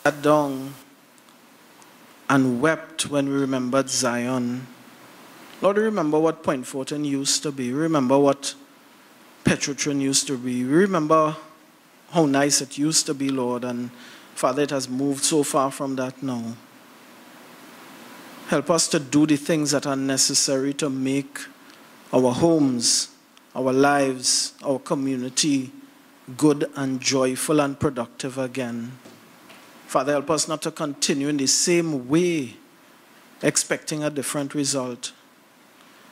sat down and wept when we remembered Zion. Lord, we remember what Point Fortin used to be. We remember what Petrotrin used to be. We remember how nice it used to be, Lord, and Father, it has moved so far from that now. Help us to do the things that are necessary to make our homes, our lives, our community good and joyful and productive again. Father, help us not to continue in the same way, expecting a different result.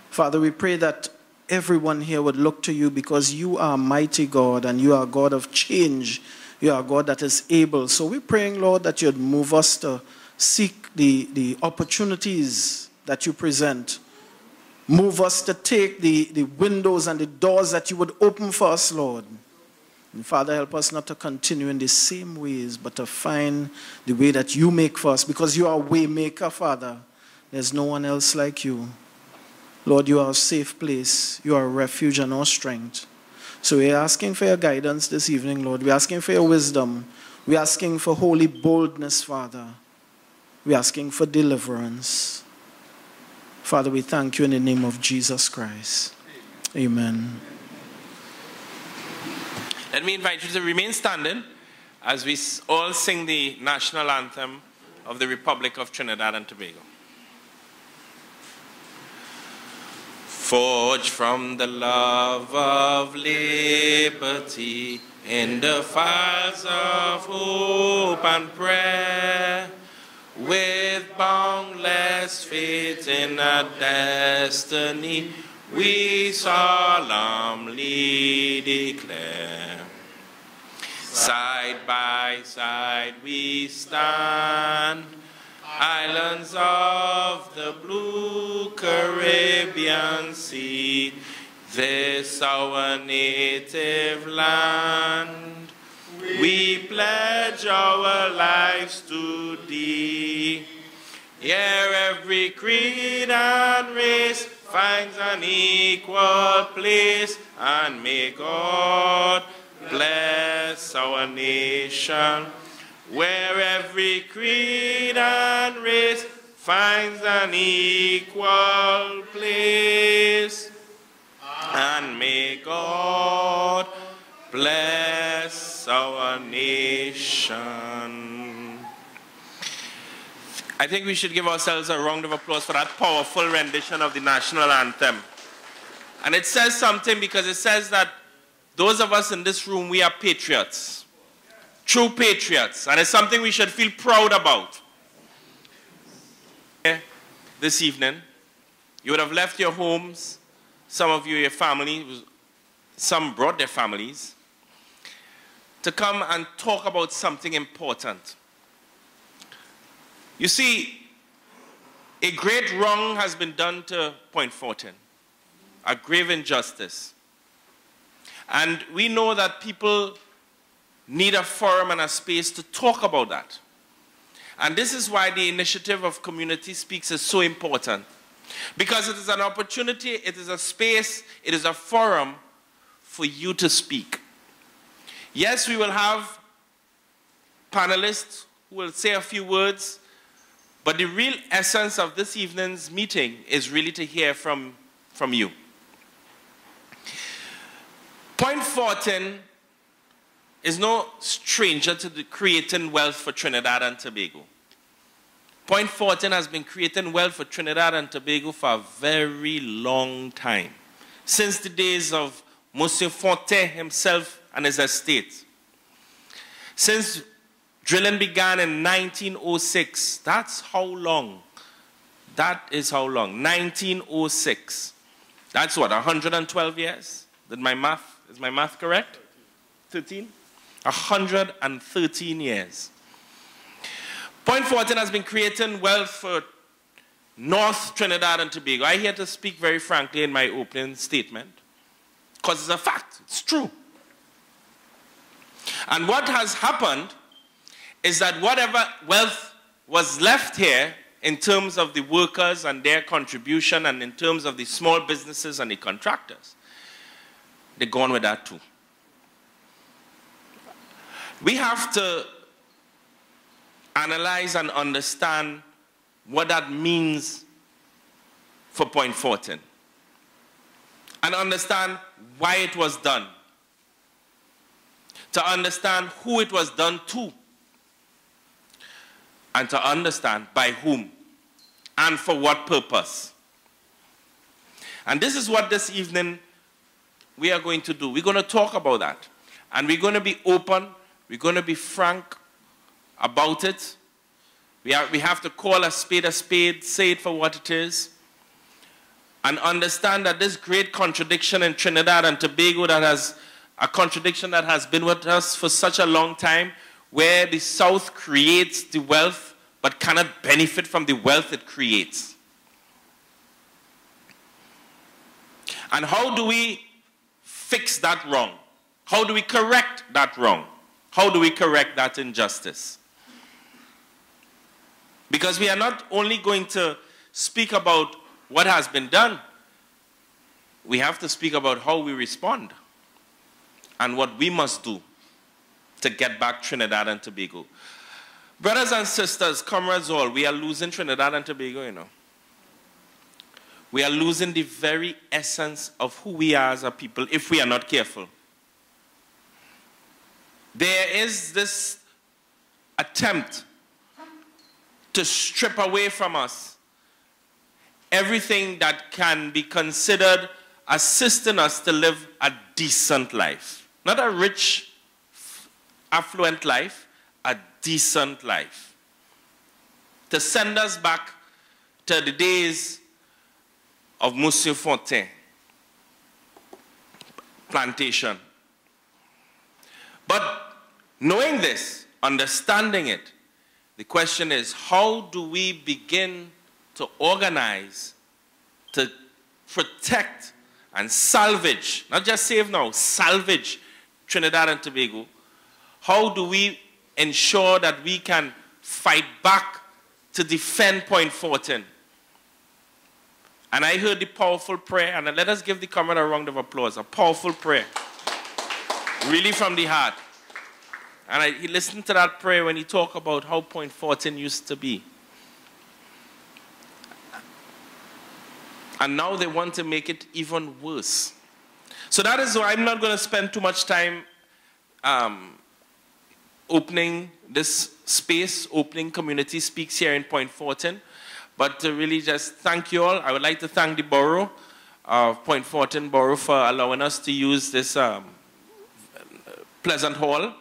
Father, we pray that everyone here would look to you because you are mighty God and you are God of change. You are God that is able. So we're praying, Lord, that you'd move us to seek the opportunities that you present. Move us to take the windows and the doors that you would open for us, Lord. And Father, help us not to continue in the same ways, but to find the way that you make for us, because you are a way maker, Father. There's no one else like you. Lord, you are a safe place. You are a refuge and our strength. So we're asking for your guidance this evening, Lord. We're asking for your wisdom. We're asking for holy boldness, Father. We're asking for deliverance. Father, we thank you in the name of Jesus Christ. Amen. Let me invite you to remain standing as we all sing the national anthem of the Republic of Trinidad and Tobago. Forged from the love of liberty in the fires of hope and prayer, with boundless faith in a destiny we solemnly declare. Side by side we stand, islands of the blue Caribbean Sea, this our native land. We pledge our lives to thee. Here every creed and race finds an equal place, and may God bless our nation. Where every creed and race finds an equal place, and may God bless our nation. I think we should give ourselves a round of applause for that powerful rendition of the national anthem. And it says something, because it says that those of us in this room, we are patriots. True patriots. And it's something we should feel proud about. This evening, you would have left your homes. Some of you, your family, some brought their families, to come and talk about something important. You see, a great wrong has been done to Point Fortin, a grave injustice. And we know that people need a forum and a space to talk about that. And this is why the initiative of Community Speaks is so important. Because it is an opportunity, it is a space, it is a forum for you to speak. Yes, we will have panelists who will say a few words, but the real essence of this evening's meeting is really to hear from you. Point Fortin is no stranger to creating wealth for Trinidad and Tobago. Point Fortin has been creating wealth for Trinidad and Tobago for a very long time, since the days of Monsieur Fortin himself and his estate. Since drilling began in 1906, that's how long. That is how long, 1906. That's what, 112 years? Is my math correct? 13? 113 years. Point Fortin has been creating wealth for North Trinidad and Tobago. I here to speak very frankly in my opening statement, because it's a fact, it's true. And what has happened is that whatever wealth was left here in terms of the workers and their contribution, and in terms of the small businesses and the contractors, they're gone with that too. We have to analyze and understand what that means for Point Fortin, and understand why it was done, to understand who it was done to, and to understand by whom and for what purpose. And this is what this evening we are going to do. We're going to talk about that. And we're going to be open. We're going to be frank about it. We have to call a spade, say it for what it is, and understand that this great contradiction in Trinidad and Tobago, that has a contradiction that has been with us for such a long time, where the South creates the wealth but cannot benefit from the wealth it creates. And how do we fix that wrong? How do we correct that wrong? How do we correct that injustice? Because we are not only going to speak about what has been done, we have to speak about how we respond and what we must do to get back Trinidad and Tobago. Brothers and sisters, comrades all, we are losing Trinidad and Tobago, you know. We are losing the very essence of who we are as a people if we are not careful. There is this attempt to strip away from us everything that can be considered assisting us to live a decent life. Not a rich, affluent life, a decent life. To send us back to the days of Monsieur Fortin plantation. But knowing this, understanding it, the question is, how do we begin to organize, to protect and salvage, not just save now, salvage Trinidad and Tobago? How do we ensure that we can fight back to defend Point Fortin? And I heard the powerful prayer, and let us give the comrade a round of applause, a powerful prayer, really from the heart. And he listened to that prayer when he talked about how Point Fortin used to be. And now they want to make it even worse. So that is why I'm not going to spend too much time opening this space, opening Community Speaks here in Point Fortin. But to really just thank you all. I would like to thank the borough of Point Fortin Borough for allowing us to use this pleasant hall.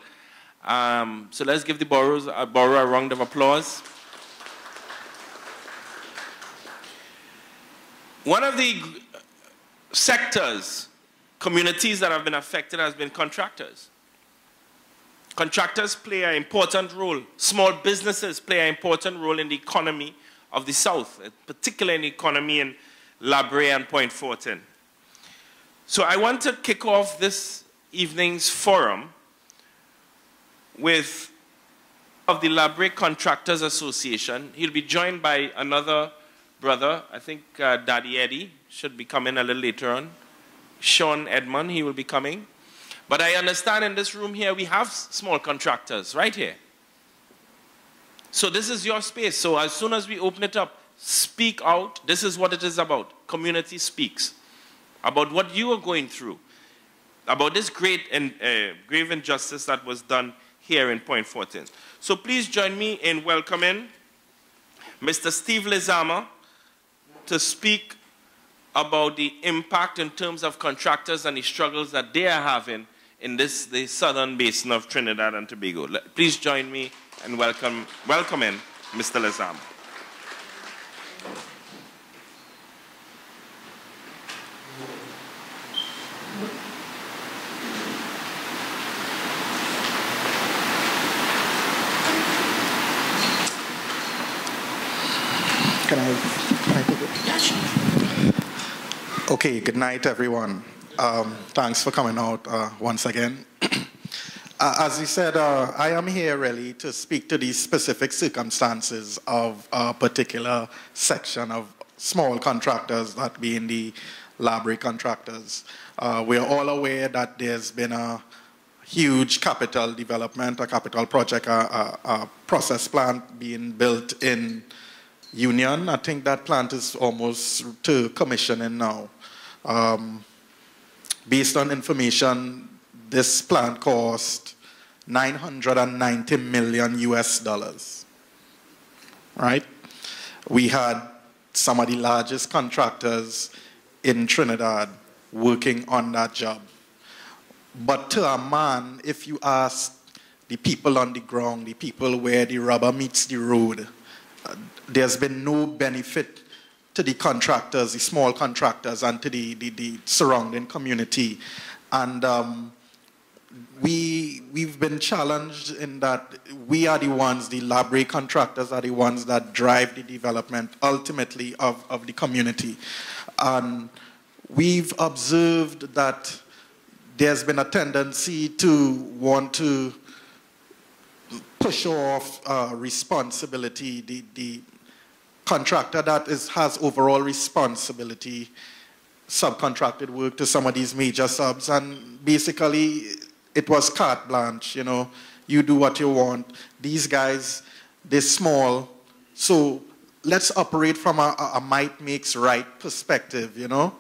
So let's give the borough a round of applause. One of the sectors, communities that have been affected has been contractors. Contractors play an important role. Small businesses play an important role in the economy of the South, particularly in the economy in Labre and Point Fortin. So I want to kick off this evening's forum with of the Labre Contractors Association. He'll be joined by another brother, I think Daddy Eddie should be coming a little later on. Sean Edmond, he will be coming. But I understand in this room here we have small contractors right here. So this is your space. So as soon as we open it up, speak out. This is what it is about. Community speaks. About what you are going through. About this great and grave injustice that was done here in Point Fortin. So please join me in welcoming Mr. Steve Lizama to speak about the impact in terms of contractors and the struggles that they are having in the southern basin of Trinidad and Tobago. Please join me and welcoming Mr. Lizama. Can I take it? Yeah, sure. Okay, good night, everyone. Thanks for coming out once again. As you said, I am here really to speak to the specific circumstances of a particular section of small contractors, that being the Labre contractors. We are all aware that there's been a huge capital development, a capital project, a process plant being built in Union. I think that plant is almost to commissioning now. Based on information, this plant cost $990 million US, right? We had some of the largest contractors in Trinidad working on that job. But to a man, if you ask the people on the ground, the people where the rubber meets the road, there's been no benefit to the contractors, the small contractors, and to the surrounding community. And we've been challenged in that we are the ones, the library contractors are the ones that drive the development ultimately of the community. And we've observed that there's been a tendency to want to push off responsibility. The contractor that has overall responsibility subcontracted work to some of these major subs, and basically it was carte blanche, you know, you do what you want. These guys, they're small, so let's operate from a might makes right perspective, you know.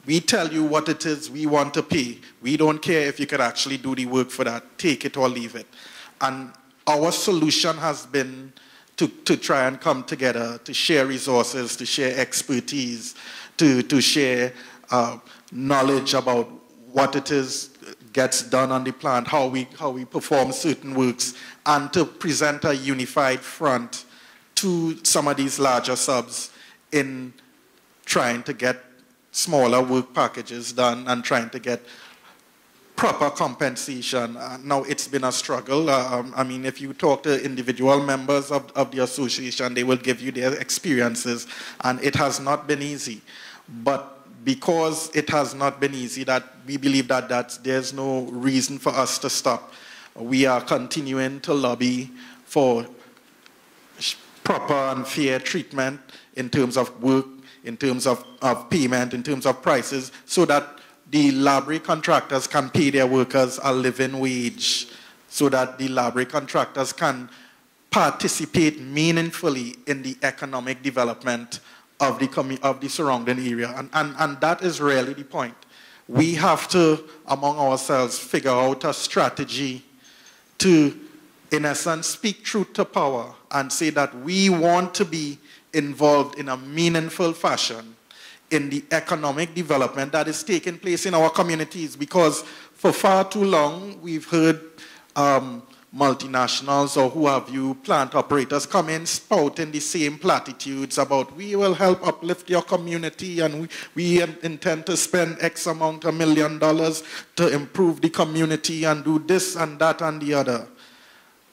We tell you what it is we want to pay. We don't care if you can actually do the work for that. Take it or leave it. And our solution has been to try and come together, to share resources, to share expertise, to share knowledge about what it is gets done on the plant, how we perform certain works, and to present a unified front to some of these larger subs in trying to get smaller work packages done and trying to get proper compensation. Now, it's been a struggle. I mean, if you talk to individual members of the association, they will give you their experiences, and it has not been easy. But because it has not been easy, that we believe that there's no reason for us to stop. We are continuing to lobby for proper and fair treatment in terms of work, in terms of payment, in terms of prices, so that the library contractors can pay their workers a living wage, so that the library contractors can participate meaningfully in the economic development of the surrounding area. And that is really the point. We have to, among ourselves, figure out a strategy to, in essence, speak truth to power and say that we want to be involved in a meaningful fashion in the economic development that is taking place in our communities, because for far too long we've heard multinationals or who have you, plant operators, come in spouting the same platitudes about we will help uplift your community and we intend to spend X amount of $1 million to improve the community and do this and that and the other.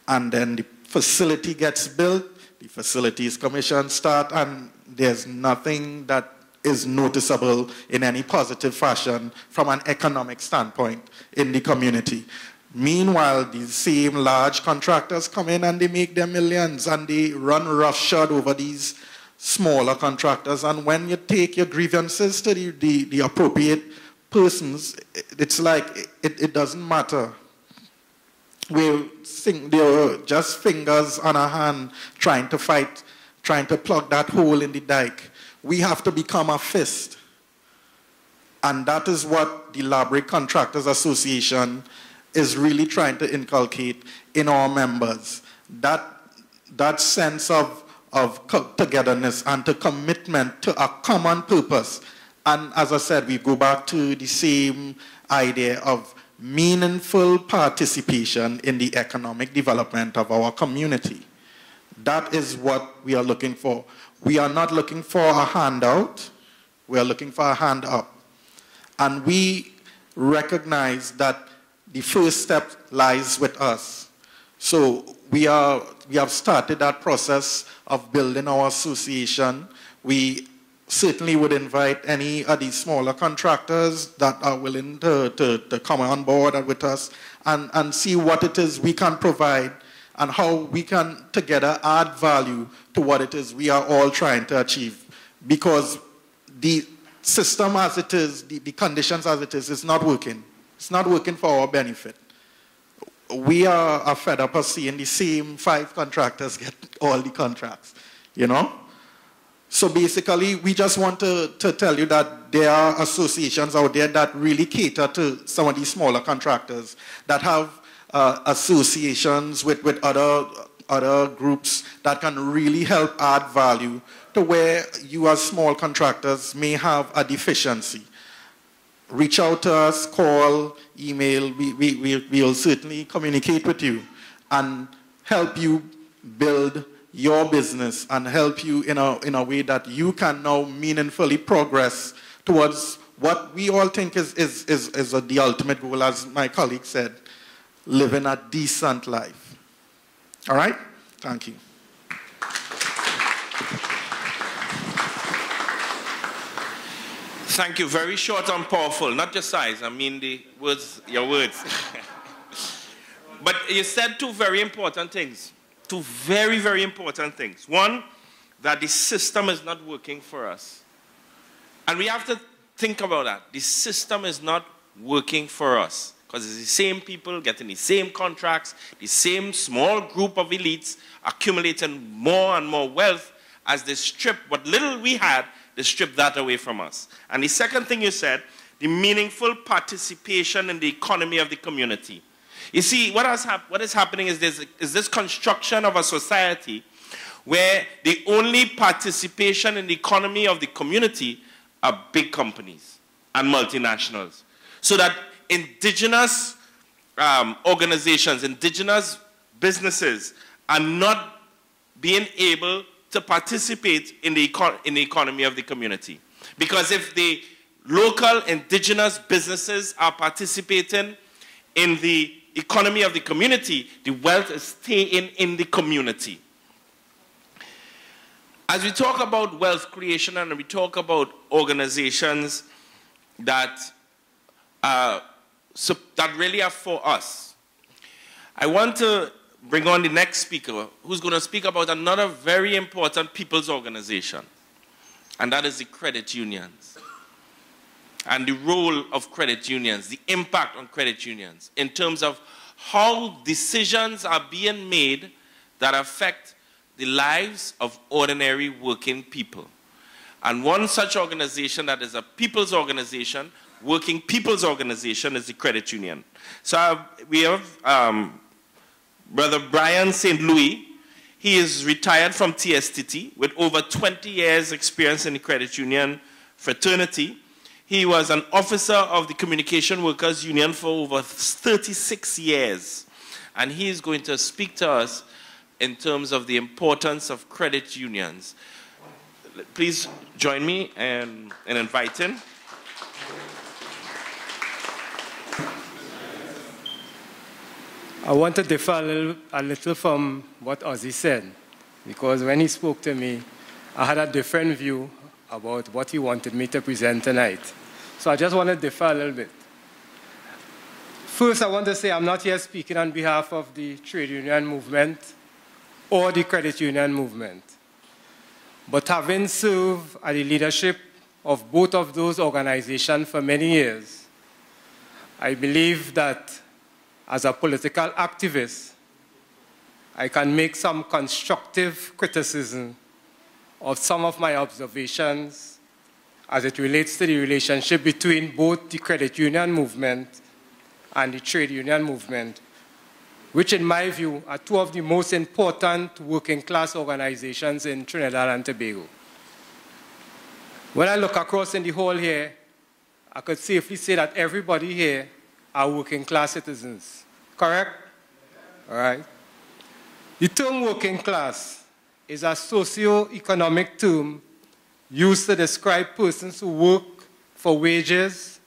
And then the facility gets built, the facilities commission start, and there's nothing that is noticeable in any positive fashion from an economic standpoint in the community. Meanwhile, these same large contractors come in and they make their millions and they run roughshod over these smaller contractors. And when you take your grievances to the appropriate persons, it's like it doesn't matter. They're just fingers on a hand trying to fight, trying to plug that hole in the dike. We have to become a fist. And that is what the Library Contractors Association is really trying to inculcate in our members. That sense of togetherness and to commitment to a common purpose. And as I said, we go back to the same idea of meaningful participation in the economic development of our community. That is what we are looking for. We are not looking for a handout, we are looking for a hand up. And we recognize that the first step lies with us. So we have started that process of building our association. We certainly would invite any of these smaller contractors that are willing to come on board with us and see what it is we can provide and how we can together add value to what it is we are all trying to achieve. Because the system as it is, the conditions as it is not working. It's not working for our benefit. we are fed up of seeing the same 5 contractors get all the contracts, you know? So basically, we just want to tell you that there are associations out there that really cater to some of these smaller contractors, that have associations with other groups that can really help add value to where you as small contractors may have a deficiency. Reach out to us, call, email, we'll certainly communicate with you and help you build your business and help you in a way that you can now meaningfully progress towards what we all think is the ultimate goal, as my colleague said, living a decent life. All right? Thank you. Thank you. Very short and powerful. Not just size. I mean the words, your words. But you said 2 very important things. 2 very, very important things. One, that the system is not working for us. And we have to think about that. The system is not working for us. Because it's the same people getting the same contracts, the same small group of elites accumulating more and more wealth as they strip what little we had, they strip that away from us. And the second thing you said, the meaningful participation in the economy of the community. You see, what is happening is this construction of a society where the only participation in the economy of the community are big companies and multinationals. So that indigenous organizations, indigenous businesses are not being able to participate in the economy of the community. Because if the local indigenous businesses are participating in the economy of the community, the wealth is staying in the community. As we talk about wealth creation and we talk about organizations that really are for us, I want to bring on the next speaker who's going to speak about another very important people's organization, and that is the credit unions. And the role of credit unions, the impact on credit unions in terms of how decisions are being made that affect the lives of ordinary working people. And one such organization that is a people's organization, working people's organization, is the credit union. So we have Brother Brian St. Louis. He is retired from TSTT with over 20 years experience in the credit union fraternity. He was an officer of the Communication Workers Union for over 36 years. And he is going to speak to us in terms of the importance of credit unions. Please join me in inviting. I want to differ a little from what Ozzy said, because when he spoke to me, I had a different view about what he wanted me to present tonight. So I just want to differ a little bit. First, I want to say I'm not here speaking on behalf of the trade union movement or the credit union movement. But having served at the leadership of both of those organizations for many years, I believe that as a political activist, I can make some constructive criticism of some of my observations as it relates to the relationship between both the credit union movement and the trade union movement, which in my view are 2 of the most important working class organizations in Trinidad and Tobago. When I look across in the hall here, I could safely say that everybody here are working class citizens, correct? All right. The term working class is a socio-economic term used to describe persons who work for wages,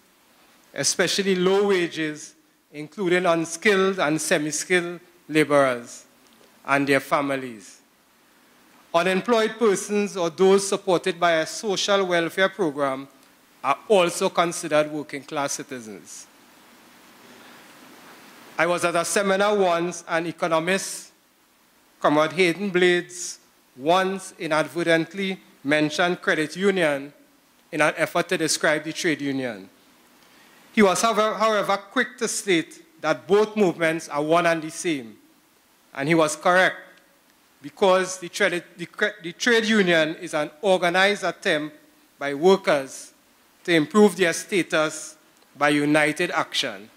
especially low wages, including unskilled and semi-skilled laborers and their families. Unemployed persons or those supported by a social welfare program are also considered working class citizens. I was at a seminar once, and economist Comrade Hayden Blades once inadvertently mentioned credit union in an effort to describe the trade union. He was, however, quick to state that both movements are one and the same. And he was correct, because the trade union is an organized attempt by workers to improve their status by united action.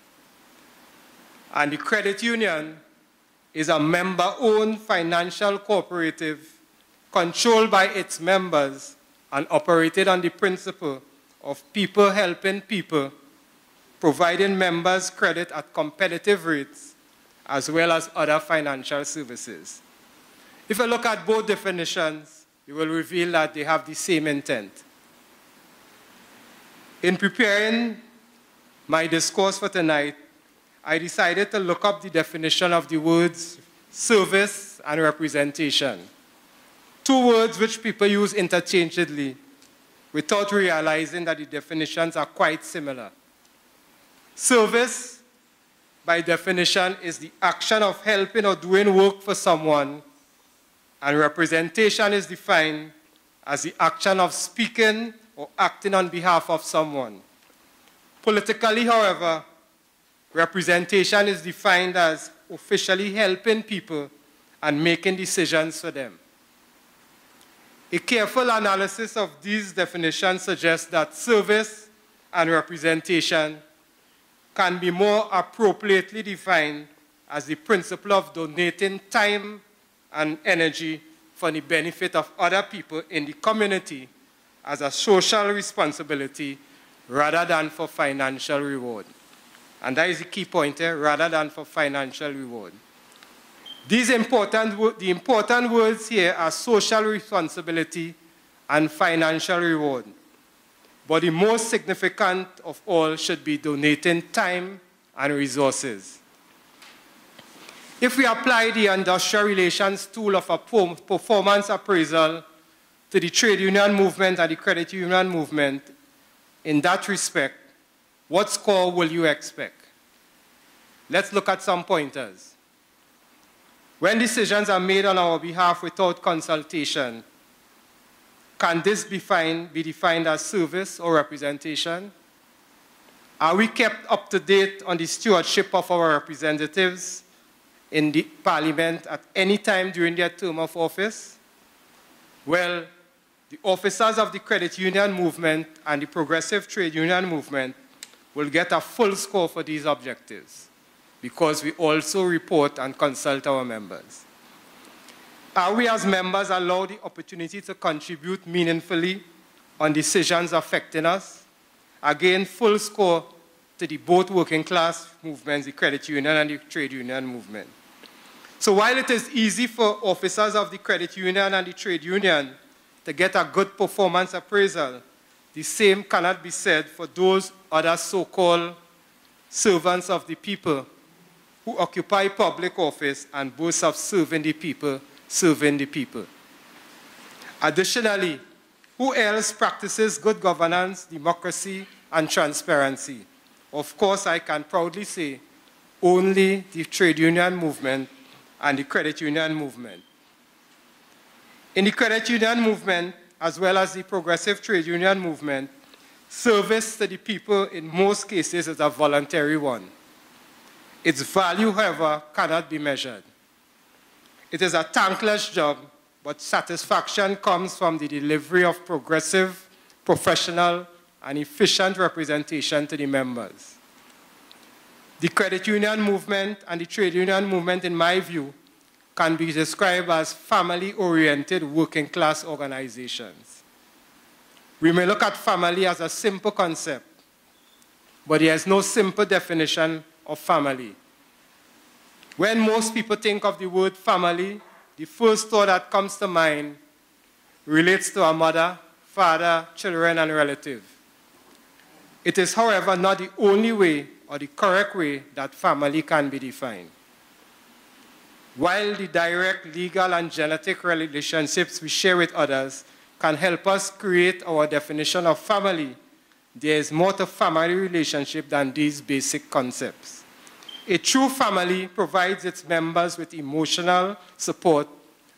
And the credit union is a member-owned financial cooperative controlled by its members and operated on the principle of people helping people, providing members credit at competitive rates, as well as other financial services. If you look at both definitions, you will reveal that they have the same intent. In preparing my discourse for tonight, I decided to look up the definition of the words service and representation, two words which people use interchangeably without realizing that the definitions are quite similar. Service, by definition, is the action of helping or doing work for someone, and representation is defined as the action of speaking or acting on behalf of someone. Politically, however, representation is defined as officially helping people and making decisions for them. A careful analysis of these definitions suggests that service and representation can be more appropriately defined as the principle of donating time and energy for the benefit of other people in the community as a social responsibility rather than for financial reward. And that is the key point here, rather than for financial reward. The important words here are social responsibility and financial reward. But the most significant of all should be donating time and resources. If we apply the industrial relations tool of a performance appraisal to the trade union movement and the credit union movement, in that respect, what score will you expect? Let's look at some pointers. When decisions are made on our behalf without consultation, can this be defined as service or representation? Are we kept up to date on the stewardship of our representatives in the parliament at any time during their term of office? Well, the officers of the credit union movement and the progressive trade union movement will get a full score for these objectives, because we also report and consult our members. Are we as members allowed the opportunity to contribute meaningfully on decisions affecting us? Again, full score to the both working class movements, the credit union and the trade union movement. So while it is easy for officers of the credit union and the trade union to get a good performance appraisal, the same cannot be said for those other so-called servants of the people who occupy public office and boast of serving the people. Additionally, who else practices good governance, democracy, and transparency? Of course, I can proudly say only the trade union movement and the credit union movement. In the credit union movement, as well as the progressive trade union movement, service to the people in most cases is a voluntary one. Its value, however, cannot be measured. It is a thankless job, but satisfaction comes from the delivery of progressive, professional, and efficient representation to the members. The credit union movement and the trade union movement, in my view, can be described as family-oriented working-class organizations. We may look at family as a simple concept, but there is no simple definition of family. When most people think of the word family, the first thought that comes to mind relates to a mother, father, children, and relative. It is, however, not the only way or the correct way that family can be defined. While the direct legal and genetic relationships we share with others can help us create our definition of family, there is more to family relationship than these basic concepts. A true family provides its members with emotional support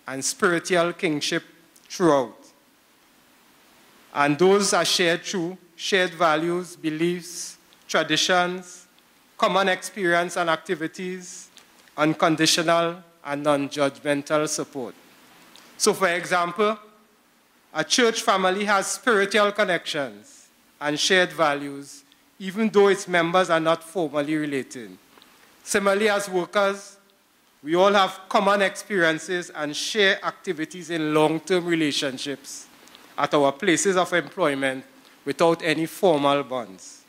and spiritual kinship throughout. And those are shared through shared values, beliefs, traditions, common experience and activities, unconditional and non-judgmental support. So for example, a church family has spiritual connections and shared values, even though its members are not formally related. Similarly, as workers, we all have common experiences and share activities in long-term relationships at our places of employment without any formal bonds.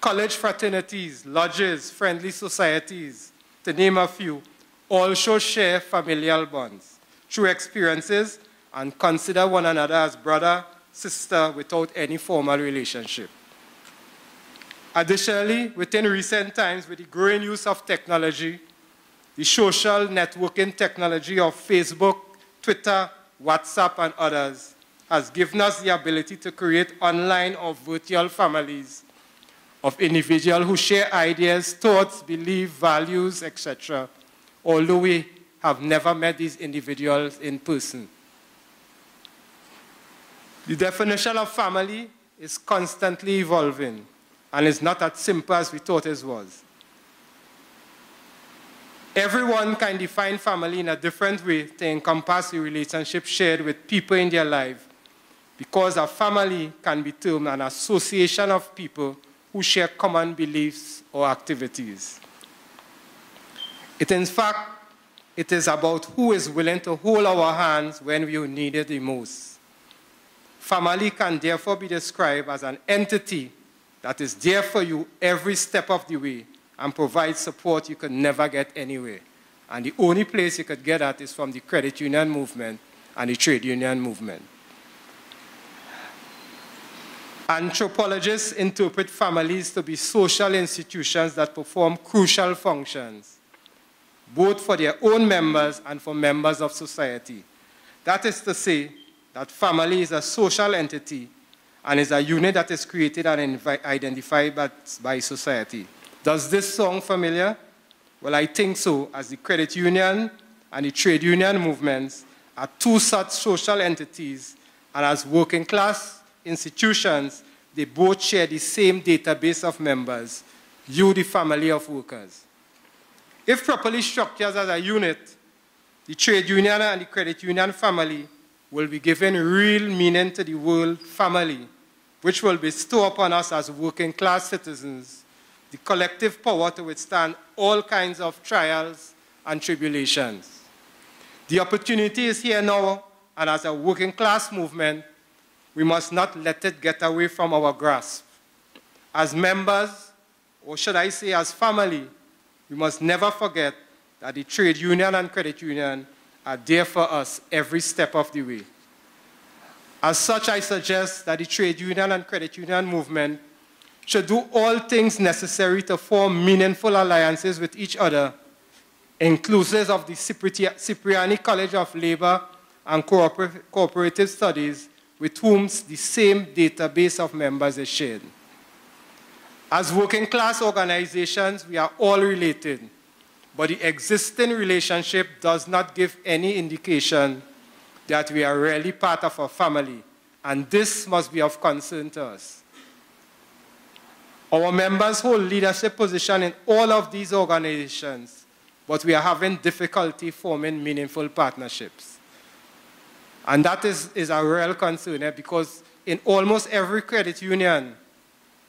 College fraternities, lodges, friendly societies, to name a few, also share familial bonds through experiences and consider one another as brother, sister, without any formal relationship. Additionally, within recent times, with the growing use of technology, the social networking technology of Facebook, Twitter, WhatsApp, and others has given us the ability to create online or virtual families of individuals who share ideas, thoughts, beliefs, values, etc., although we have never met these individuals in person. The definition of family is constantly evolving and is not as simple as we thought it was. Everyone can define family in a different way to encompass the relationship shared with people in their life, because a family can be termed an association of people who share common beliefs or activities. In fact, it is about who is willing to hold our hands when we need it the most. Family can therefore be described as an entity that is there for you every step of the way and provides support you could never get anywhere. And the only place you could get at is from the credit union movement and the trade union movement. Anthropologists interpret families to be social institutions that perform crucial functions, both for their own members and for members of society. That is to say, that family is a social entity and is a unit that is created and identified by society. Does this sound familiar? Well, I think so, as the credit union and the trade union movements are two such social entities, and as working class institutions, they both share the same database of members, you, the family of workers. If properly structured as a unit, the trade union and the credit union family will be given real meaning to the word family, which will bestow upon us as working class citizens the collective power to withstand all kinds of trials and tribulations. The opportunity is here now, and as a working class movement, we must not let it get away from our grasp. As members, or should I say as family, we must never forget that the trade union and credit union are there for us every step of the way. As such, I suggest that the trade union and credit union movement should do all things necessary to form meaningful alliances with each other, inclusive of the Cipriani College of Labor and Cooperative Studies, with whom the same database of members is shared. As working class organizations, we are all related, but the existing relationship does not give any indication that we are really part of a family, and this must be of concern to us. Our members hold leadership positions in all of these organizations, but we are having difficulty forming meaningful partnerships. And that is a real concern, because in almost every credit union,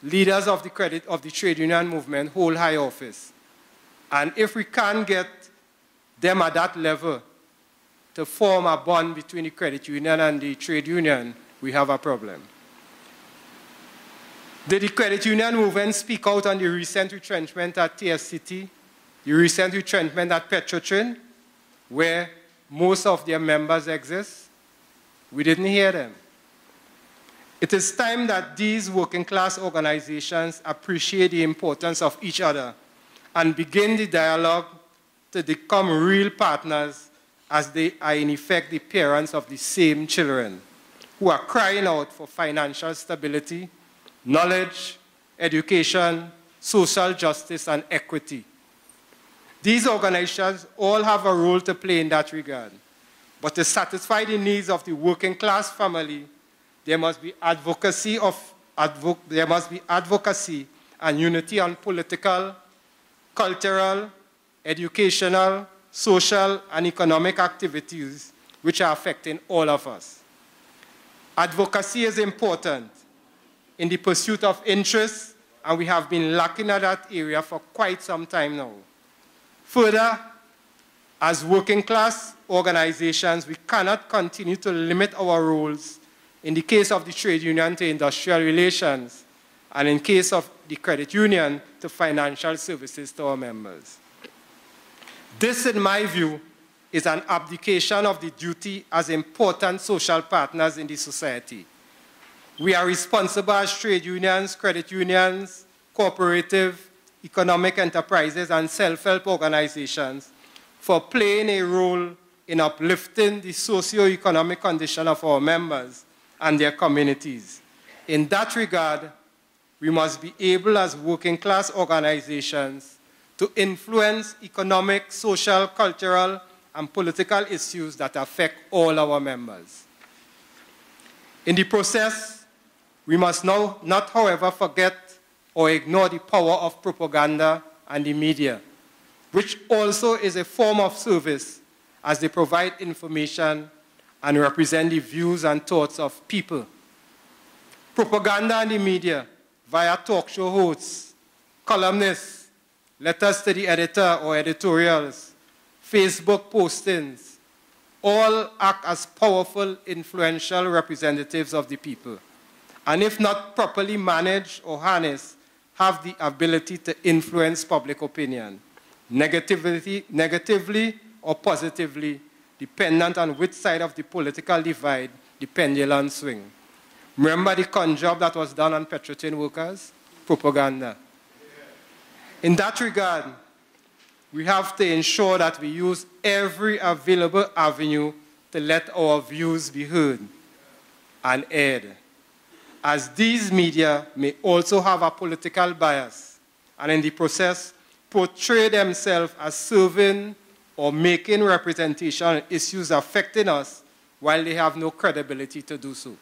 leaders of the trade union movement hold high office. And if we can't get them at that level to form a bond between the credit union and the trade union, we have a problem. Did the credit union movement speak out on the recent retrenchment at TSCT, the recent retrenchment at Petrotrin, where most of their members exist? We didn't hear them. It is time that these working class organizations appreciate the importance of each other and begin the dialogue to become real partners, as they are in effect the parents of the same children who are crying out for financial stability, knowledge, education, social justice, and equity. These organizations all have a role to play in that regard. But to satisfy the needs of the working class family, there must be advocacy and unity on political, cultural, educational, social, and economic activities which are affecting all of us. Advocacy is important in the pursuit of interests, and we have been lacking at that area for quite some time now. Further, as working class organizations, we cannot continue to limit our roles in the case of the trade union to industrial relations, and in case of the credit union to financial services to our members. This, in my view, is an abdication of the duty as important social partners in the society. We are responsible as trade unions, credit unions, cooperative, economic enterprises, and self-help organizations for playing a role in uplifting the socio-economic condition of our members and their communities. In that regard, we must be able as working class organizations to influence economic, social, cultural, and political issues that affect all our members. In the process, we must now not, however, forget or ignore the power of propaganda and the media, which also is a form of service as they provide information and represent the views and thoughts of people. Propaganda and the media, via talk show hosts, columnists, letters to the editor or editorials, Facebook postings, all act as powerful, influential representatives of the people, and if not properly managed or harnessed, have the ability to influence public opinion, negatively or positively, dependent on which side of the political divide the pendulum swing. Remember the con job that was done on Petrotrin workers? Propaganda. In that regard, we have to ensure that we use every available avenue to let our views be heard and aired, as these media may also have a political bias and in the process portray themselves as serving or making representation on issues affecting us while they have no credibility to do so.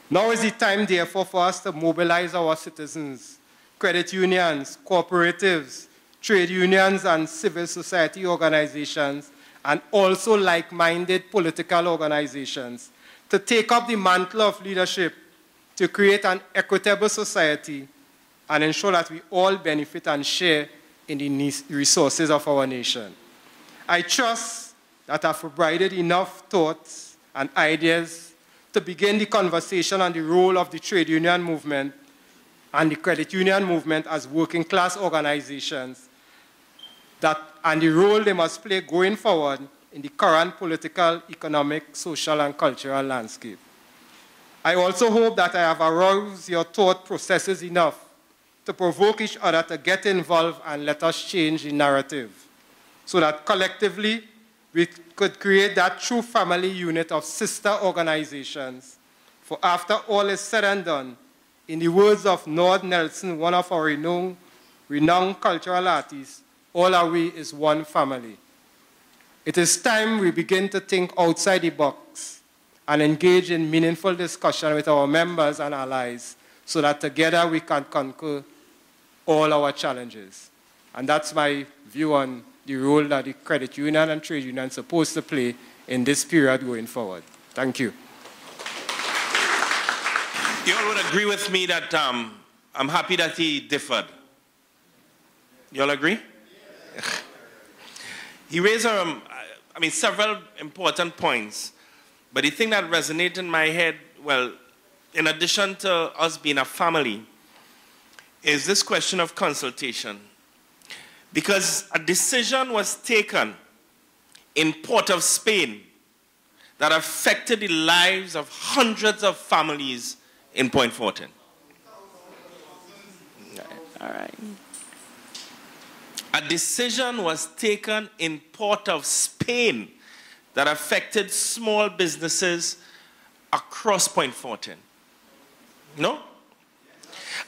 Now is the time, therefore, for us to mobilize our citizens, credit unions, cooperatives, trade unions, and civil society organizations, and also like-minded political organizations to take up the mantle of leadership to create an equitable society and ensure that we all benefit and share in the resources of our nation. I trust that I've provided enough thoughts and ideas to begin the conversation on the role of the trade union movement and the credit union movement as working class organizations, and the role they must play going forward in the current political, economic, social, and cultural landscape. I also hope that I have aroused your thought processes enough to provoke each other to get involved and let us change the narrative, so that collectively we could create that true family unit of sister organizations. For after all is said and done, in the words of Lord Nelson, one of our renowned cultural artists, all are we is one family. It is time we begin to think outside the box and engage in meaningful discussion with our members and allies so that together we can conquer all our challenges. And that's my view on the role that the credit union and trade union are supposed to play in this period going forward. Thank you. You all would agree with me that I'm happy that he differed. You all agree? Yes. He raised several important points, but the thing that resonated in my head, well, in addition to us being a family, is this question of consultation. Because a decision was taken in Port of Spain that affected the lives of hundreds of families in Point Fortin. All right. A decision was taken in Port of Spain that affected small businesses across Point Fortin. No?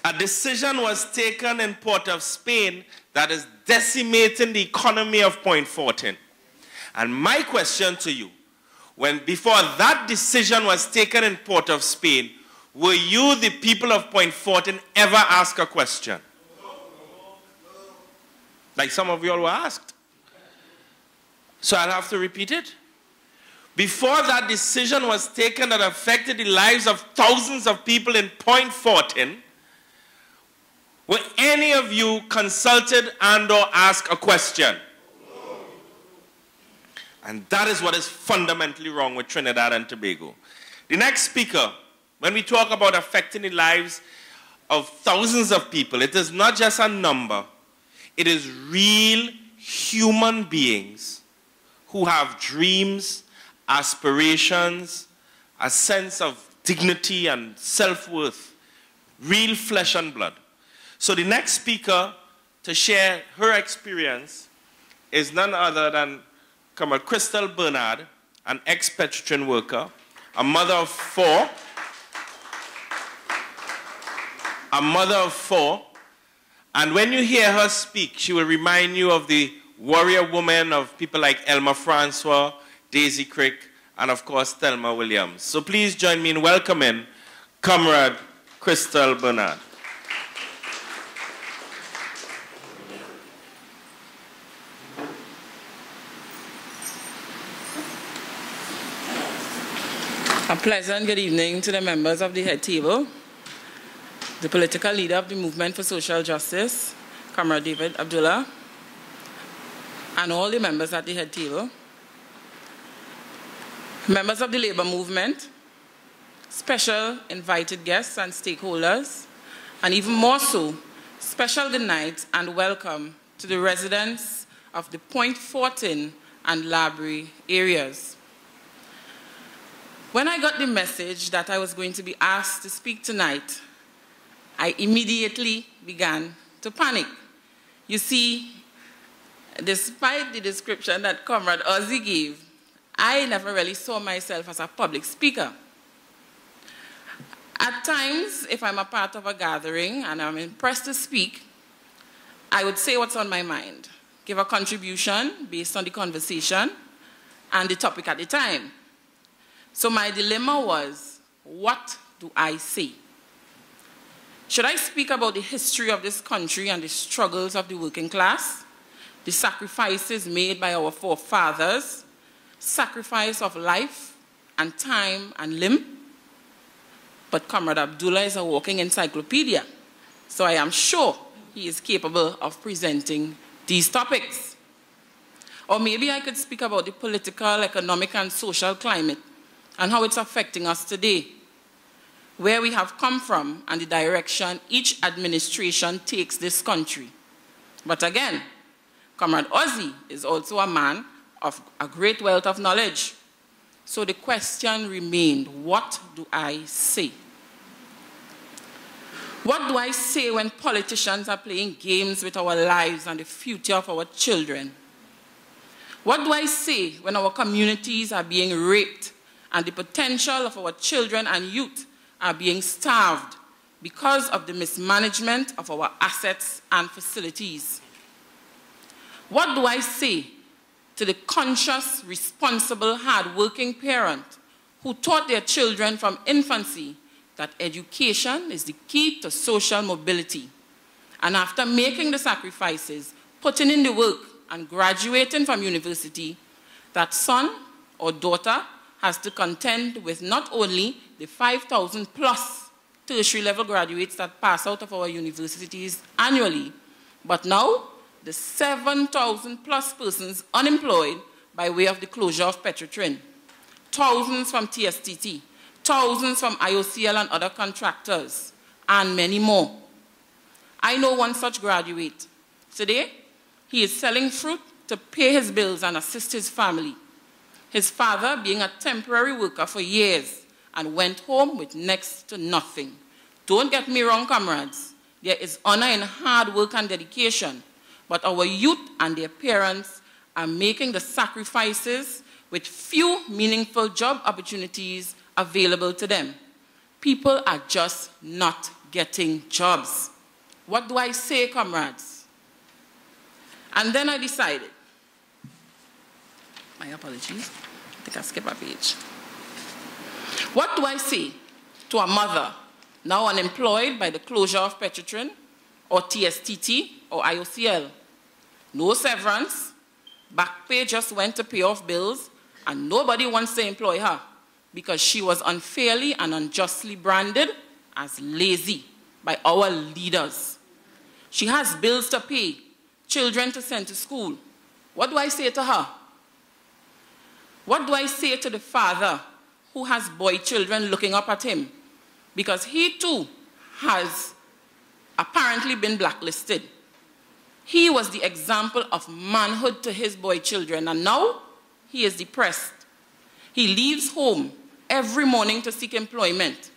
A decision was taken in Port of Spain that is decimating the economy of Point Fortin. And my question to you, before that decision was taken in Port of Spain, were you, the people of Point Fortin, ever asked a question? like some of you all were asked. So I'll have to repeat it. Before that decision was taken that affected the lives of thousands of people in Point Fortin, were any of you consulted and or asked a question? And that is what is fundamentally wrong with Trinidad and Tobago. The next speaker, when we talk about affecting the lives of thousands of people, it is not just a number. It is real human beings who have dreams, aspirations, a sense of dignity and self-worth, real flesh and blood. So the next speaker to share her experience is none other than Comrade Crystal Bernard, an ex-Petrotrin worker, a mother of four, and when you hear her speak, she will remind you of the warrior woman of people like Elma Francois, Daisy Crick, and of course, Thelma Williams. So please join me in welcoming Comrade Crystal Bernard. A pleasant good evening to the members of the head table, the political leader of the Movement for Social Justice, Comrade David Abdullah, and all the members at the head table, members of the labor movement, special invited guests and stakeholders, and even more so, special good night and welcome to the residents of the Point Fortin and Labrie areas. When I got the message that I was going to be asked to speak tonight, I immediately began to panic. You see, despite the description that Comrade Ozzy gave, I never really saw myself as a public speaker. At times, if I'm a part of a gathering and I'm pressed to speak, I would say what's on my mind, give a contribution based on the conversation and the topic at the time. So my dilemma was, what do I say? Should I speak about the history of this country and the struggles of the working class, the sacrifices made by our forefathers, sacrifice of life and time and limb? But Comrade Abdullah is a walking encyclopedia, so I am sure he is capable of presenting these topics. Or maybe I could speak about the political, economic, and social climate and how it's affecting us today, where we have come from and the direction each administration takes this country. But again, Comrade Ozzy is also a man of a great wealth of knowledge. So the question remained, what do I say? What do I say when politicians are playing games with our lives and the future of our children? What do I say when our communities are being raped and the potential of our children and youth are being starved because of the mismanagement of our assets and facilities? What do I say to the conscious, responsible, hard-working parent who taught their children from infancy that education is the key to social mobility, and after making the sacrifices, putting in the work, and graduating from university, that son or daughter has to contend with not only the 5,000 plus tertiary level graduates that pass out of our universities annually, but now the 7,000 plus persons unemployed by way of the closure of Petrotrin, thousands from TSTT, thousands from IOCL and other contractors, and many more. I know one such graduate. Today, he is selling fruit to pay his bills and assist his family. His father being a temporary worker for years and went home with next to nothing. Don't get me wrong, comrades. There is honor in hard work and dedication, but our youth and their parents are making the sacrifices with few meaningful job opportunities available to them. People are just not getting jobs. What do I say, comrades? And then I decided, my apologies, I think I skipped a page. What do I say to a mother now unemployed by the closure of Petrotrin or TSTT or IOCL? no severance, back pay just went to pay off bills, and nobody wants to employ her because she was unfairly and unjustly branded as lazy by our leaders. She has bills to pay, children to send to school. What do I say to her? What do I say to the father who has boy children looking up at him? Because he too has apparently been blacklisted. He was the example of manhood to his boy children, and now he is depressed. He leaves home every morning to seek employment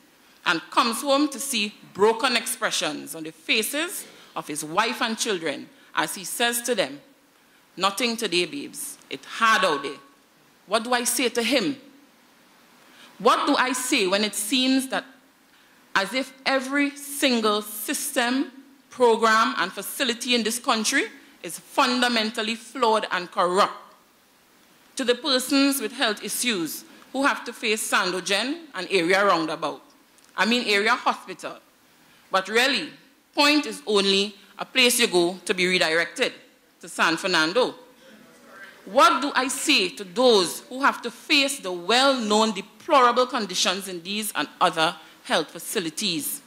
and comes home to see broken expressions on the faces of his wife and children as he says to them, "Nothing today, babes. It's hard out there." What do I say to him? What do I say when it seems that as if every single system, program, and facility in this country is fundamentally flawed and corrupt? To the persons with health issues who have to face Sandogen and area roundabout. I mean area hospital. But really, Point is only a place you go to be redirected to San Fernando. What do I say to those who have to face the well-known deplorable conditions in these and other health facilities,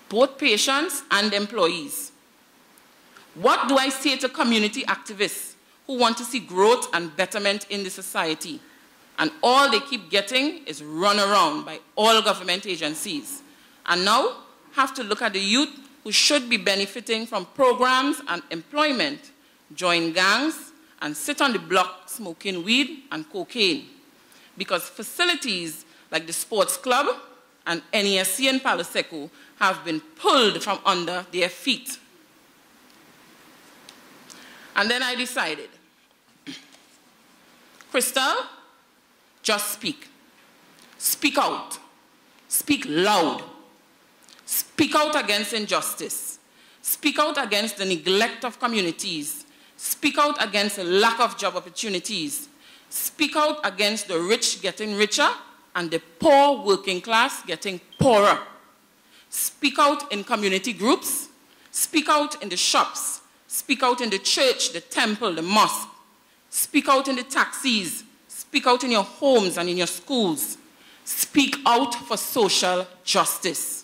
both patients and employees? What do I say to community activists who want to see growth and betterment in the society, and all they keep getting is run around by all government agencies, and now have to look at the youth who should be benefiting from programs and employment, join gangs, and sit on the block smoking weed and cocaine? Because facilities like the sports club and NESC in Palo Seco have been pulled from under their feet. And then I decided, Crystal, just speak. Speak out. Speak loud. Speak out against injustice. Speak out against the neglect of communities. Speak out against the lack of job opportunities. Speak out against the rich getting richer and the poor working class getting poorer. Speak out in community groups. Speak out in the shops. Speak out in the church, the temple, the mosque. Speak out in the taxis. Speak out in your homes and in your schools. Speak out for social justice.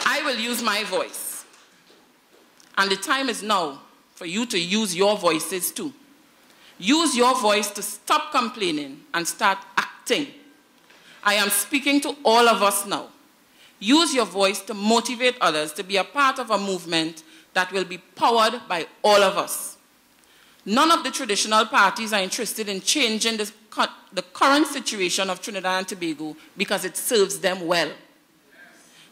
I will use my voice. And the time is now for you to use your voices too. Use your voice to stop complaining and start acting. I am speaking to all of us now. Use your voice to motivate others to be a part of a movement that will be powered by all of us. None of the traditional parties are interested in changing the current situation of Trinidad and Tobago because it serves them well.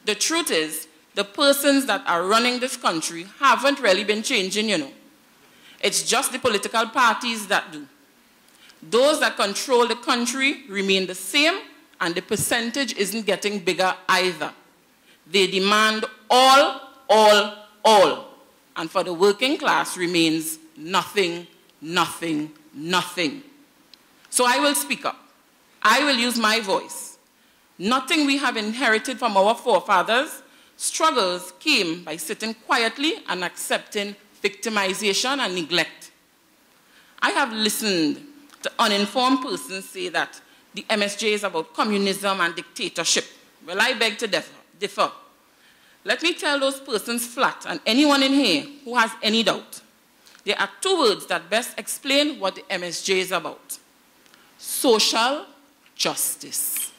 The truth is, the persons that are running this country haven't really been changing, you know. It's just the political parties that do. Those that control the country remain the same, and the percentage isn't getting bigger either. They demand all. And for the working class remains nothing, nothing, nothing. So I will speak up. I will use my voice. Nothing we have inherited from our forefathers. Struggles came by sitting quietly and accepting victimization and neglect. I have listened to uninformed persons say that the MSJ is about communism and dictatorship. Well, I beg to differ. Let me tell those persons flat, and anyone in here who has any doubt, there are two words that best explain what the MSJ is about: social justice.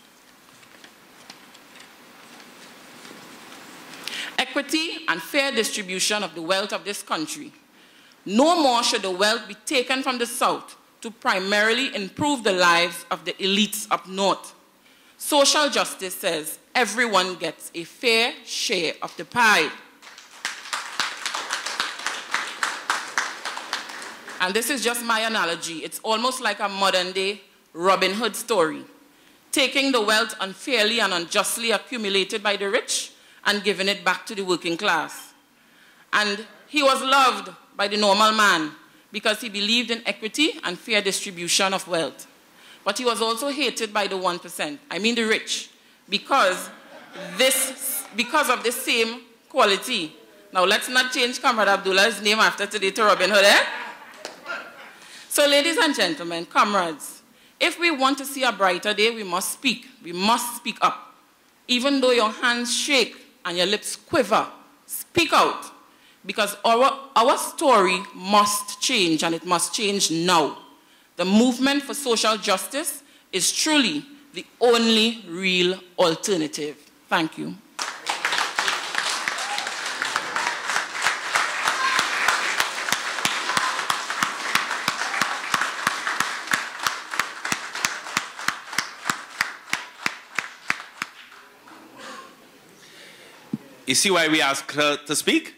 Equity and fair distribution of the wealth of this country. No more should the wealth be taken from the South to primarily improve the lives of the elites up north. Social justice says everyone gets a fair share of the pie. And this is just my analogy. It's almost like a modern-day Robin Hood story, taking the wealth unfairly and unjustly accumulated by the rich and giving it back to the working class. And he was loved by the normal man because he believed in equity and fair distribution of wealth. But he was also hated by the 1%, I mean the rich, because of the same quality Now, let's not change Comrade Abdullah's name after today to Robin Hood, eh? So, ladies and gentlemen, comrades, if we want to see a brighter day, we must speak. We must speak up. Even though your hands shake and your lips quiver, speak out. Because our story must change, and it must change now. The movement for social justice is truly the only real alternative. Thank you. You see why we asked her to speak?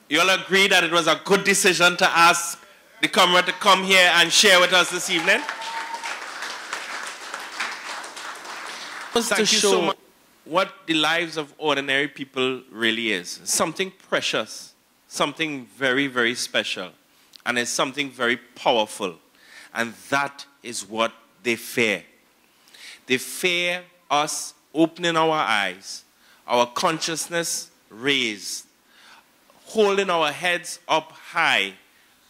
You all agree that it was a good decision to ask the comrade to come here and share with us this evening? Thank you so much. What the lives of ordinary people really is. Something precious, something very, very special, and it's something very powerful. And that is what they fear. They fear us opening our eyes, our consciousness raised, holding our heads up high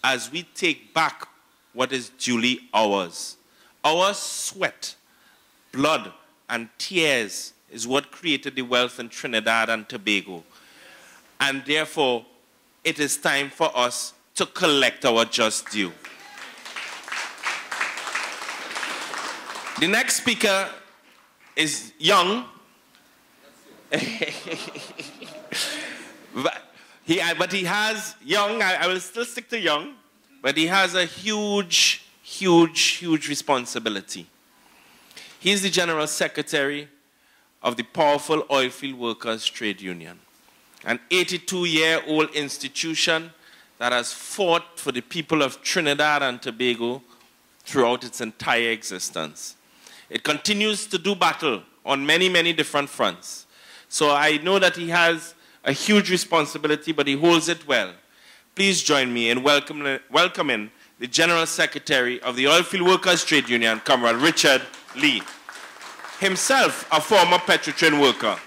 as we take back what is duly ours. Our sweat, blood, and tears is what created the wealth in Trinidad and Tobago. And therefore, it is time for us to collect our just due. The next speaker is young. But he has young, I will still stick to young, but he has a huge, huge, huge responsibility. He's the General Secretary of the powerful Oilfield Workers Trade Union, an 82-year-old institution that has fought for the people of Trinidad and Tobago throughout its entire existence. It continues to do battle on many, many different fronts. So I know that he has a huge responsibility, but he holds it well. Please join me in welcoming the General Secretary of the Oilfield Workers Trade Union, Comrade Richard Lee, himself a former Petrotrin worker.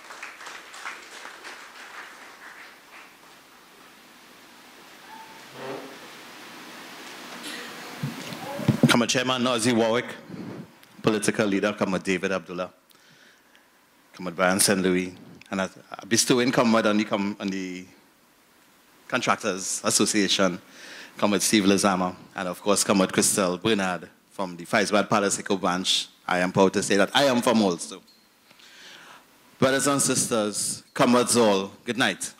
Comrade Chairman Nazi Warwick, political leader, Comrade David Abdullah, Comrade Brian St. Louis, and I bestow in Comrade on the Contractors Association, Comrade Steve Lizama, and of course Comrade Crystal Bernard from the Faisbad Palasico branch. I am proud to say that I am from also. Brothers and sisters, comrades all, good night.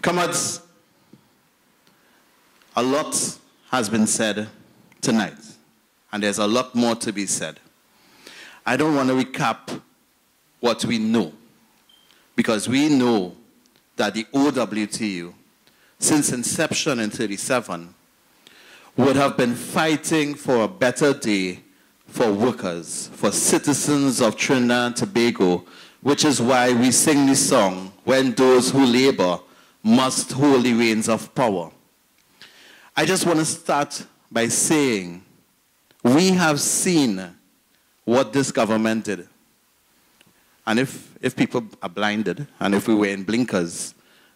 Comrades, a lot has been said tonight, and there's a lot more to be said. I don't want to recap what we know, because we know that the OWTU, since inception in 1937, would have been fighting for a better day for workers, for citizens of Trinidad and Tobago, which is why we sing the song, "When those who labor must hold the reins of power." I just want to start by saying we have seen what this government did. And if people are blinded, and if we were in blinkers,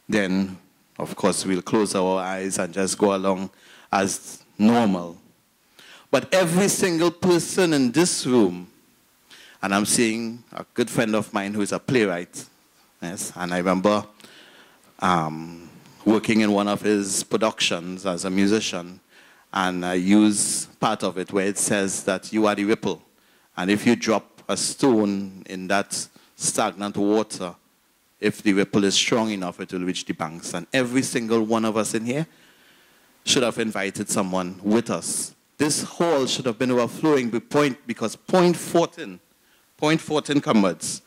then of course we'll close our eyes and just go along as normal. But every single person in this room, and I'm seeing a good friend of mine who is a playwright, yes, and I remember working in one of his productions as a musician, and I use part of it where it says that you are the ripple, and if you drop a stone in that stagnant water, if the ripple is strong enough, it will reach the banks. And every single one of us in here should have invited someone with us. This hall should have been overflowing because Point Fortin comrades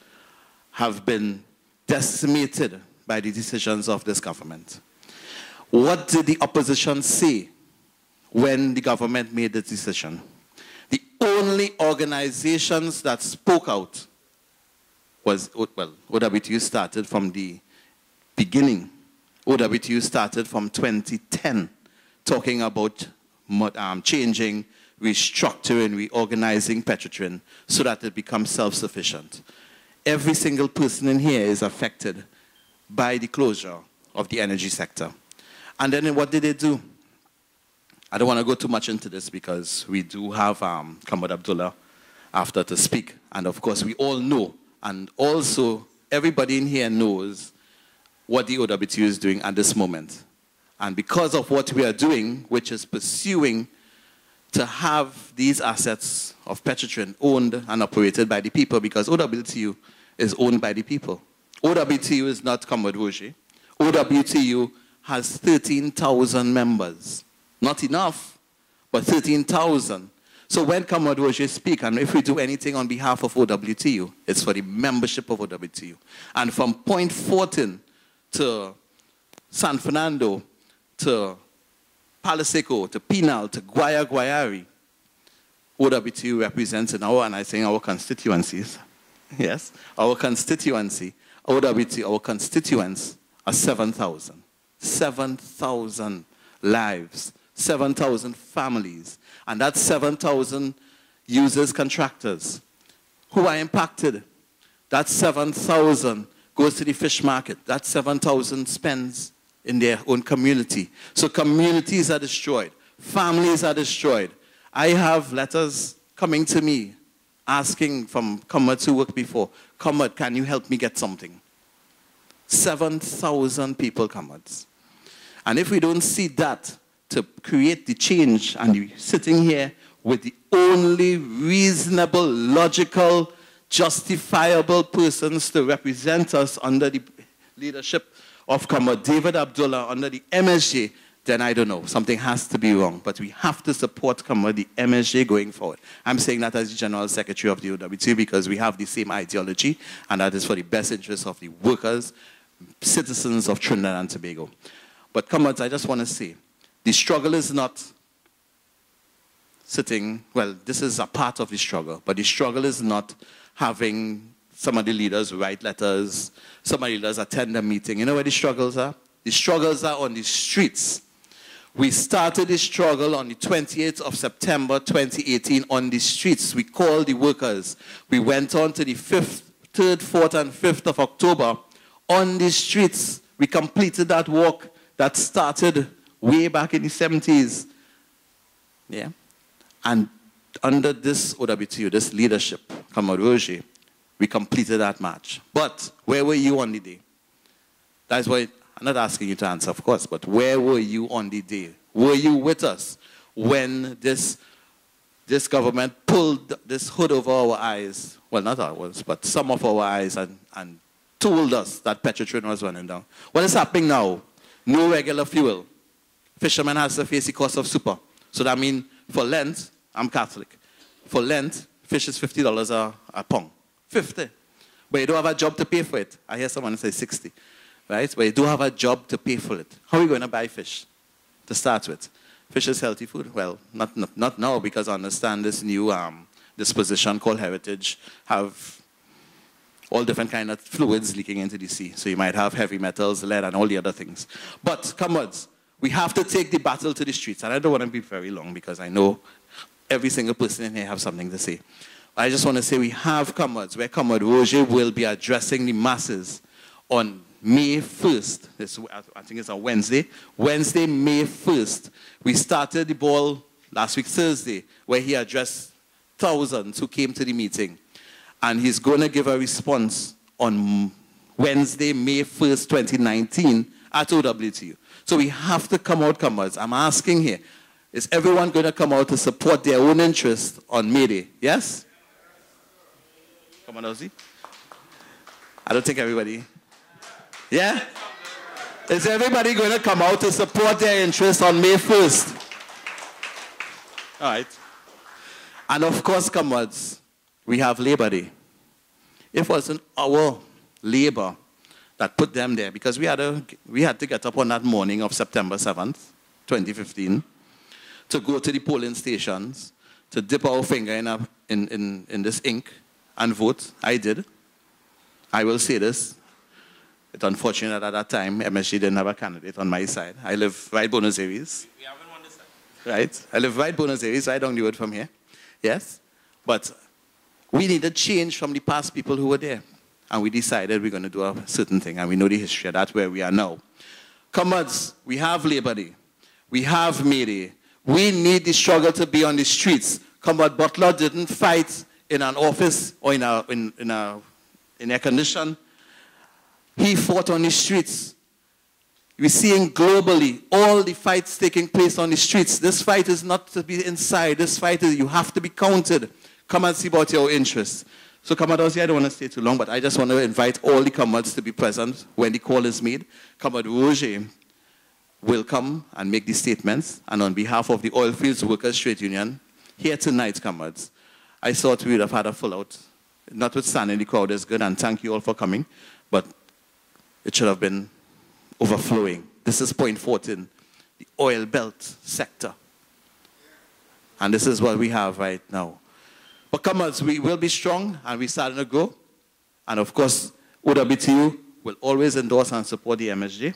have been decimated by the decisions of this government. What did the opposition say when the government made the decision? The only organizations that spoke out was, well, OWTU started from the beginning. OWTU started from 2010, talking about changing, restructuring, reorganizing Petrotrin so that it becomes self-sufficient. Every single person in here is affected by the closure of the energy sector. And then what did they do? I don't want to go too much into this because we do have Comrade Abdullah after to speak. And of course, we all know, and also everybody in here knows what the OWTU is doing at this moment. And because of what we are doing, which is pursuing to have these assets of Petrotrin owned and operated by the people, because OWTU is owned by the people. OWTU is not Comrade Roger. OWTU has 13,000 members. Not enough, but 13,000. So when Comrade Roger speaks, and if we do anything on behalf of OWTU, it's for the membership of OWTU. And from Point Fortin to San Fernando to Paliseco to Pinal to Guayari, OWTU represents in our, and I say our constituencies, yes, our constituency, OWTU, our constituents are 7,000. 7,000 lives, 7,000 families, and that's 7,000 users, contractors who are impacted. That 7,000 goes to the fish market. That 7,000 spends in their own community. So communities are destroyed. Families are destroyed. I have letters coming to me asking from comrades who worked before, comrade, can you help me get something? 7,000 people, comrades. And if we don't see that to create the change, and you're sitting here with the only reasonable, logical, justifiable persons to represent us under the leadership of Comrade David Abdullah under the MSJ, then I don't know. Something has to be wrong. But we have to support Comrade the MSJ going forward. I'm saying that as the General Secretary of the OWTU because we have the same ideology, and that is for the best interest of the workers, citizens of Trinidad and Tobago. But comrades, I just want to say, the struggle is not sitting, well, this is a part of the struggle, but the struggle is not having some of the leaders write letters, some of the leaders attend a meeting. You know where the struggles are? The struggles are on the streets. We started this struggle on the 28th of September 2018 on the streets. We called the workers. We went on to the 3rd, 4th, and 5th of October on the streets. We completed that walk that started way back in the 70s. Yeah? And under this OWTU, this leadership, Comrade Roger, we completed that march. But where were you on the day? That's why I'm not asking you to answer, of course, but where were you on the day? Were you with us when this government pulled this hood over our eyes? Well, not ours, but some of our eyes and told us that Petrotrin was running down. What is happening now? No regular fuel. Fishermen has to face the cost of super. So that means for Lent, I'm Catholic. For Lent, fish is $50 a pound. 50. But you don't have a job to pay for it. I hear someone say 60. Right? But you do have a job to pay for it. How are you going to buy fish to start with? Fish is healthy food. Well, not now, because I understand this new disposition called heritage have all different kind of fluids leaking into the sea. So you might have heavy metals, lead, and all the other things. But, comrades, we have to take the battle to the streets. And I don't want to be very long because I know every single person in here have something to say. I just want to say we have comrades, where Comrade Roger will be addressing the masses on May 1st. I think it's a Wednesday. Wednesday, May 1st. We started the ball last week, Thursday, where he addressed thousands who came to the meeting. And he's going to give a response on Wednesday, May 1st, 2019 at OWTU. So we have to come out, comrades. I'm asking here, is everyone going to come out to support their own interest on May Day? Yes? Come on, Ozzy. I don't think everybody. Yeah? Is everybody going to come out to support their interest on May 1st? All right. And of course, comrades, we have Labor Day. It wasn't our labor that put them there, because we had to get up on that morning of September 7th, 2015, to go to the polling stations, to dip our finger in this ink and vote. I did. I will say this. It's unfortunate at that time, MSG didn't have a candidate on my side. I live right Buenos Aires. We haven't won this time. Right? I live right Buenos Aires, right down the road from here. Yes? But we needed change from the past people who were there. and we decided we're going to do a certain thing, and we know the history, that's where we are now. Comrades, we have Labor Day. We have May Day. We need the struggle to be on the streets. Comrade Butler didn't fight in an office or in air condition. He fought on the streets. We're seeing globally all the fights taking place on the streets. This fight is not to be inside. This fight is you have to be counted. Come and see about your interests. So, Comrade Ozzy, I don't want to stay too long, but I just want to invite all the comrades to be present when the call is made. Comrade Roger will come and make the statements. And on behalf of the Oilfields Workers Trade Union, here tonight, comrades, I thought we would have had a full out. Notwithstanding the crowd is good, and thank you all for coming, but it should have been overflowing. This is Point Fortin, the oil belt sector. And this is what we have right now. But comrades, we will be strong, and we're starting to grow. And of course, OWTU will always endorse and support the MSJ.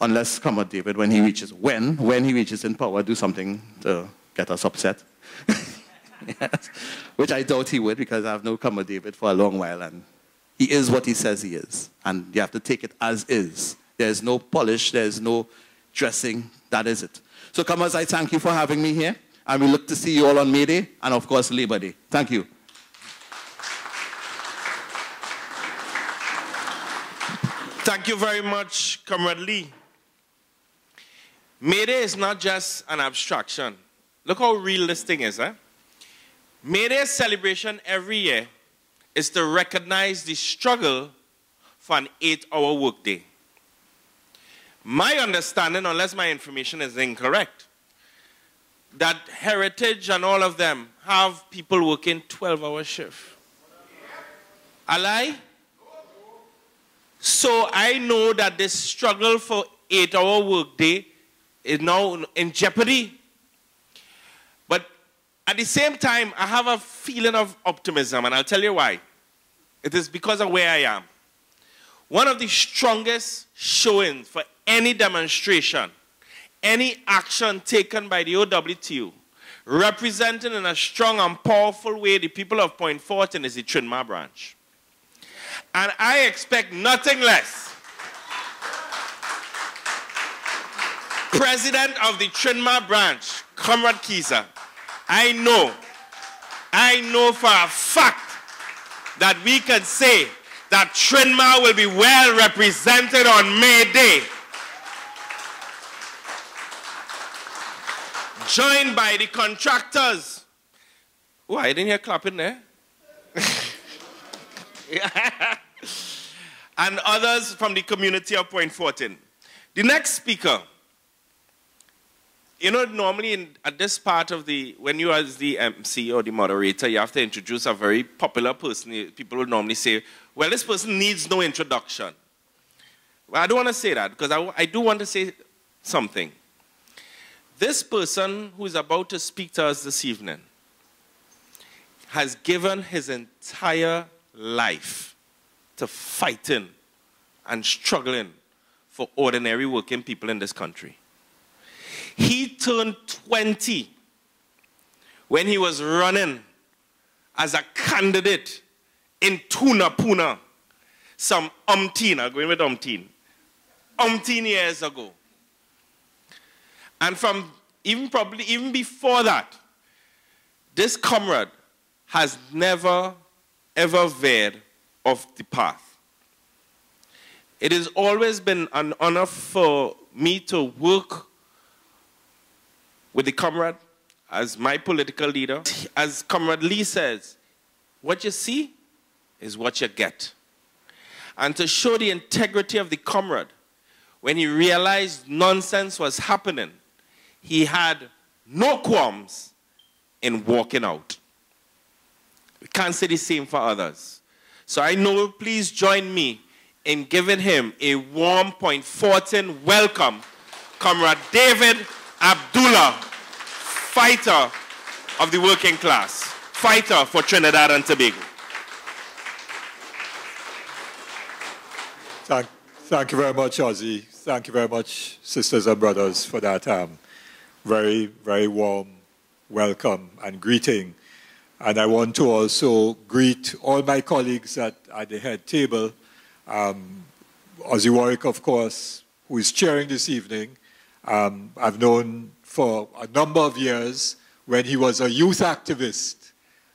Unless, Comrade David, when he reaches in power, do something to get us upset. Yes. Which I doubt he would, because I've known Comrade David for a long while, and he is what he says he is. And you have to take it as is. There's no polish, there's no dressing, that is it. So, comrades, I thank you for having me here, and we look to see you all on May Day, and of course, Labor Day. Thank you. Thank you very much, Comrade Lee. May Day is not just an abstraction. Look how real this thing is, eh? May Day celebration every year is to recognize the struggle for an 8-hour workday. My understanding, unless my information is incorrect, that Heritage and all of them have people working 12-hour shift. A lie? So I know that this struggle for 8-hour workday is now in jeopardy. But at the same time, I have a feeling of optimism, and I'll tell you why. It is because of where I am. One of the strongest showings for any demonstration, any action taken by the OWTU, representing in a strong and powerful way the people of Point Fortin, is the Trinma branch. And I expect nothing less. President of the Trinma branch, Comrade Kisa, I know for a fact that we can say that Trinma will be well represented on May Day. Joined by the contractors. Oh, I didn't hear clapping there. And others from the community of Point Fortin. The next speaker, you know, normally at this part of when you as the MC or the moderator, you have to introduce a very popular person. People will normally say, well, this person needs no introduction. Well, I don't want to say that, because I do want to say something. This person who is about to speak to us this evening has given his entire life to fighting and struggling for ordinary working people in this country. He turned 20 when he was running as a candidate in Pune, some umpteen years ago. And from even before that, this comrade has never, ever veered off the path. It has always been an honor for me to work with the comrade as my political leader. As Comrade Lee says, what you see is what you get. And to show the integrity of the comrade, when he realized nonsense was happening, he had no qualms in walking out. We can't say the same for others. So I know, please join me in giving him a warm Point Fortin welcome. Comrade David Abdullah, fighter of the working class, fighter for Trinidad and Tobago. Thank you very much, Ozzy. Thank you very much, sisters and brothers, for that very, very warm welcome and greeting. And I want to also greet all my colleagues at the head table. Ozzy Warwick, of course, who is chairing this evening. I've known for a number of years when he was a youth activist,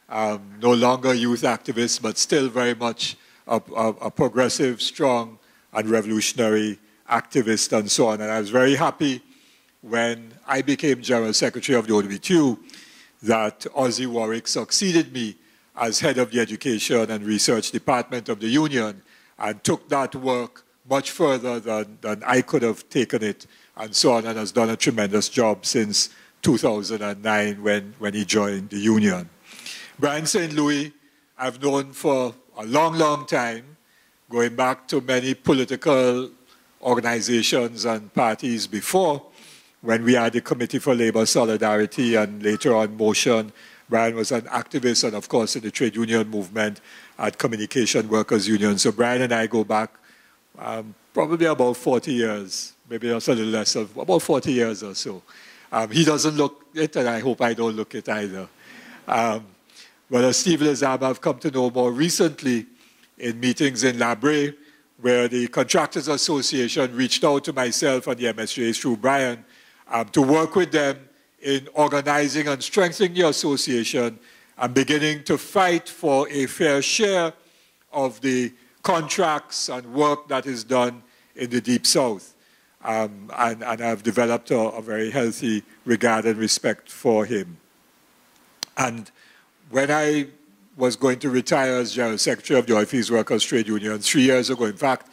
no longer a youth activist, but still very much a progressive, strong, and revolutionary activist and so on. And I was very happy when I became General Secretary of the OWTU that Ozzy Warwick succeeded me as head of the Education and Research Department of the Union and took that work much further than I could have taken it and so on, and has done a tremendous job since 2009 when he joined the Union. Brian St. Louis, I've known for a long, long time, going back to many political organizations and parties before, when we had the Committee for Labor Solidarity and later on Motion. Brian was an activist and, of course, in the trade union movement at Communication Workers Union. So Brian and I go back probably about 40 years, maybe just a little less, of about 40 years or so. He doesn't look it, and I hope I don't look it either. But as Steve Lizab, I've come to know more recently in meetings in La Brea, where the Contractors Association reached out to myself and the MSJ through Brian to work with them in organizing and strengthening the association and beginning to fight for a fair share of the contracts and work that is done in the Deep South. And I've developed a very healthy regard and respect for him. And when I was going to retire as General Secretary of the Oilfields Workers Trade Union 3 years ago, in fact,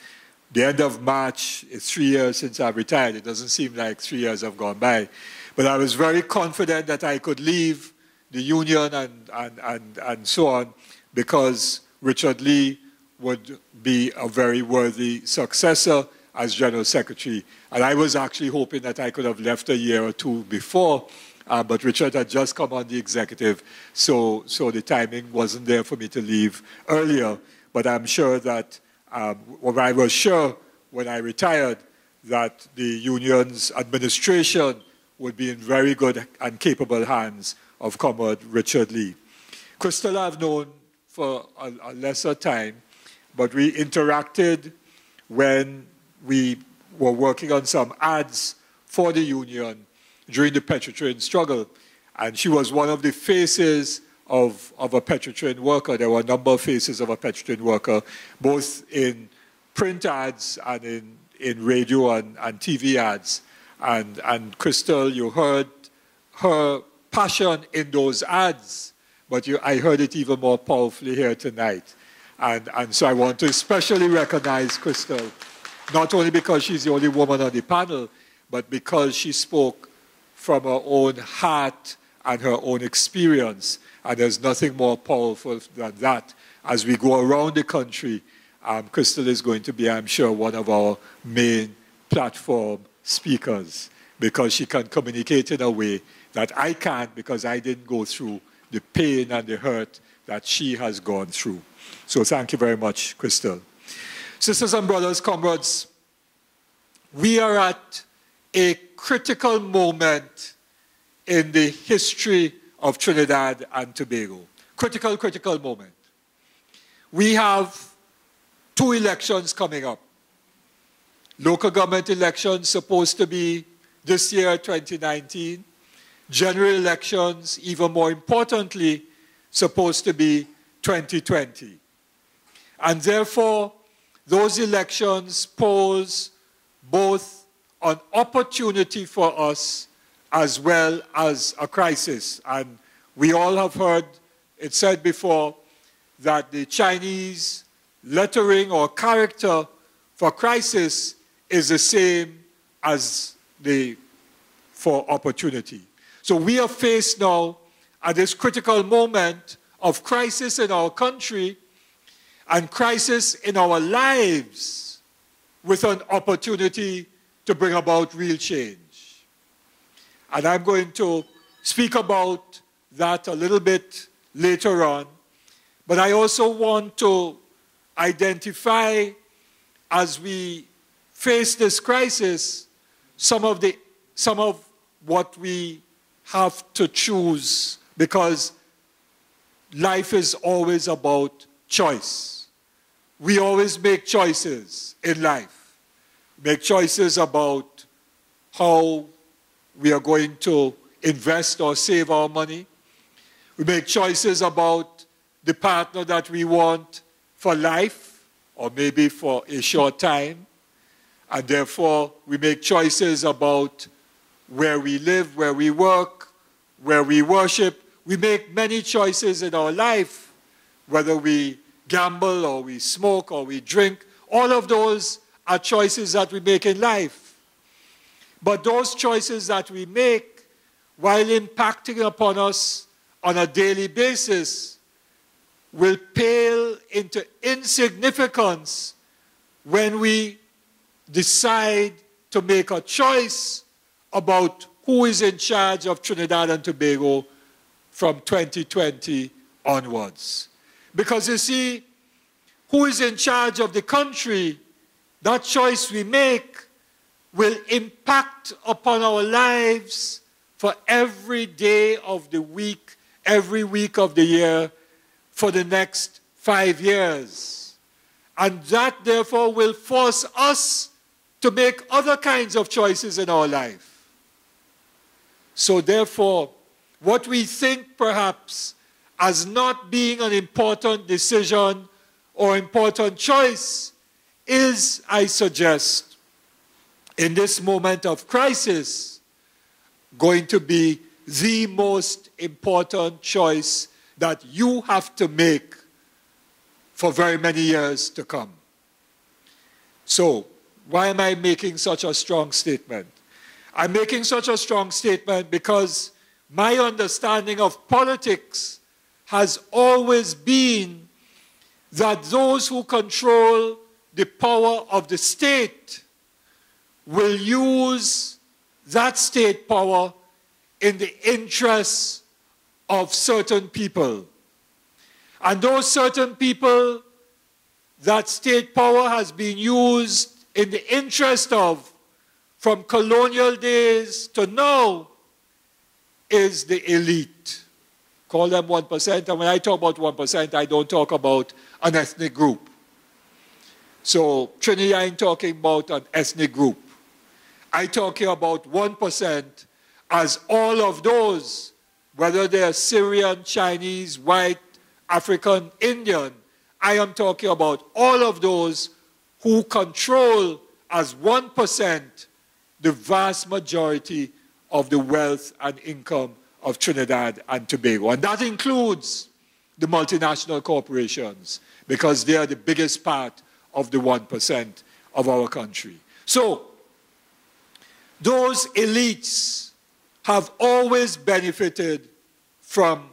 the end of March, it's 3 years since I've retired. It doesn't seem like 3 years have gone by. But I was very confident that I could leave the union and so on, because Richard Lee would be a very worthy successor as General Secretary. And I was actually hoping that I could have left a year or two before, but Richard had just come on the executive, so the timing wasn't there for me to leave earlier. But I'm sure that, well, I was sure when I retired that the union's administration would be in very good and capable hands of Comrade Richard Lee. Crystal I've known for a lesser time, but we interacted when we were working on some ads for the union during the Petrotrin struggle. And she was one of the faces of a Petrotrin worker. There were a number of faces of a Petrotrin worker, both in print ads and in radio and TV ads. And Crystal, you heard her passion in those ads, but I heard it even more powerfully here tonight. And so I want to especially recognize Crystal, not only because she's the only woman on the panel, but because she spoke from her own heart and her own experience. And there's nothing more powerful than that. As we go around the country, Crystal is going to be, I'm sure, one of our main platform speakers, because she can communicate in a way that I can't, because I didn't go through the pain and the hurt that she has gone through. So thank you very much, Crystal. Sisters and brothers, comrades, we are at a critical moment in the history of Trinidad and Tobago. Critical moment. We have 2 elections coming up. Local government elections supposed to be this year, 2019. General elections, even more importantly, supposed to be 2020. And therefore, those elections pose both an opportunity for us as well as a crisis. And we all have heard it said before that the Chinese lettering or character for crisis is the same as for opportunity. So we are faced now at this critical moment of crisis in our country and crisis in our lives, with an opportunity to bring about real change. And I'm going to speak about that a little bit later on, but I also want to identify, as we face this crisis, some of what we have to choose, because life is always about choice. We always make choices in life. Make choices about how we are going to invest or save our money. We make choices about the partner that we want for life, or maybe for a short time. And therefore, we make choices about where we live, where we work, where we worship. We make many choices in our life, whether we gamble or we smoke or we drink. All of those are choices that we make in life. But those choices that we make, while impacting upon us on a daily basis, will pale into insignificance when we decide to make a choice about who is in charge of Trinidad and Tobago from 2020 onwards. Because you see, who is in charge of the country, that choice we make will impact upon our lives for every day of the week, every week of the year, for the next 5 years. And that, therefore, will force us to make other kinds of choices in our life. So, therefore, what we think perhaps as not being an important decision or important choice is, I suggest, in this moment of crisis, going to be the most important choice that you have to make for very many years to come. So, why am I making such a strong statement? I'm making such a strong statement because my understanding of politics has always been that those who control the power of the state will use that state power in the interests of certain people. And those certain people that state power has been used in the interest of from colonial days to now is the elite. Call them 1%, and when I talk about 1%, I don't talk about an ethnic group. So Trinidad ain't talking about an ethnic group. I'm talking about 1% as all of those, whether they're Syrian, Chinese, white, African, Indian, I am talking about all of those who control as 1% the vast majority of the wealth and income of Trinidad and Tobago. And that includes the multinational corporations, because they are the biggest part of the 1% of our country. So, those elites have always benefited from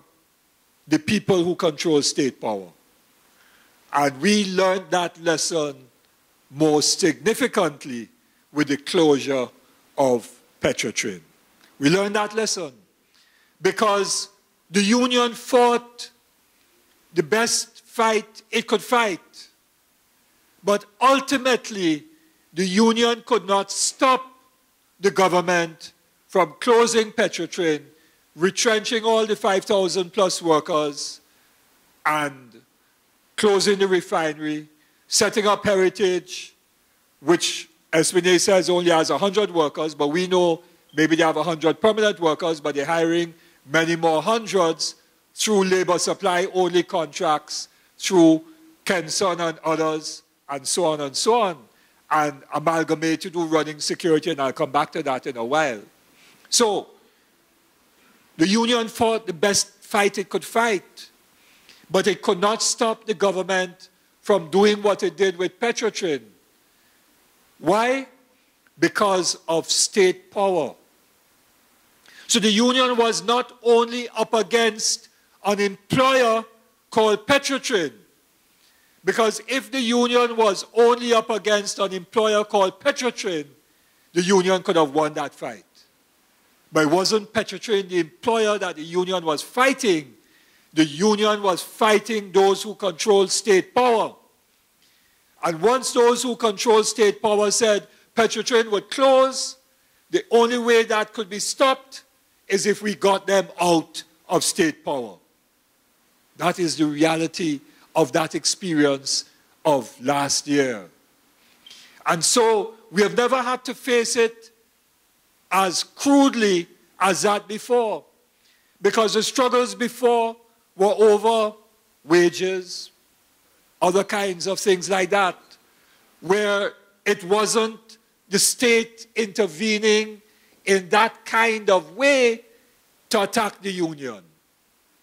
the people who control state power. And we learned that lesson most significantly with the closure of Petrotrin. We learned that lesson because the union fought the best fight it could fight. But ultimately, the union could not stop the government from closing Petrotrin, retrenching all the 5,000 plus workers, and closing the refinery, setting up Heritage, which Espinay says only has 100 workers, but we know maybe they have 100 permanent workers, but they're hiring many more hundreds through labor supply only contracts, through Kenson and others, and so on and so on, and Amalgamate to do running security, and I'll come back to that in a while. So, the union fought the best fight it could fight, but it could not stop the government from doing what it did with Petrotrin. Why? Because of state power. So the union was not only up against an employer called Petrotrin, because if the union was only up against an employer called Petrotrin, the union could have won that fight. But it wasn't Petrotrin, the employer, that the union was fighting. The union was fighting those who control state power. And once those who control state power said Petrotrin would close, the only way that could be stopped is if we got them out of state power. That is the reality of that experience of last year. And so we have never had to face it as crudely as that before, because the struggles before were over wages, other kinds of things like that, where it wasn't the state intervening in that kind of way to attack the union.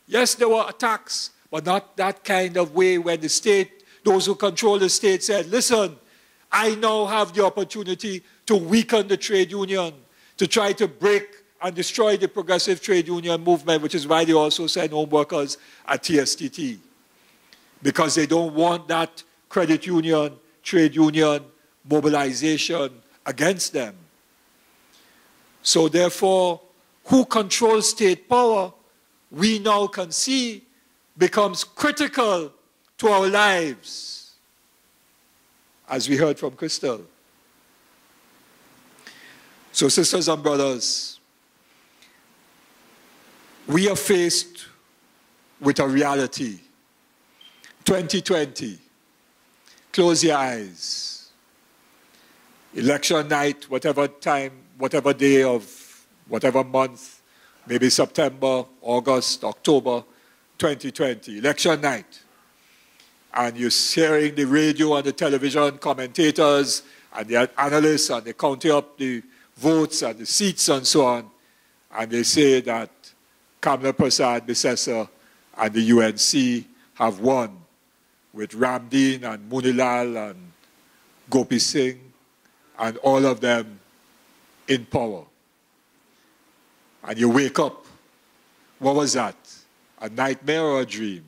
Yes, there were attacks, but not that kind of way where the state, those who control the state said, listen, I now have the opportunity to weaken the trade union, to try to break and destroy the progressive trade union movement, which is why they also send home workers at TSTT, because they don't want that credit union, trade union mobilization against them. So therefore, who controls state power, we now can see, becomes critical to our lives, as we heard from Crystal. So sisters and brothers, we are faced with a reality. 2020, close your eyes. Election night, whatever time, whatever day of whatever month, maybe September, August, October 2020, election night. And you're hearing the radio and the television commentators and the analysts, and they count up the votes and the seats and so on. And they say that Kamla Persad-Bissessar and the UNC have won, with Ramdeen and Munilal and Gopi Singh and all of them in power. And you wake up. What was that? A nightmare or a dream?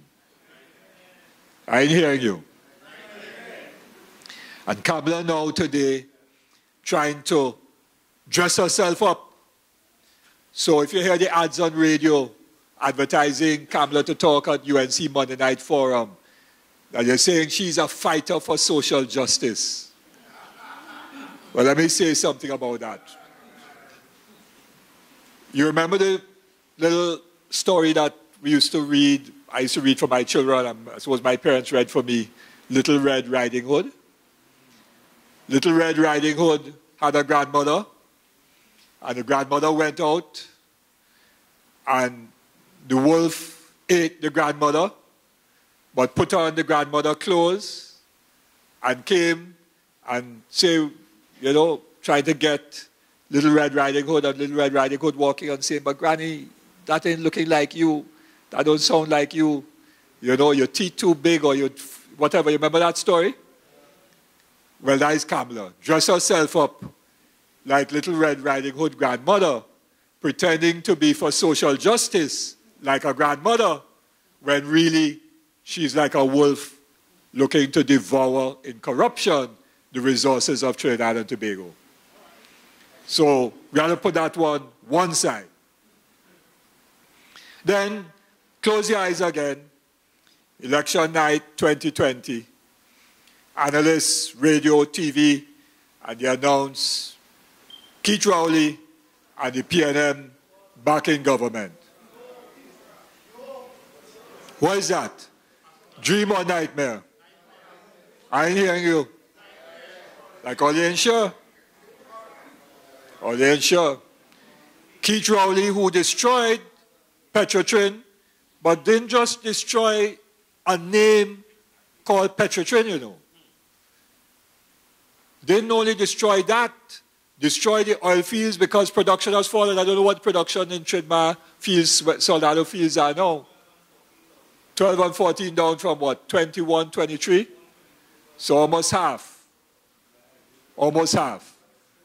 I ain't hearing you. And Kamla now today trying to dress herself up. So if you hear the ads on radio advertising Kamla to talk at UNC Monday Night Forum, and you're saying she's a fighter for social justice. Well, let me say something about that. You remember the little story that we used to read, I used to read for my children, and I suppose my parents read for me, Little Red Riding Hood? Little Red Riding Hood had a grandmother, and the grandmother went out, and the wolf ate the grandmother, but put on the grandmother clothes, and came and say, you know, trying to get Little Red Riding Hood, and Little Red Riding Hood walking and saying, but Granny, that ain't looking like you. That don't sound like you. You know, your teeth too big or your whatever. You remember that story? Well, that is Kamla. Dress herself up like Little Red Riding Hood grandmother, pretending to be for social justice like a grandmother, when really she's like a wolf looking to devour in corruption the resources of Trinidad and Tobago. So we have to put that one side. Then close your eyes again. Election night 2020. Analysts, radio, TV, and they announce Keith Rowley and the PNM backing government. What is that? Dream or nightmare? I ain't hearing you. Like, are they sure? Are they sure? Keith Rowley, who destroyed Petrotrin, but didn't just destroy a name called Petrotrin, you know. Didn't only destroy that, destroy the oil fields because production has fallen. I don't know what production in Trinidad fields, Soldado fields are now. 12 and 14 down from what, 21, 23? So almost half. Almost half.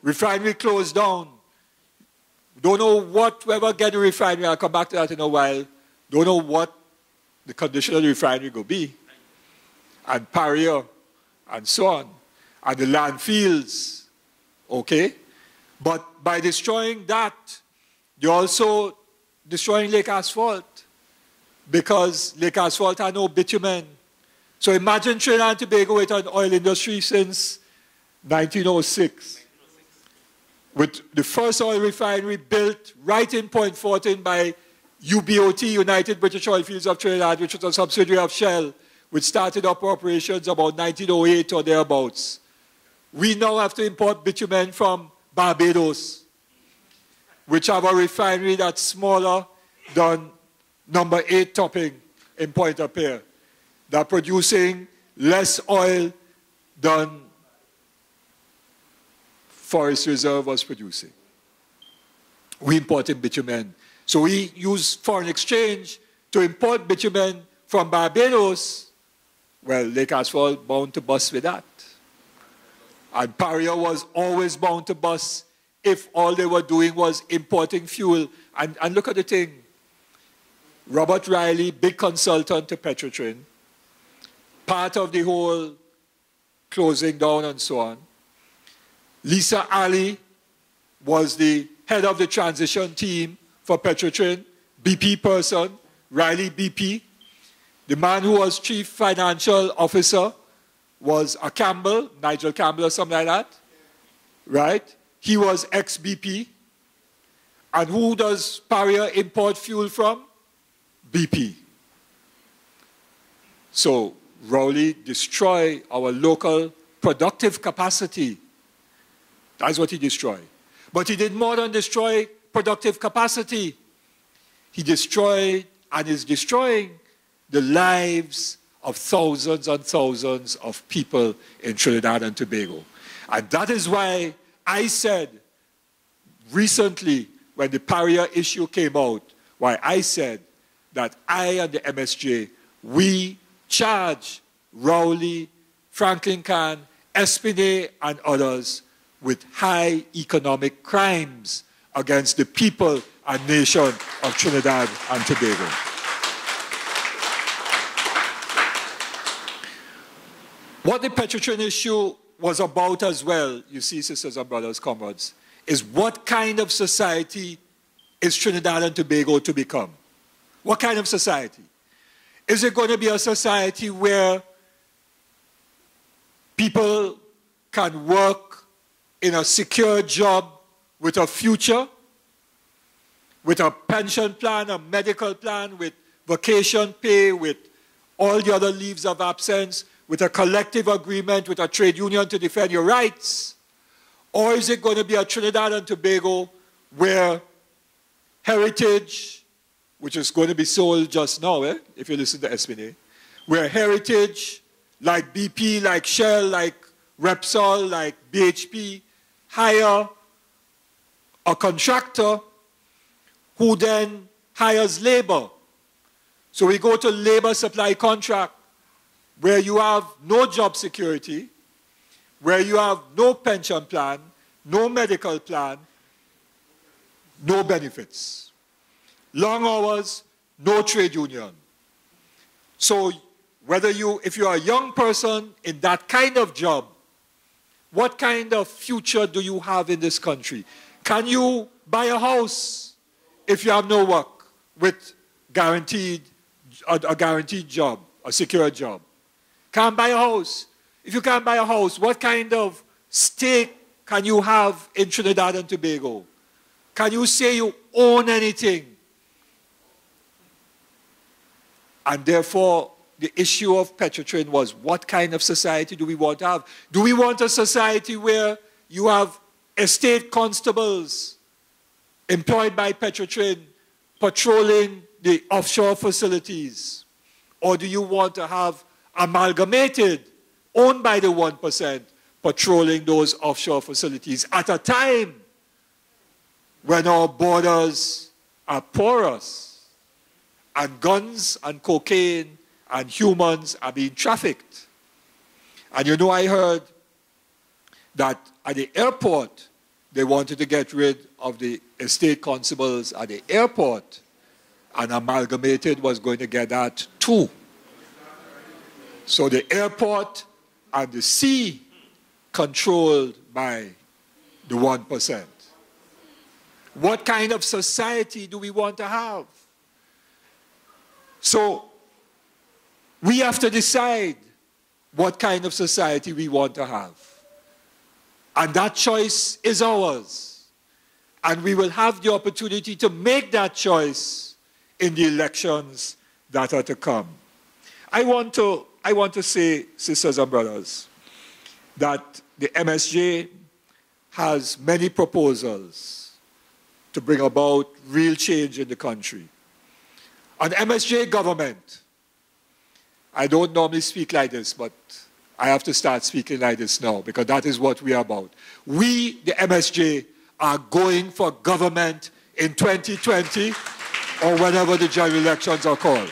Refinery closed down. Don't know what, whoever get the refinery, I'll come back to that in a while. Don't know what the condition of the refinery will be. And Paria, and so on. And the landfills, okay? But by destroying that, you're also destroying Lake Asphalt, because Lake Asphalt had no bitumen. So imagine Trinidad and Tobago with an oil industry since 1906. With the first oil refinery built right in Point Fortin by UBOT, United British Oilfields of Trinidad, which was a subsidiary of Shell, which started up operations about 1908 or thereabouts. We now have to import bitumen from Barbados, which have a refinery that's smaller than number 8 topping in Pointe-à-Pierre. They're producing less oil than Forest Reserve was producing. We imported bitumen. So we use foreign exchange to import bitumen from Barbados. Well, Lake Asphalt bound to bust with that. And Paria was always bound to bust if all they were doing was importing fuel. And look at the thing. Robert Riley, big consultant to Petrotrin, part of the whole closing down and so on. Lisa Ali was the head of the transition team for Petrotrin, BP person, Riley BP. The man who was chief financial officer was a Campbell, Nigel Campbell or something like that, right? He was ex-BP. And who does Paria import fuel from? BP. So Rowley destroyed our local productive capacity. That's what he destroyed. But he did more than destroy productive capacity. He destroyed and is destroying the lives of thousands and thousands of people in Trinidad and Tobago. And that is why I said recently, when the Paria issue came out, why I said that I and the MSJ, we charge Rowley, Franklin Can, Espinay, and others with high economic crimes against the people and nation of Trinidad and Tobago. What the Petrotrin issue was about as well, you see, sisters and brothers, comrades, is what kind of society is Trinidad and Tobago to become? What kind of society? Is it going to be a society where people can work in a secure job with a future, with a pension plan, a medical plan, with vacation pay, with all the other leaves of absence, with a collective agreement with a trade union to defend your rights? Or is it going to be a Trinidad and Tobago where heritage, which is going to be sold just now, if you listen to Espinay, where heritage, like BP, like Shell, like Repsol, like BHP, hire a contractor who then hires labor. So we go to labor supply contract, where you have no job security, where you have no pension plan, no medical plan, no benefits. Long hours, no trade union. So if you're a young person in that kind of job, what kind of future do you have in this country? Can you buy a house if you have no work with a guaranteed job, a secure job? Can't buy a house. If you can't buy a house, what kind of stake can you have in Trinidad and Tobago? Can you say you own anything? And therefore, the issue of Petrotrin was, what kind of society do we want to have? Do we want a society where you have estate constables employed by Petrotrin patrolling the offshore facilities? Or do you want to have amalgamated, owned by the 1%, patrolling those offshore facilities at a time when our borders are porous and guns and cocaine and humans are being trafficked? And you know, I heard that at the airport, they wanted to get rid of the estate constables at the airport, and Amalgamated was going to get that too. So the airport and the sea controlled by the 1%. What kind of society do we want to have? So we have to decide what kind of society we want to have. And that choice is ours. And we will have the opportunity to make that choice in the elections that are to come. I want to say, sisters and brothers, that the MSJ has many proposals to bring about real change in the country. An MSJ government, I don't normally speak like this, but I have to start speaking like this now because that is what we are about. We, the MSJ, are going for government in 2020 or whenever the general elections are called.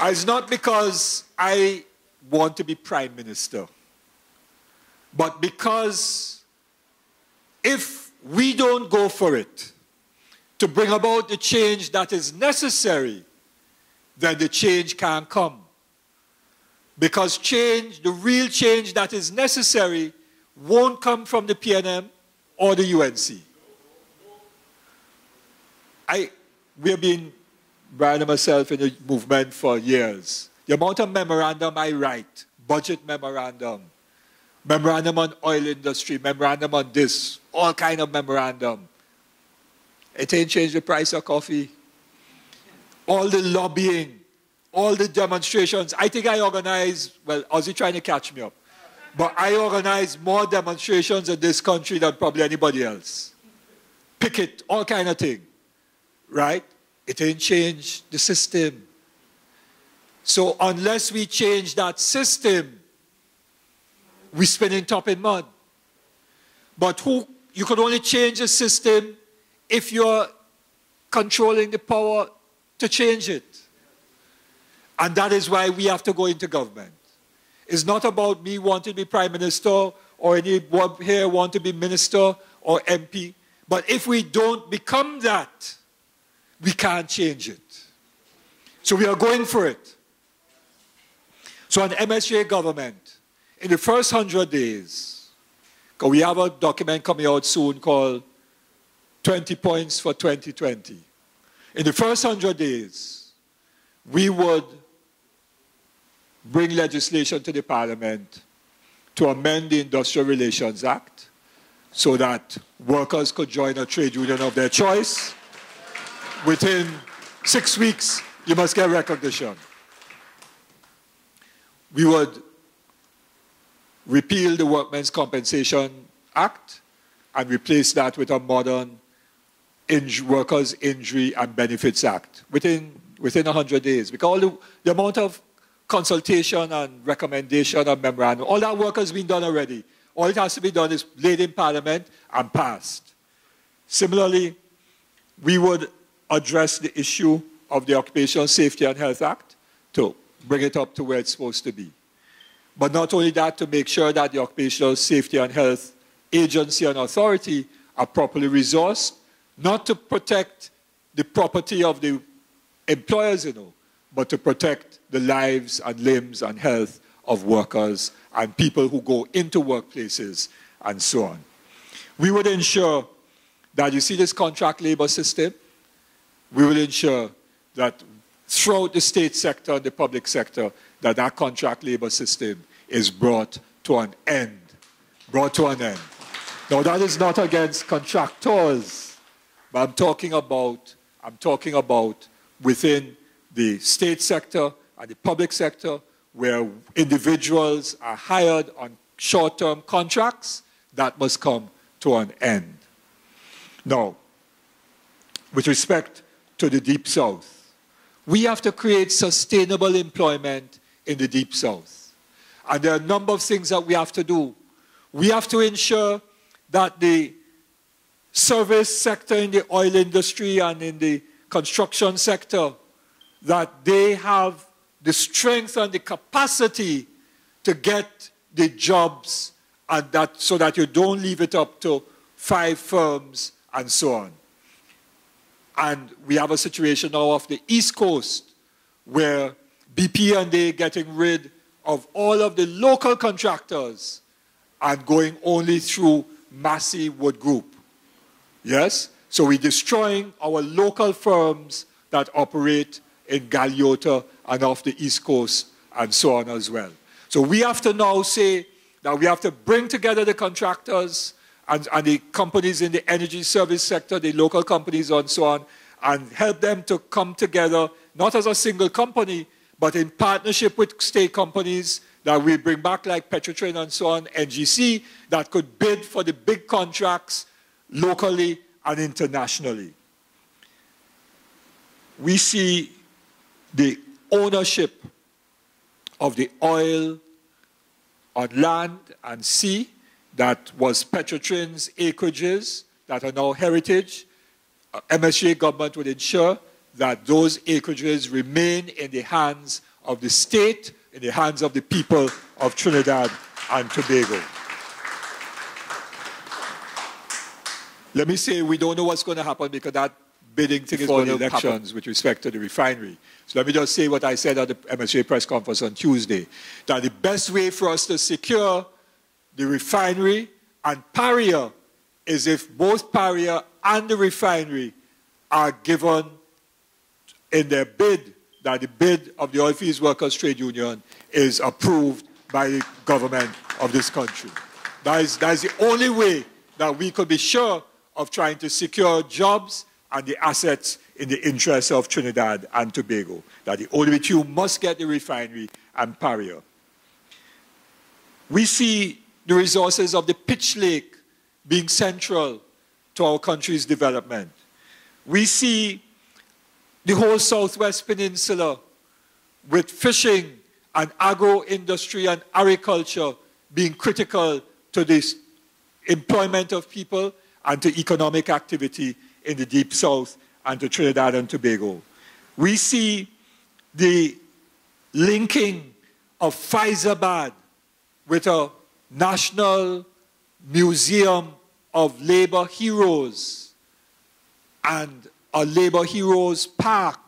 It's not because I want to be prime minister, but because if we don't go for it to bring about the change that is necessary, then the change can't come. Because change, the real change that is necessary, won't come from the PNM or the UNC. We have been, Brian and myself, in the movement for years. The amount of memorandum I write, budget memorandum, memorandum on oil industry, memorandum on this, all kind of memorandum. It ain't changed the price of coffee. All the lobbying, all the demonstrations. I think I organized, well, Ozzy trying to catch me up, but I organized more demonstrations in this country than probably anybody else. Picket, all kind of thing, right? It ain't changed the system. So unless we change that system, we're spinning top in mud. But you could only change the system if you're controlling the power to change it. And that is why we have to go into government. It's not about me wanting to be prime minister or anyone here want to be minister or MP. But if we don't become that, we can't change it. So we are going for it. So an MSJ government, in the first 100 days, because we have a document coming out soon called 20 Points for 2020. In the first 100 days, we would bring legislation to the Parliament to amend the Industrial Relations Act so that workers could join a trade union of their choice. Within 6 weeks, you must get recognition. We would repeal the Workmen's Compensation Act and replace that with a modern Workers' Injury and Benefits Act within 100 days. Because the amount of consultation and recommendation and memorandum, all that work has been done already. All it has to be done is laid in Parliament and passed. Similarly, we would address the issue of the Occupational Safety and Health Act to bring it up to where it's supposed to be. But not only that, to make sure that the Occupational Safety and Health Agency and Authority are properly resourced, not to protect the property of the employers, but to protect the lives and limbs and health of workers and people who go into workplaces and so on. We would ensure that, you see this contract labor system, we will ensure that throughout the state sector and the public sector, that contract labor system is brought to an end. Brought to an end. Now that is not against contractors, but I'm talking about within the state sector and the public sector where individuals are hired on short-term contracts. That must come to an end. Now, with respect to the Deep South, we have to create sustainable employment in the Deep South. And there are a number of things that we have to do. We have to ensure that the service sector in the oil industry and in the construction sector, that they have the strength and the capacity to get the jobs, and that so that you don't leave it up to 5 firms and so on. And we have a situation now off the East Coast where BP and they getting rid of all of the local contractors and going only through Massey Wood Group. Yes? So we're destroying our local firms that operate in Galeota and off the East Coast and so on as well. So we have to now say that we have to bring together the contractors and the companies in the energy service sector, the local companies and so on, and help them to come together, not as a single company, but in partnership with state companies that we bring back like Petrotrin and so on, NGC, that could bid for the big contracts locally and internationally. We see the ownership of the oil on land and sea that was Petrotrin's acreages that are now heritage. MSJ government would ensure that those acreages remain in the hands of the state, in the hands of the people of Trinidad and Tobago. Let me say we don't know what's going to happen because that bidding thing is going to elections with respect to the refinery. So let me just say what I said at the MSJ press conference on Tuesday, that the best way for us to secure the refinery and Paria is if both Paria and the refinery are given in their bid, that the bid of the Oilfields Workers Trade Union is approved by the government of this country. That is the only way that we could be sure of trying to secure jobs and the assets in the interest of Trinidad and Tobago, that the OWTU must get the refinery and Paria. We see the resources of the Pitch Lake being central to our country's development. We see the whole Southwest Peninsula with fishing and agro-industry and agriculture being critical to this employment of people and to economic activity in the Deep South and to Trinidad and Tobago. We see the linking of Faizabad with a national museum of labor heroes and a labor heroes park,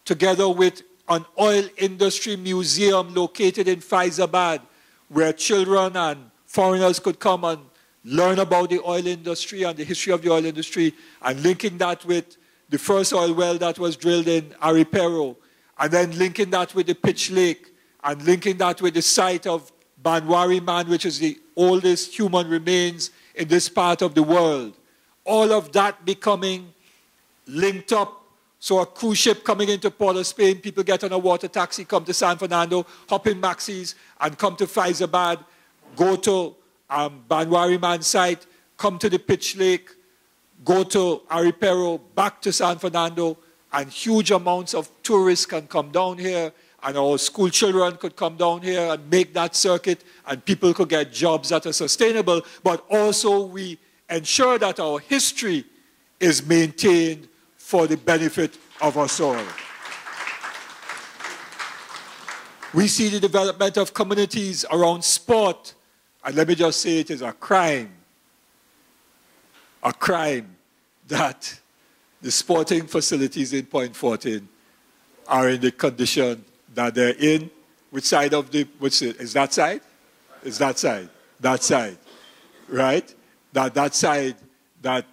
together with an oil industry museum located in Faizabad, where children and foreigners could come and learn about the oil industry and the history of the oil industry, and linking that with the first oil well that was drilled in Aripero, and then linking that with the Pitch Lake, and linking that with the site of Banwari Man, which is the oldest human remains in this part of the world. All of that becoming linked up. So a cruise ship coming into Port of Spain, people get on a water taxi, come to San Fernando, hop in maxis, and come to Faizabad, go to Banwari Man site, come to the Pitch Lake, go to Aripero, back to San Fernando, and huge amounts of tourists can come down here, and our school children could come down here and make that circuit, and people could get jobs that are sustainable, but also we ensure that our history is maintained for the benefit of us all. We see the development of communities around sport, and let me just say it is a crime that the sporting facilities in Point Fortin are in the condition that they're in. Which side of the, is that side? Is that side? That side, right? That side that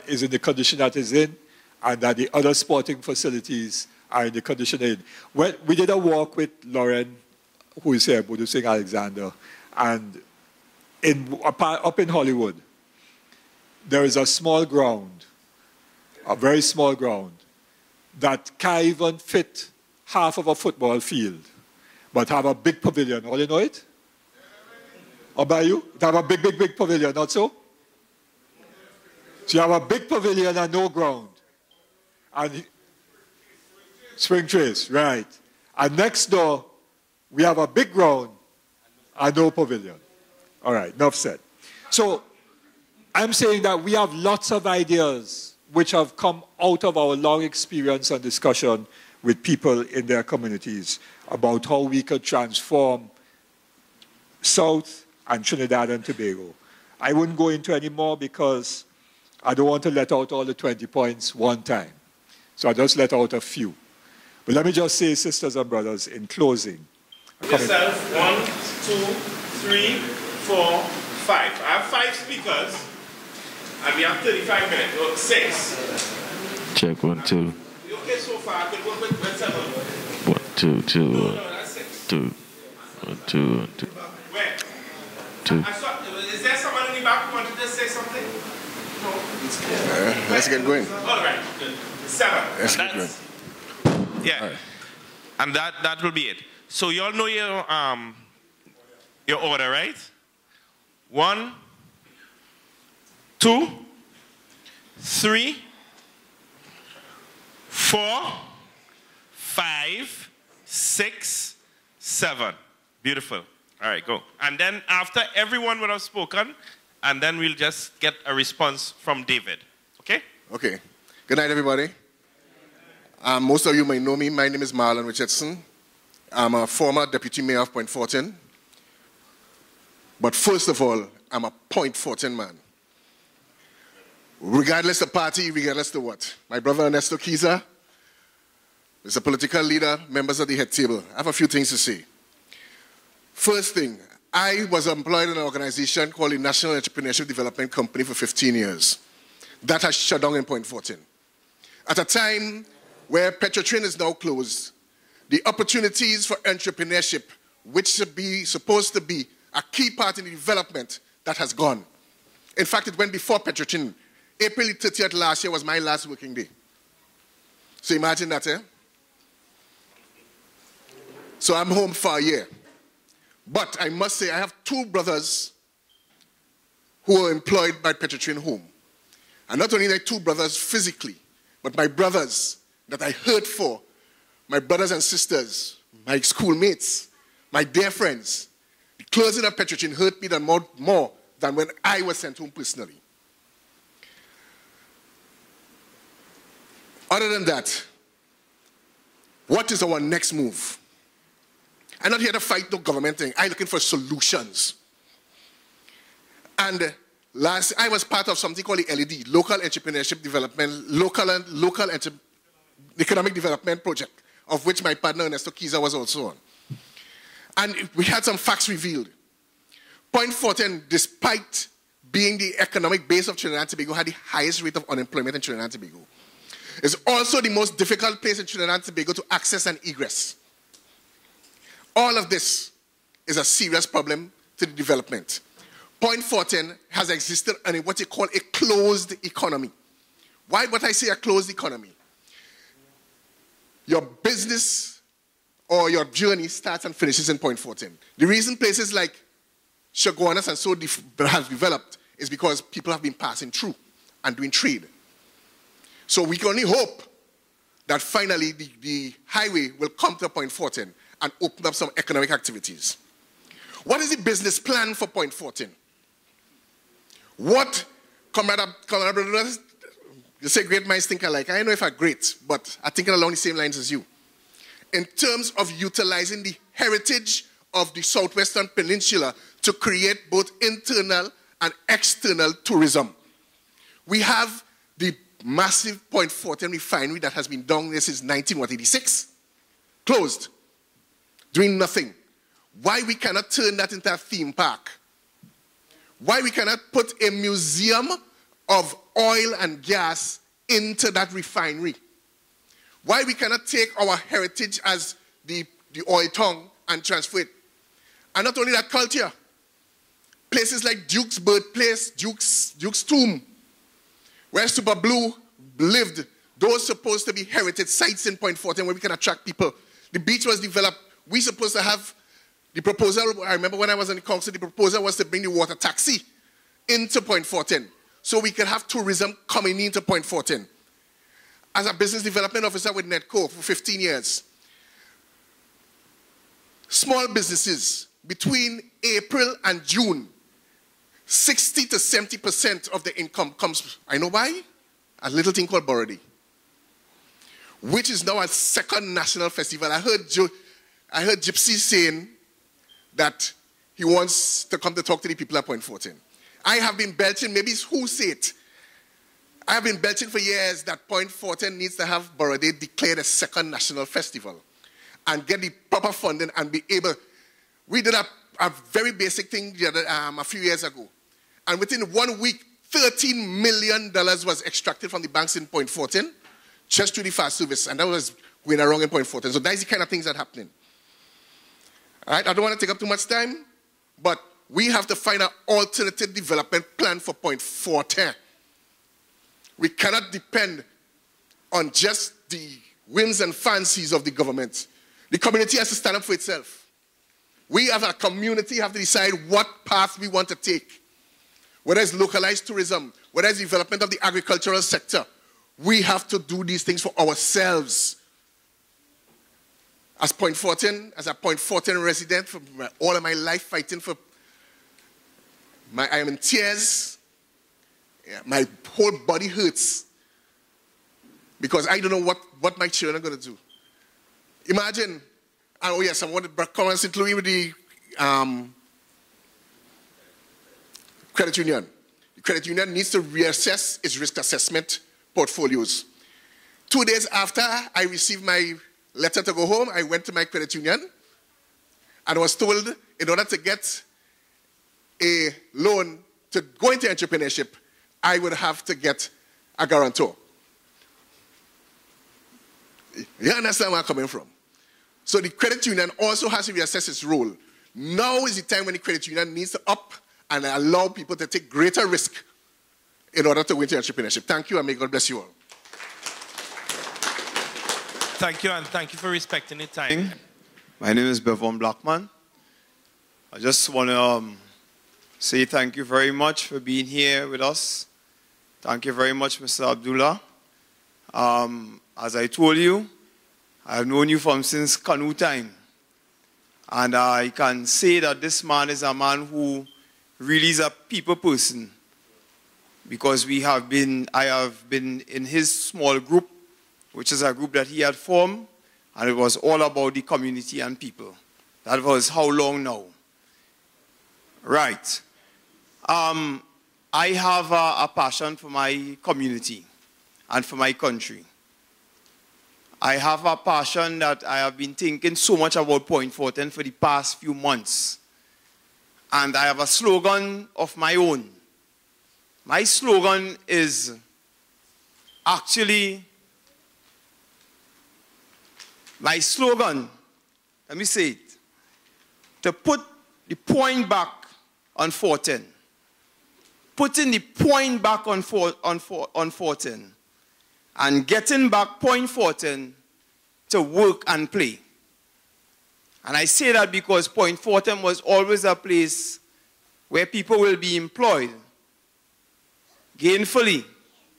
is in the condition that is in, and that the other sporting facilities are in the condition in. Well, we did a walk with Lauren, who is here, Budu Singh Alexander, and up in Hollywood, there is a small ground, a very small ground, that can't even fit half of a football field, but have a big pavilion. All you know it? Or by you? It have a big, big, big pavilion, not so? So you have a big pavilion and no ground. And Spring Trace, right. And next door, we have a big ground and no pavilion. All right, enough said. So I'm saying that we have lots of ideas which have come out of our long experience and discussion with people in their communities about how we could transform South and Trinidad and Tobago. I wouldn't go into any more because I don't want to let out all the 20 points one time. So I just let out a few. But let me just say, sisters and brothers, in closing. Yourself, 1, 2, 3, 4, 5. I have 5 speakers, and we have 35 minutes. Oh, 6. Check 1, 2. You okay so far? I could work with 7. 1, 2, 2. No, that's 6. 2. 1, 2, 1, 2. Where? 2. Is there someone in the back who wanted to say say something? No. Let's get going. All right, good. 7. Let's get going. Yeah. All right. And that will be it. So you all know your order, right? 1, 2, 3, 4, 5, 6, 7. Beautiful. All right, go. And then after everyone would have spoken, and then we'll just get a response from David. Okay? Okay. Good night, everybody. Most of you may know me. My name is Marlon Richardson. I'm a former deputy mayor of Point Fortin. But first of all, I'm a Point Fortin man. Regardless of party, regardless of what. My brother Ernesto Kiza is a political leader, members of the head table. I have a few things to say. First thing, I was employed in an organization called the National Entrepreneurship Development Company for 15 years. That has shut down in Point Fortin. At a time where Petrotrin is now closed, the opportunities for entrepreneurship, which should be supposed to be a key part in the development, that has gone. In fact, it went before Petrotrin. April 30th last year was my last working day. So imagine that, eh? So I'm home for a year. But I must say, I have 2 brothers who are employed by Petrotrin Home. And not only my 2 brothers physically, but my brothers that I heard for, my brothers and sisters, my schoolmates, my dear friends. The closing of Petrotrin hurt me more than when I was sent home personally. Other than that, what is our next move? I'm not here to fight the government thing. I'm looking for solutions. And I was part of something called the LED, Local Entrepreneurship Development, Local Economic Development Project, of which my partner Ernesto Kiza was also on. And we had some facts revealed. Point Fortin, despite being the economic base of Trinidad and Tobago, had the highest rate of unemployment in Trinidad and Tobago. It's also the most difficult place in Trinidad and Tobago to access and egress. All of this is a serious problem to the development. Point Fortin has existed in what you call a closed economy. Why would I say a closed economy? Your business or your journey starts and finishes in Point Fortin. The reason places like Chaguanas and so have developed is because people have been passing through and doing trade. So we can only hope that finally the highway will come to Point Fortin and open up some economic activities. What is the business plan for Point Fortin? What, comrades, you say great minds think alike. I don't know if I'm great, but I think along the same lines as you. In terms of utilizing the heritage of the Southwestern Peninsula to create both internal and external tourism. We have the massive Point Fortin refinery that has been down there since 1986, closed, doing nothing. Why we cannot turn that into a theme park? Why we cannot put a museum of oil and gas into that refinery? Why we cannot take our heritage as the oil tongue and transfer it? And not only that, culture. Places like Duke's birthplace, Duke's tomb, where Super Blue lived, those supposed to be heritage sites in Point Fortin where we can attract people. The beach was developed. We supposed to have the proposal. I remember when I was in the council, the proposal was to bring the water taxi into Point Fortin so we could have tourism coming into Point Fortin. As a business development officer with Netco for 15 years, small businesses between April and June, 60 to 70% of the income comes, I know why? A little thing called Borody, which is now a second national festival. I heard Gypsy saying that he wants to come to talk to the people at Point Fortin. I have been belching, maybe it's who say it. I have been belching for years that Point Fortin needs to have Borody declared a second national festival and get the proper funding and be able. We did a very basic thing a few years ago. And within 1 week, $13 million was extracted from the banks in Point Fortin just through the fast service. And that was going around in Point Fortin. So that's the kind of things that are happening. All right, I don't want to take up too much time, but we have to find an alternative development plan for Point Fortin. We cannot depend on just the whims and fancies of the government. The community has to stand up for itself. We as a community have to decide what path we want to take. Whether it's localized tourism, whether it's development of the agricultural sector, we have to do these things for ourselves. As Point Fortin, as a Point Fortin resident, for all of my life fighting for I am in tears. Yeah, my whole body hurts because I don't know what my children are going to do. Imagine, oh yes, I want to come in St. Louis with the credit union. The credit union needs to reassess its risk assessment portfolios. 2 days after I received my letter to go home, I went to my credit union and was told in order to get a loan to go into entrepreneurship, I would have to get a guarantor. You understand where I'm coming from? So the credit union also has to reassess its role. Now is the time when the credit union needs to up and allow people to take greater risk in order to go into entrepreneurship. Thank you, and may God bless you all. Thank you, and thank you for respecting the time. My name is Bevon Blackman. I just want to say thank you very much for being here with us. Thank you very much, Mr. Abdullah. As I told you, I've known you from since canoe time. And I can say that this man is a man who really is a people person. Because I have been in his small group, which is a group that he had formed, and it was all about the community and people. That was how long now? Right. I have a passion for my community and for my country. I have a passion that I have been thinking so much about Point Fortin for the past few months. And I have a slogan of my own. My slogan is actually, my slogan, let me say it, to put the point back on Fortin. Putting the point back on Fortin and getting back Point Fortin to work and play. And I say that because Point Fortin was always a place where people will be employed gainfully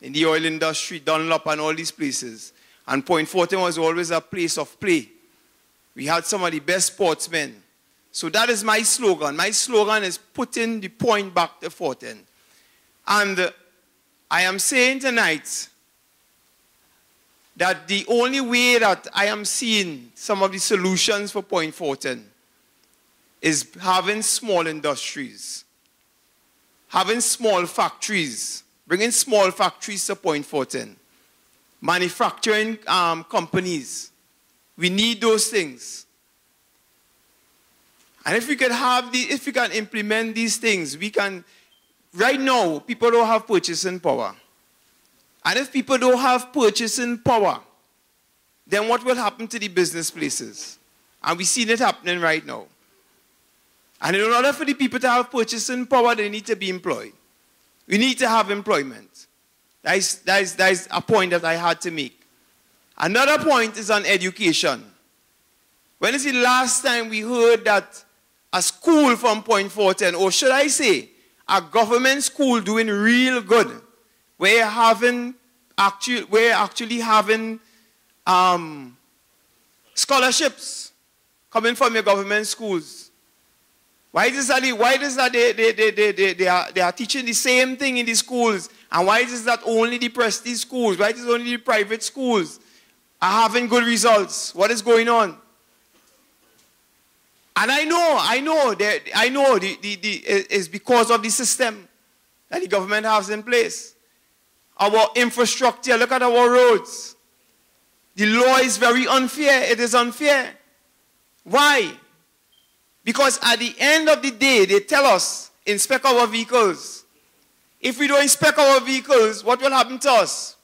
in the oil industry, Dunlop and all these places. And Point Fortin was always a place of play. We had some of the best sportsmen. So that is my slogan. My slogan is putting the point back to Fortin. And I am saying tonight that the only way that I am seeing some of the solutions for Point Fortin is having small industries, having small factories, bringing small factories to Point Fortin, manufacturing companies. We need those things. And if we can implement these things, we can. Right now, people don't have purchasing power. And if people don't have purchasing power, then what will happen to the business places? And we see that happening right now. And in order for the people to have purchasing power, they need to be employed. We need to have employment. That is a point that I had to make. Another point is on education. When is the last time we heard that a school from Point Fortin, or should I say, a government school doing real good, we're actually having scholarships coming from your government schools? Why is that they are teaching the same thing in the schools? And why is it that only the prestige schools, why is it only the private schools are having good results? What is going on? And I know it's because of the system that the government has in place. Our infrastructure, look at our roads. The law is very unfair. It is unfair. Why? Because at the end of the day, they tell us, inspect our vehicles. If we don't inspect our vehicles, what will happen to us?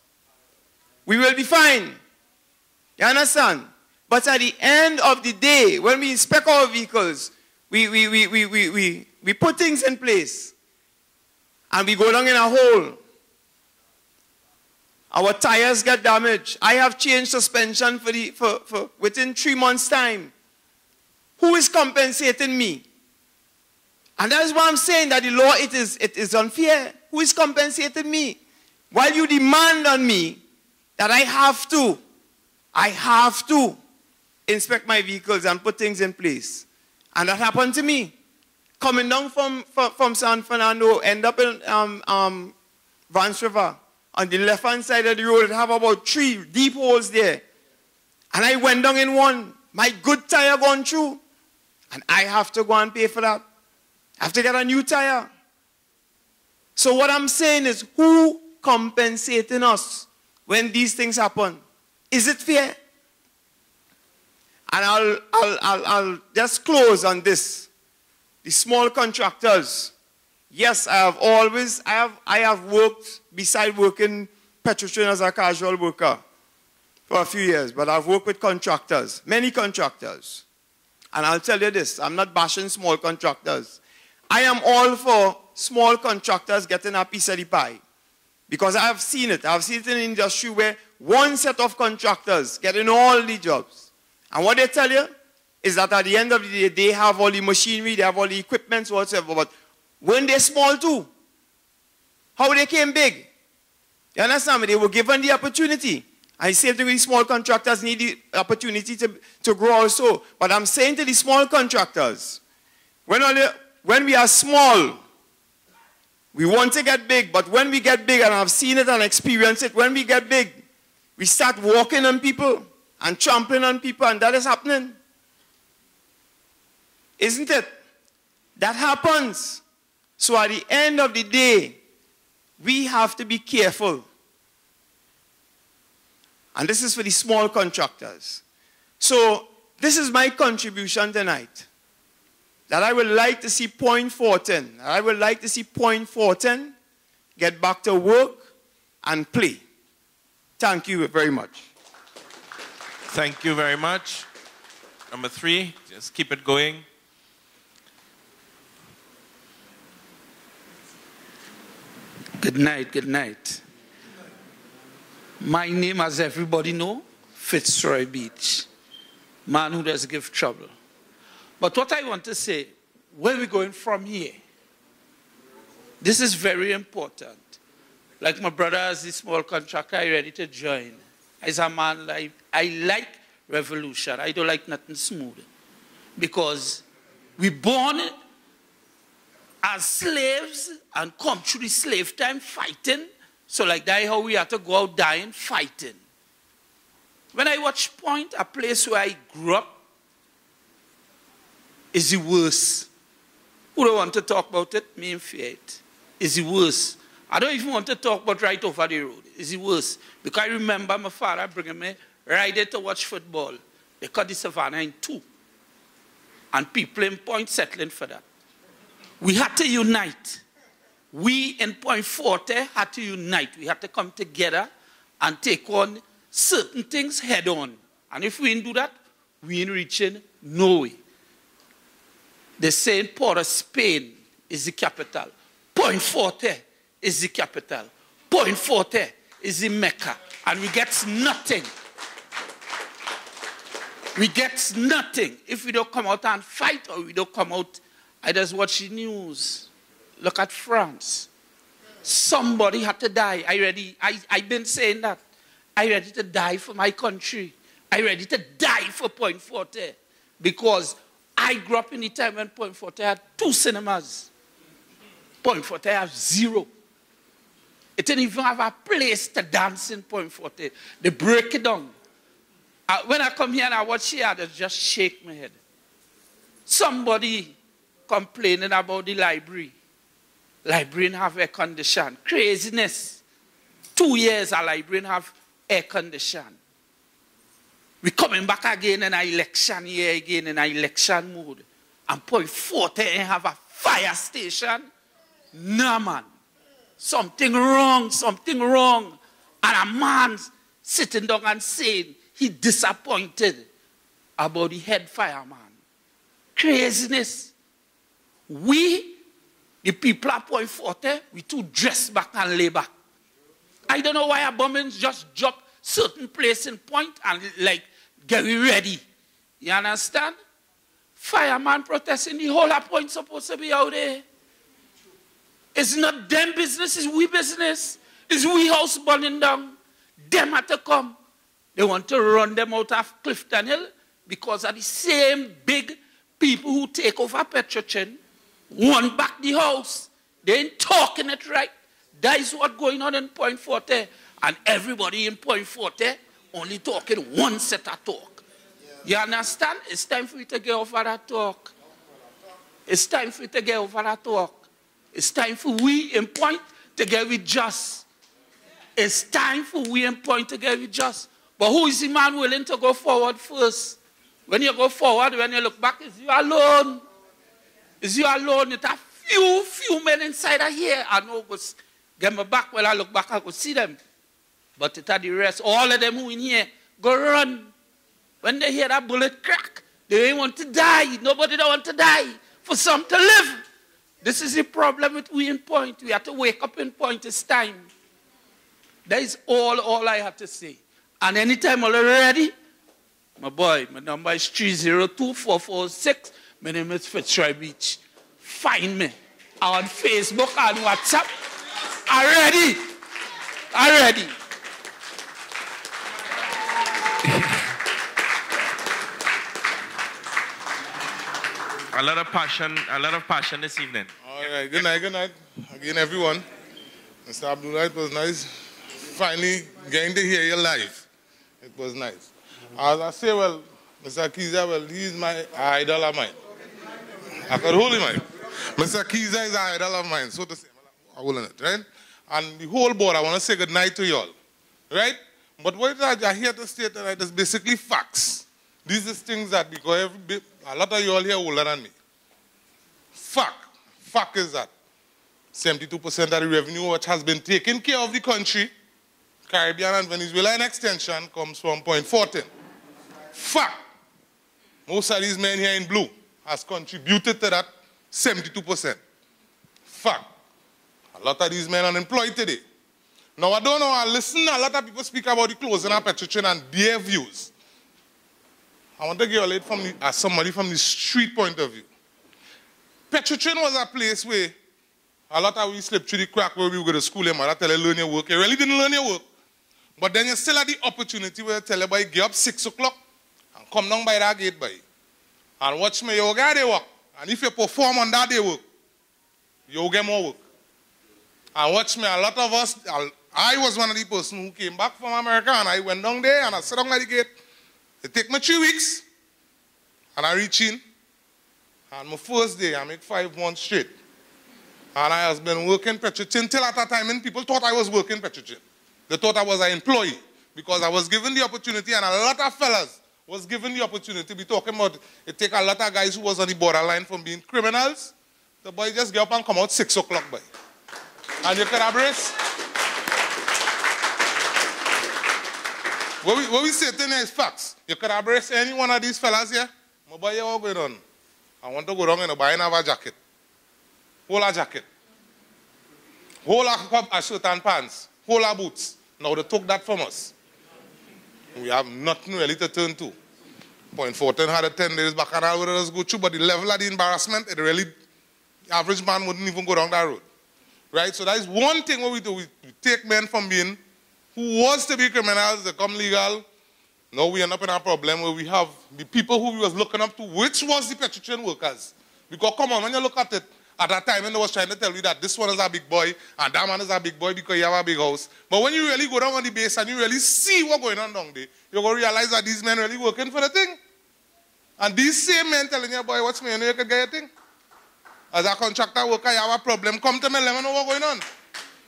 We will be fined. You understand? But at the end of the day, when we inspect our vehicles, we put things in place and we go down in a hole. Our tires get damaged. I have changed suspension for within 3 months' time. Who is compensating me? And that is why I'm saying that the law, it is unfair. Who is compensating me? While you demand on me that I have to inspect my vehicles and put things in place. And that happened to me. Coming down from San Fernando, end up in Vance River. On the left-hand side of the road, it have about 3 deep holes there. And I went down in one. My good tire gone through. And I have to go and pay for that. I have to get a new tire. So what I'm saying is, who compensating us when these things happen? Is it fair? And I'll just close on this. The small contractors. Yes, I have worked, beside working Petrotrin as a casual worker for a few years, but I've worked with contractors, many contractors. And I'll tell you this, I'm not bashing small contractors. I am all for small contractors getting a piece of the pie. Because I've seen it. I've seen it in the industry where one set of contractors getting all the jobs. And what they tell you is that at the end of the day, they have all the machinery, they have all the equipment, whatsoever. But when they're small too, how they came big? You understand me? They were given the opportunity. I say to the small contractors need the opportunity to grow also. But I'm saying to the small contractors, when we are small, we want to get big. But when we get big, and I've seen it and experienced it, when we get big, we start walking on people and trampling on people, and that is happening. Isn't it? That happens. So at the end of the day, we have to be careful. And this is for the small contractors. So this is my contribution tonight. That I would like to see Point Fortin. I would like to see Point Fortin get back to work and play. Thank you very much. Thank you very much. Number 3, just keep it going. Good night, good night. My name, as everybody know, Fitzroy Beach. Man who does give trouble. But what I want to say, where are we going from here? This is very important. Like my brother as the small contractor, I ready to join. As a man, I like revolution. I don't like nothing smooth. Because we born as slaves and come through the slave time fighting. So like that how we have to go out dying fighting. When I watch Point, a place where I grew up, is the worst. Who don't want to talk about it? Me and fear it. Is the worst. I don't even want to talk about right over the road. Is the worst. Because I remember my father bringing me right there to watch football. They cut the Savannah in 2. And people in Point settling for that. We had to unite. We in Point Fortin had to unite. We had to come together and take on certain things head on. And if we didn't do that, we ain't reaching nowhere. They say Port of Spain is the capital. Point Fortin is the capital. Point Fortin is the Mecca. And we get nothing. We get nothing if we don't come out and fight, or we don't come out. I just watch the news. Look at France. Somebody had to die. I've been saying that. I ready to die for my country. I ready to die for Point Fortin. Because I grew up in the time when Point Fortin had 2 cinemas. Point Fortin have 0. It didn't even have a place to dance in Point Fortin. They break it down. When I come here and I watch here, I just shake my head. Somebody complaining about the library. Librarian have air condition. Craziness. 2 years a librarian have air condition. We coming back again in an election year, again in an election mood. And Point Fortin have a fire station. No, man. Something wrong, something wrong. And a man sitting down and saying he disappointed about the head fireman. Craziness. We, the people at Point Fortin, we too dress back and lay back. I don't know why a bombings just drop certain place in Point and like get ready. You understand? Fireman protesting, the whole of Point supposed to be out there. It's not them business, it's we business. It's we house burning down. Them have to come. They want to run them out of Clifton Hill because of the same big people who take over Petrotrin want back the house. They ain't talking it right. That is what's going on in Point Fortin. And everybody in Point Fortin only talking one set of talk. You understand? It's time for you to get over that talk. It's time for you to get over that talk. It's time for we in Point to get with just. It's time for we in Point to get with just. But who is the man willing to go forward first? When you go forward, when you look back, it's you alone. It's you alone. It's a few men inside of here. I know, get me back. When I look back, I could see them. But it's the rest. All of them who in here, go run. When they hear that bullet crack, they ain't want to die. Nobody don't want to die. For some to live. This is the problem with we in Point. We have to wake up in Point. It's time. That is all I have to say. And anytime already, my boy, my number is 302-446. My name is Fitzroy Beach. Find me on Facebook and WhatsApp. Already. A lot of passion this evening. All right, good night. Again, everyone. Mr. Abdullah, it was nice finally getting to hear you live. It was nice. As I say, well, Mr. Kiza, well, he's my idol of mine. I could hold him, man. Mr. Kiza is an idol of mine, so to say. I'm holding it, right? And the whole board, I want to say good night to you all, right? But what I here to state tonight is basically facts. These are things that, because a lot of you all here are older than me. Fact is that 72% of the revenue which has been taken care of the country, Caribbean and Venezuela in extension, comes from Point Fortin. Fact. Most of these men here in blue has contributed to that 72%. Fact. A lot of these men are unemployed today. Now, I don't know, I listen to a lot of people speak about the closing of Petrotrin and their views. I want to give you as somebody from the street point of view. Petrotrin was a place where a lot of we slipped through the crack where we would go to school and mother tell you learn your work. You really didn't learn your work. But then you still had the opportunity where you tell you, boy, get up 6 o'clock and come down by that gate, boy. And watch me, you get their work. And if you perform on that day work, you'll get more work. And watch me, a lot of us, I was one of the person who came back from America and I went down there and I sat down at the gate. It take me 3 weeks and I reach in. And my first day, I make 5 months straight. And I has been working Petrotrin till at that time and people thought I was working Petrotrin. They thought I was an employee because I was given the opportunity and a lot of fellas was given the opportunity to be talking about it take a lot of guys who was on the borderline from being criminals. The boy just get up and come out 6 o'clock, boy. And you could embrace. What we say today is facts. You could embrace any one of these fellas here. My boy, what going on? I want to go down and buy another jacket. Whole a jacket. Whole a shirt and pants. Whole a boots. Now they took that from us. We have nothing really to turn to. Point Fortin had a 10 days back and I would just go through, but the level of the embarrassment, it really, the average man wouldn't even go down that road. Right? So that is one thing what we do. We take men from being, who was to be criminals, they come legal. Now we end up in a problem where we have the people who we was looking up to, which was the Petrotrin workers. Because come on, when you look at it, at that time when they was trying to tell you that this one is a big boy and that man is a big boy because you have a big house. But when you really go down on the base and you really see what's going on down there, you're going to realize that these men really working for the thing. And these same men telling you, boy, watch me, you know you can get your thing. As a contractor worker, you have a problem, come to me, let me know what's going on.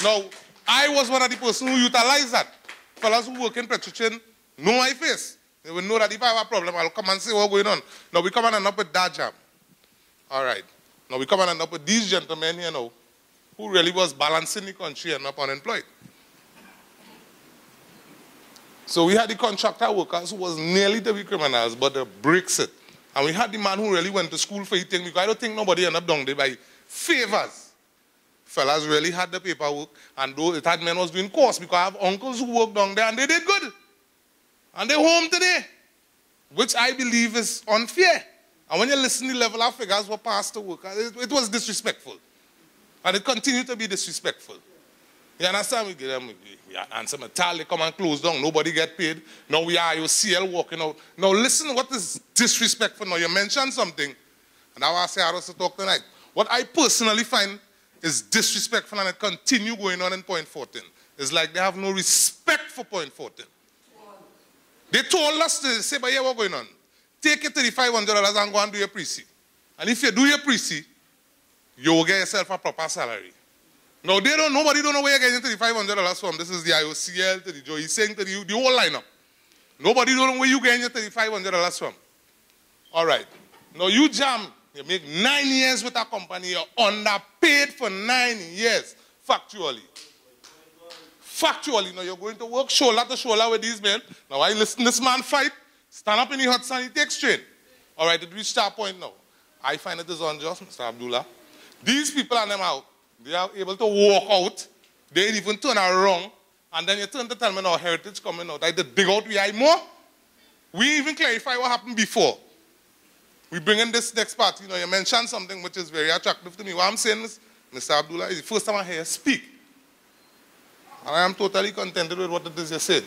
Now, I was one of the persons who utilized that. Fellas who work in Petrotrin know my face. They will know that if I have a problem, I'll come and say what's going on. Now, we come and end up with that jam. All right. Now, we come and end up with these gentlemen here now, who really was balancing the country and up unemployed. So we had the contractor workers who was nearly to be criminals, but they breaks it And we had the man who really went to school for eating, because I don't think nobody ended up down there by favors. Fellas really had the paperwork, and though it had men was doing course, because I have uncles who worked down there and they did good. And they're home today, which I believe is unfair. And when you listen to the level of figures were passed to work, it was disrespectful. And it continued to be disrespectful. You understand? We get them, and some metal, they come and close down, nobody get paid. Now we are IOCL walking out. Now listen, what is disrespectful? Now you mentioned something, and I want to say I was to talk tonight. What I personally find is disrespectful, and it continue going on in Point Fortin. It's like they have no respect for Point Fortin. They told us to say, but yeah, what's going on? Take your $3,500 and go and do your pre-C. And if you do your pre-C, you will get yourself a proper salary. Now, nobody don't know where you're getting $3,500 from. This is the IOCL, to the Joe. He's saying to the whole lineup. Nobody don't know where you're getting your $3,500 from. All right. Now, you jam. You make 9 years with a company. You're underpaid for 9 years, factually. Factually. Now, you're going to work shoulder to shoulder with these men. Now, I listen to this man fight. Stand up in the hot sun, he takes strain. All right, it reached that point now. I find it is unjust, Mr. Abdullah. These people and them out. They are able to walk out. They didn't even turn around. And then you turn to tell me now heritage coming out. I did dig out we more. We even clarify what happened before. We bring in this next part. You know, you mentioned something which is very attractive to me. What I'm saying is, Mr. Abdullah, is the first time I hear you speak. And I am totally contented with what it is you said.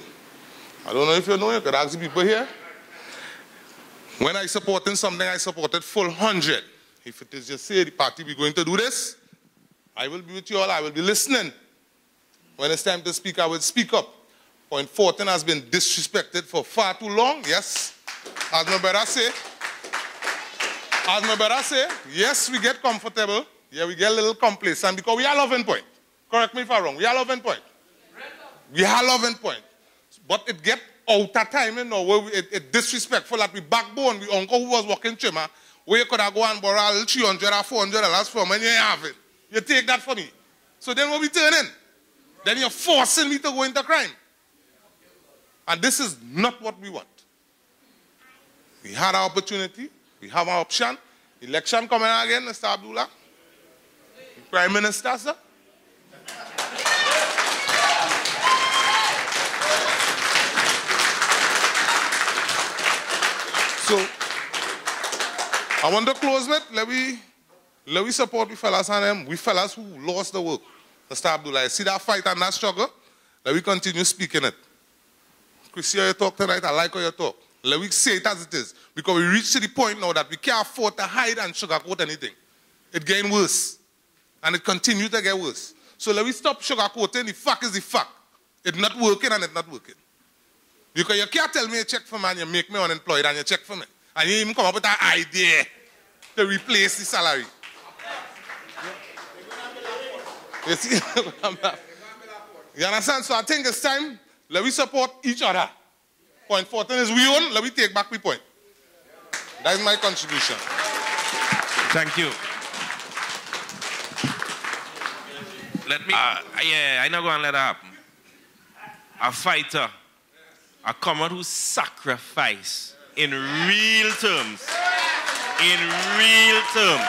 I don't know if you know, you could ask the people here. When I supported something, I supported full 100. If it is just say the party we're going to do this, I will be with you all, I will be listening. When it's time to speak, I will speak up. Point Fortin has been disrespected for far too long, yes. As my brother say, yes, we get comfortable, yeah, we get a little complacent because we are loving Point. Correct me if I'm wrong, we are loving Point. We are loving Point. But it get out of time, you know, where it disrespectful that we backbone, we uncle who was working trimmer, where you could have go and borrow a little $300 or $400 from when you have it. You take that for me. So then what we turn in? Then you're forcing me to go into crime. And this is not what we want. We had our opportunity. We have our option. Election coming again, Mr. Abdullah. Prime Minister, sir. So, I want to close with, let me support we fellas and them, we fellas who lost the work. Mr. Abdullah, I see that fight and that struggle, let me continue speaking it. Chrissy, how you talk tonight, I like how you talk. Let me say it as it is. Because we reached to the point now that we can't afford to hide and sugarcoat anything. It's getting worse. And it continues to get worse. So let me stop sugarcoating. The fact is the fact. It's not working and it's not working. Because you can't tell me you check for me and you make me unemployed and you check for me. And you even come up with an idea to replace the salary. You see? You understand? So I think it's time, let me support each other. Point Fortin is we own, let me take back my point. That is my contribution. Thank you. Let me, yeah, I'm not going to let that happen. A fighter, a comrade who sacrificed in real terms. In real terms.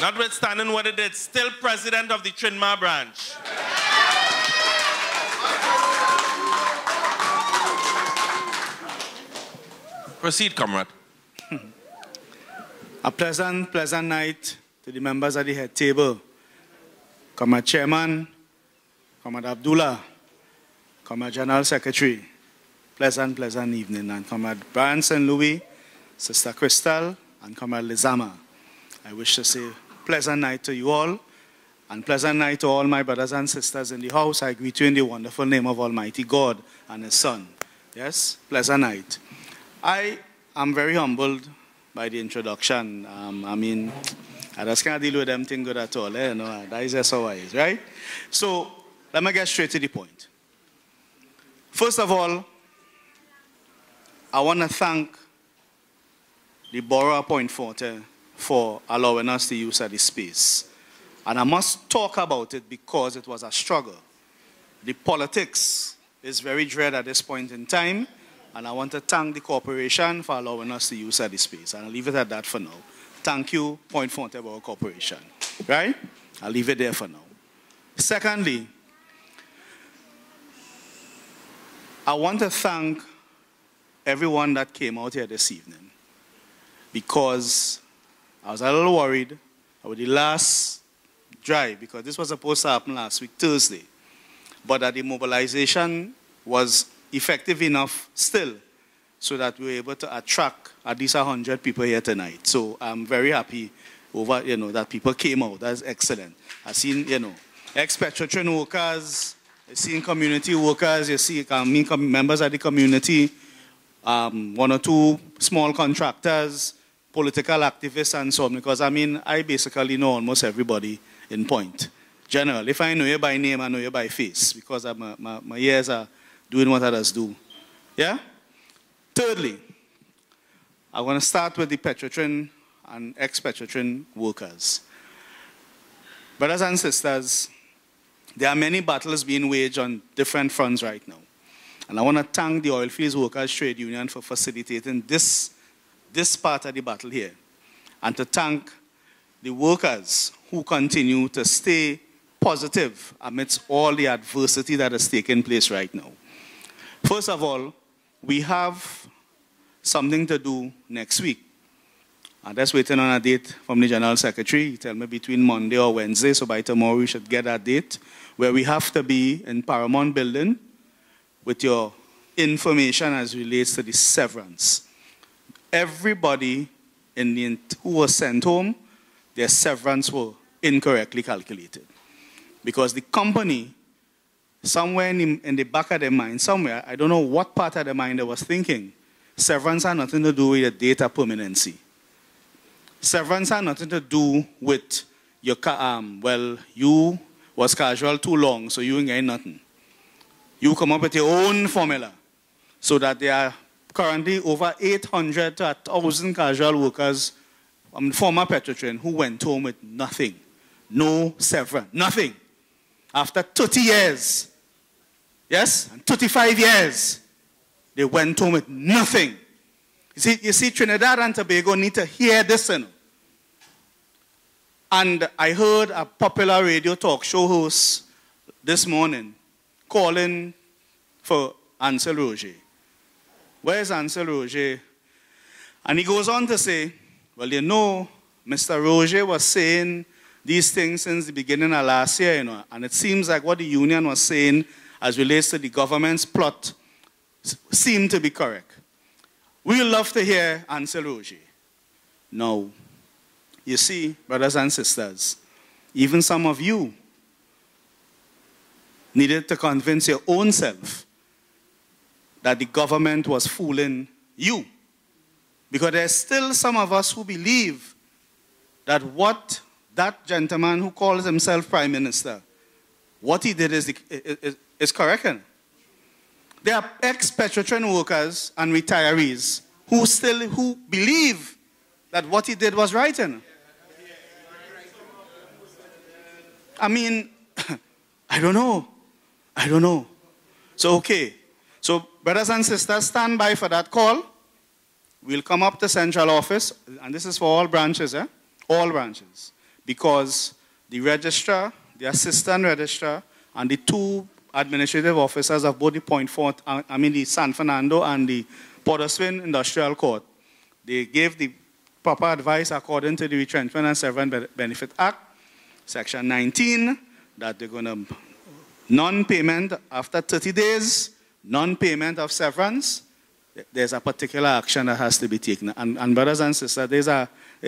Notwithstanding what it did, still president of the Trinma branch. Proceed, comrade. A pleasant night to the members of the head table. Comrade Chairman, Comrade Abdullah, Comrade General Secretary. Pleasant evening. And Comrade Brian St. Louis, Sister Crystal, and Comrade Lizama. I wish to say pleasant night to you all, and pleasant night to all my brothers and sisters in the house. I greet you in the wonderful name of Almighty God and His Son. Yes, pleasant night. I am very humbled by the introduction. I mean, I just can't deal with them thing good at all. You know, that is just how it is, right? So, let me get straight to the point. First of all, I want to thank the Borough of Point Fortin for allowing us to use the space. And I must talk about it because it was a struggle. The politics is very dread at this point in time, and I want to thank the corporation for allowing us to use the space. And I'll leave it at that for now. Thank you, Point Fortin Borough Corporation. Right? I'll leave it there for now. Secondly, I want to thank everyone that came out here this evening, because I was a little worried about the last drive, because this was supposed to happen last week, Thursday, but that the mobilization was effective enough still so that we were able to attract at least 100 people here tonight. So I'm very happy over, that people came out. That's excellent. I've seen, ex-Petrotrin workers, I've seen community workers, you see members of the community, one or two small contractors, political activists and so on, because I basically know almost everybody in Point. General, if I know you by name, I know you by face, because my years are doing what others do. Yeah? Thirdly, I want to start with the Petrotrin and ex-Petrotrin workers. Brothers and sisters, there are many battles being waged on different fronts right now. And I want to thank the Oilfields Workers Trade Union for facilitating this part of the battle here. And to thank the workers who continue to stay positive amidst all the adversity that is taking place right now. First of all, we have something to do next week. I'm just waiting on a date from the General Secretary. He tell me between Monday or Wednesday, so by tomorrow we should get that date, where we have to be in Paramount Building with your information as relates to the severance. Everybody who was sent home, their severance were incorrectly calculated. Because the company, somewhere in the back of their mind, somewhere, I don't know what part of their mind they was thinking, severance had nothing to do with your data permanency. Severance had nothing to do with your, you was casual too long, so you ain't getting nothing. You come up with your own formula, so that there are currently over 800 to 1,000 casual workers, former Petrotrin, who went home with nothing. No severance, nothing. After 30 years, yes, and 35 years, they went home with nothing. You see, Trinidad and Tobago need to hear this. And I heard a popular radio talk show host this morning calling for Ansel Roger. Where's Ansel Roger? And he goes on to say, well, Mr. Roger was saying these things since the beginning of last year, and it seems like what the union was saying as relates to the government's plot seemed to be correct. We would love to hear Ansel Roger. No. You see, brothers and sisters, even some of you needed to convince your own self that the government was fooling you. Because there's still some of us who believe that what that gentleman who calls himself Prime Minister, what he did is correct. There are ex-Petrotrin workers and retirees who believe that what he did was right. I don't know. So, okay. So, brothers and sisters, stand by for that call. We'll come up to central office, and this is for all branches, all branches, because the registrar, the assistant registrar, and the two administrative officers of both the the San Fernando and the Port of Spain Industrial Court, they gave the proper advice according to the Retrenchment and Severance Benefit Act, Section 19, that they're going to non-payment after 30 days, non-payment of severance, there's a particular action that has to be taken. And brothers and sisters, there's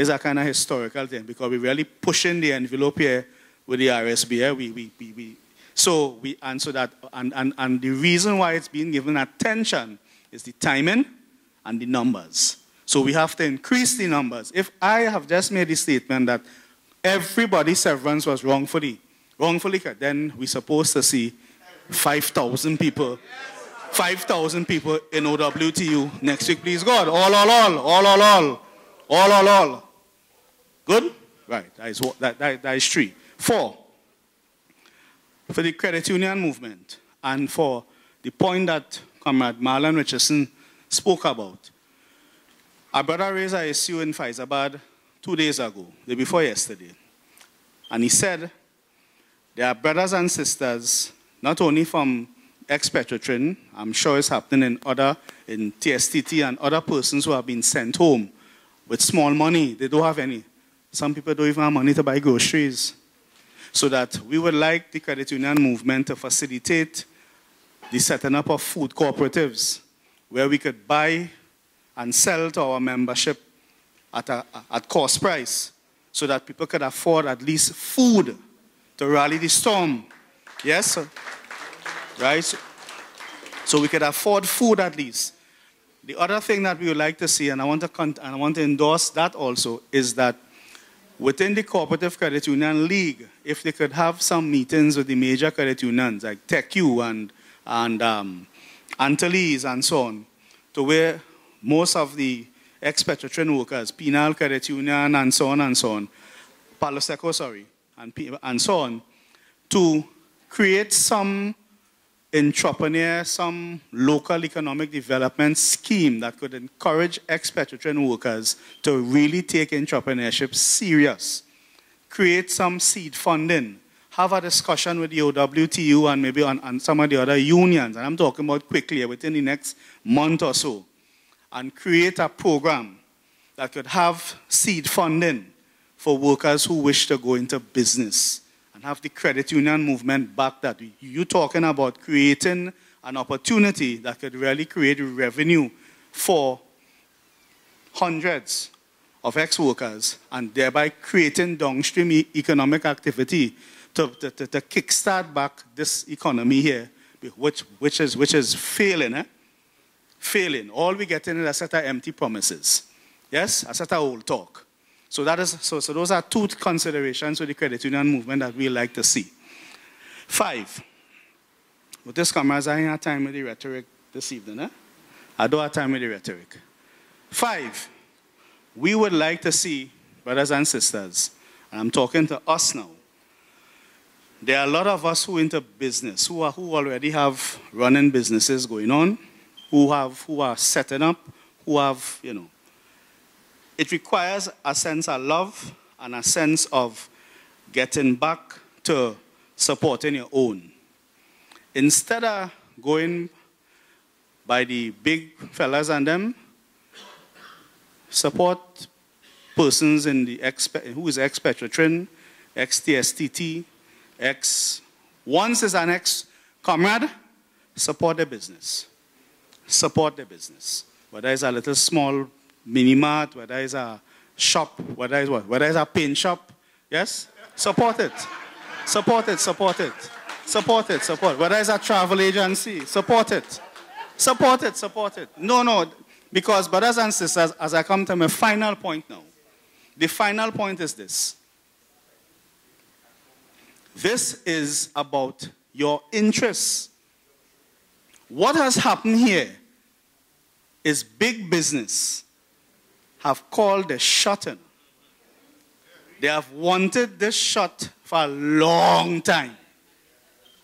a kind of historical thing, because we're really pushing the envelope here with the RSB. So we answer that, and the reason why it's being given attention is the timing and the numbers. So we have to increase the numbers. If I have just made the statement that everybody's severance was wrongfully, then we're supposed to see 5,000 people. 5,000 people in OWTU next week, please God. All. Good? Right, that is 3. 4, for the credit union movement and for the point that Comrade Marlon Richardson spoke about. Our brother raised an issue in Faizabad 2 days ago, the day before yesterday. And he said there are brothers and sisters, not only from ex-Petrotrin, I'm sure it's happening in TSTT and other persons who have been sent home with small money. They don't have any. Some people don't even have money to buy groceries. So that we would like the credit union movement to facilitate the setting up of food cooperatives where we could buy and sell to our membership at cost price so that people could afford at least food to rally the storm. Yes? Right? So we could afford food at least. The other thing that we would like to see, and I want to endorse that also, is that within the Cooperative Credit Union League, if they could have some meetings with the major credit unions like TechU and Antilles and so on, to where most of the ex-Petrotrin workers, Penal Credit Union and so on, Palo Seco, and so on, to create some entrepreneur, some local economic development scheme that could encourage ex-Petrotrin workers to really take entrepreneurship serious. Create some seed funding. Have a discussion with the OWTU and maybe on some of the other unions, and I'm talking about quickly, within the next month or so, and create a program that could have seed funding for workers who wish to go into business. And have the credit union movement back that. You're talking about creating an opportunity that could really create revenue for hundreds of ex-workers and thereby creating downstream economic activity to kickstart back this economy here, which is failing. Failing. All we get in is a set of empty promises. Yes? A set of old talk. So those are 2 considerations for the credit union movement that we like to see. 5. With this, comrades, I ain't had time with the rhetoric this evening. I don't have time with the rhetoric. 5. We would like to see, brothers and sisters, and I'm talking to us now. There are a lot of us who are into business, who already have running businesses going on, who are setting up, who have, It requires a sense of love and a sense of getting back to supporting your own. Instead of going by the big fellas and them, support persons in the who is ex-Petrotrin, ex-TSTT, once is an ex-comrade, support the business. Support the business. Whether it's a little small mini-mart, whether it's a shop, whether it's what? Whether it's a paint shop, yes? Support it. Support it, support it. Support it, support. Whether it's a travel agency, support it. Support it, support it. No, because brothers and sisters, as I come to my final point now, the final point is this. This is about your interests. What has happened here is big business have called the shot in. They have wanted this shot for a long time.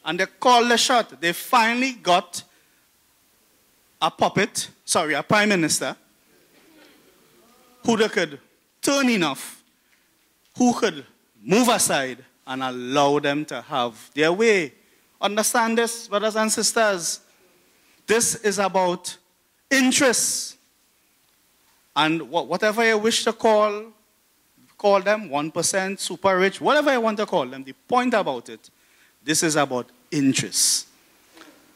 And they called the shot. They finally got a prime minister, who they could turn enough, who could move aside and allow them to have their way. Understand this, brothers and sisters? This is about interests. And whatever you wish to call them, 1%, super rich, whatever you want to call them, the point about it, this is about interests.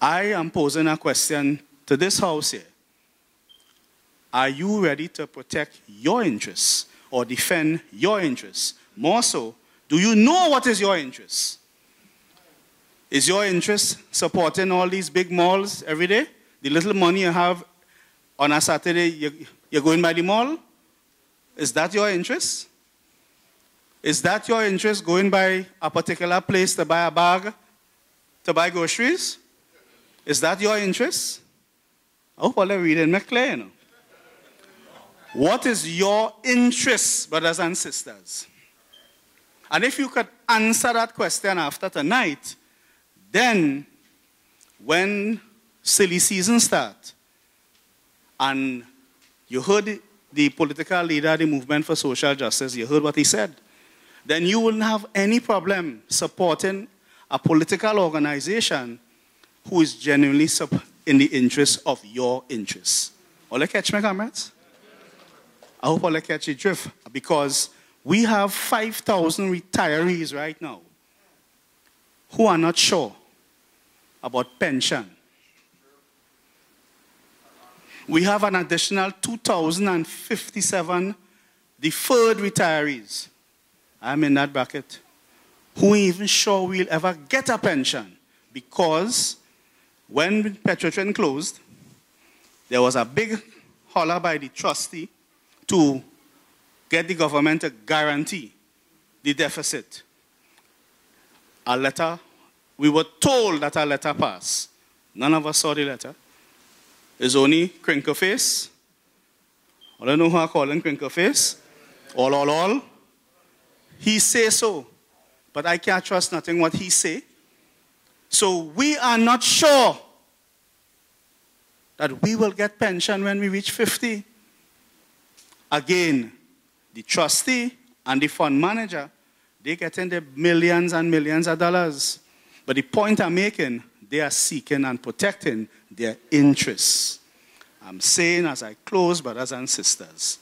I am posing a question to this house here. Are you ready to protect your interests or defend your interests? More so, do you know what is your interest? Is your interest supporting all these big malls every day? The little money you have on a Saturday, you're going by the mall? Is that your interest? Is that your interest, going by a particular place to buy a bag, to buy groceries? Is that your interest? I hope all are reading me clear, you know. What is your interest, brothers and sisters? And if you could answer that question after tonight, then when silly season starts, and you heard the political leader of the movement for social justice, you heard what he said, then you wouldn't have any problem supporting a political organization who is genuinely in the interest of your interests. All you catch me, comrades? I hope all you catch the drift, because we have 5,000 retirees right now who are not sure about pension. We have an additional 2,057 deferred retirees. I'm in that bracket. Who ain't even sure we'll ever get a pension, because when Petrotrin closed, there was a big holler by the trustee to get the government to guarantee the deficit. A letter, we were told that a letter passed. None of us saw the letter. It's only crinkle face. I don't know who I call him crinkle face. All. He say so, but I can't trust nothing what he say. So we are not sure that we will get pension when we reach 50. Again, the trustee and the fund manager, they get in the millions and millions of dollars. But the point I'm making, they are seeking and protecting their interests. I'm saying as I close, brothers and sisters,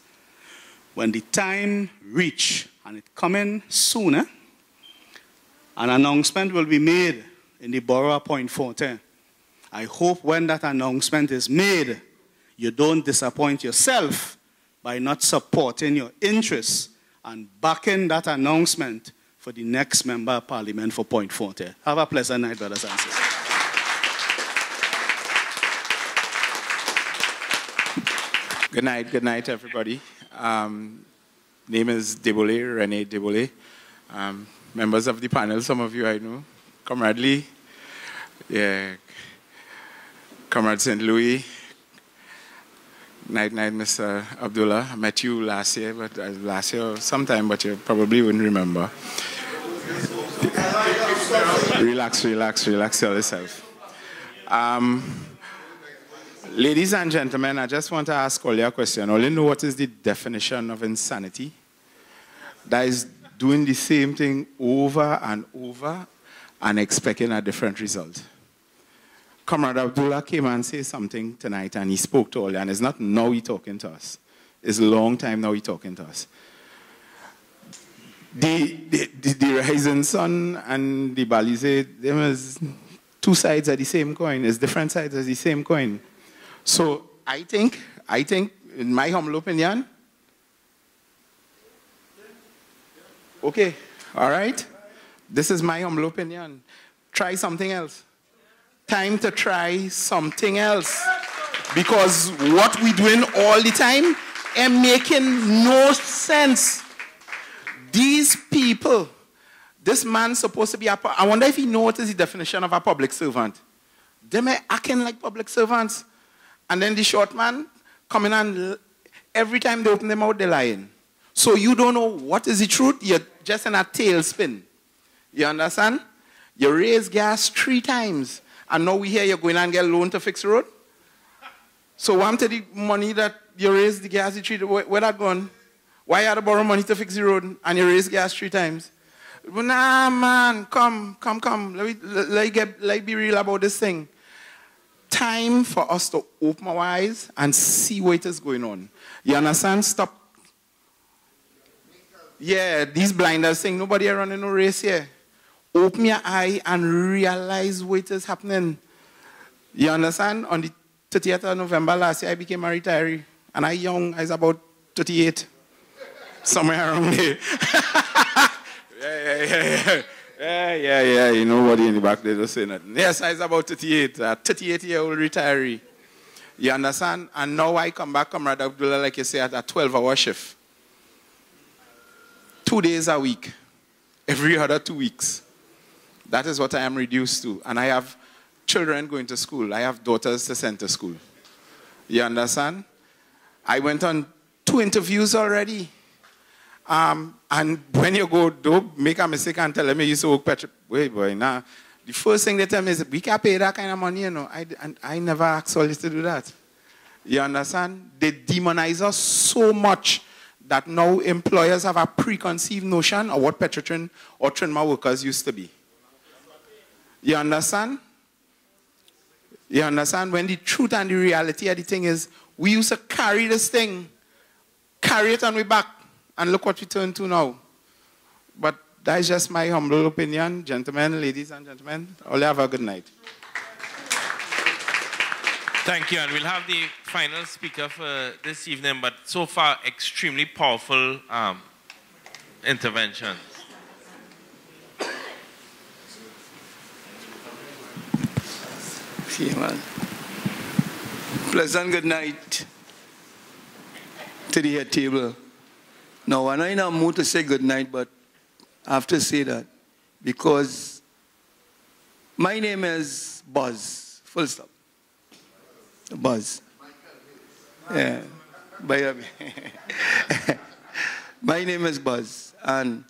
when the time reach, and it's coming sooner, an announcement will be made in the borough of Point Fortin. I hope when that announcement is made, you don't disappoint yourself by not supporting your interests and backing that announcement for the next member of parliament for Point Fortin. Have a pleasant night, brothers and sisters. Good night, everybody. Name is Debole, Rene Debole. Members of the panel, some of you I know. Comrade Lee, yeah, Comrade St. Louis. Night, Mr. Abdullah. I met you last year, but sometime, but you probably wouldn't remember. Relax yourself. Ladies and gentlemen, I just want to ask all you a question. All you know what is the definition of insanity? That is doing the same thing over and over and expecting a different result. Comrade Abdullah came and said something tonight, and he spoke to all you, and it's not now he's talking to us. It's a long time now he's talking to us. The rising sun and the Balize, them is two sides of the same coin. It's different sides of the same coin. So I think, in my humble opinion, okay, all right? This is my humble opinion. Try something else. Time to try something else. Because what we're doing all the time is making no sense. These people, this man's supposed to be I wonder if he knows what is the definition of a public servant. They may acting like public servants. And then the short man coming and every time they open them out, they're lying. So you don't know what is the truth. You're just in a tailspin. You understand? You raise gas 3 times. And now we hear you're going and get a loan to fix the road. So what to the money that you raise the gas 3 times? Where that gone? Why you had to borrow money to fix the road and you raise gas 3 times? Well, nah, man, come. Let me be real about this thing. Time for us to open our eyes and see what is going on. You understand? Stop. Yeah, these blinders saying nobody are running no race here. Open your eye and realize what is happening. You understand? On the 30th of November last year, I became a retiree. And I was about 38. Somewhere around there. Yeah. You know what in the back there just saying that. Yes, I was about 38. A 38-year-old retiree. You understand? And now I come back, Comrade Abdullah, like you say, at a 12-hour shift. 2 days a week. Every other 2 weeks. That is what I am reduced to. And I have children going to school. I have daughters to send to school. You understand? I went on 2 interviews already. And when you go, don't make a mistake and tell them you used to work Petrotrin. Wait, boy, nah. The first thing they tell me is, we can't pay that kind of money, you know. I never asked Hollis to do that. You understand? They demonize us so much that now employers have a preconceived notion of what Petrotrin or Trinma workers used to be. You understand? You understand? When the truth and the reality of the thing is, we used to carry this thing, carry it on our back, and look what we turn to now. But that is just my humble opinion. Gentlemen, ladies and gentlemen, all have a good night. Thank you, and we'll have the final speaker for this evening, but so far, extremely powerful interventions. Okay, man. Pleasant good night to the head table. Now, I'm not in a mood to say good night, but I have to say that because my name is Buzz, full stop. Buzz. Yeah. My name is Buzz, and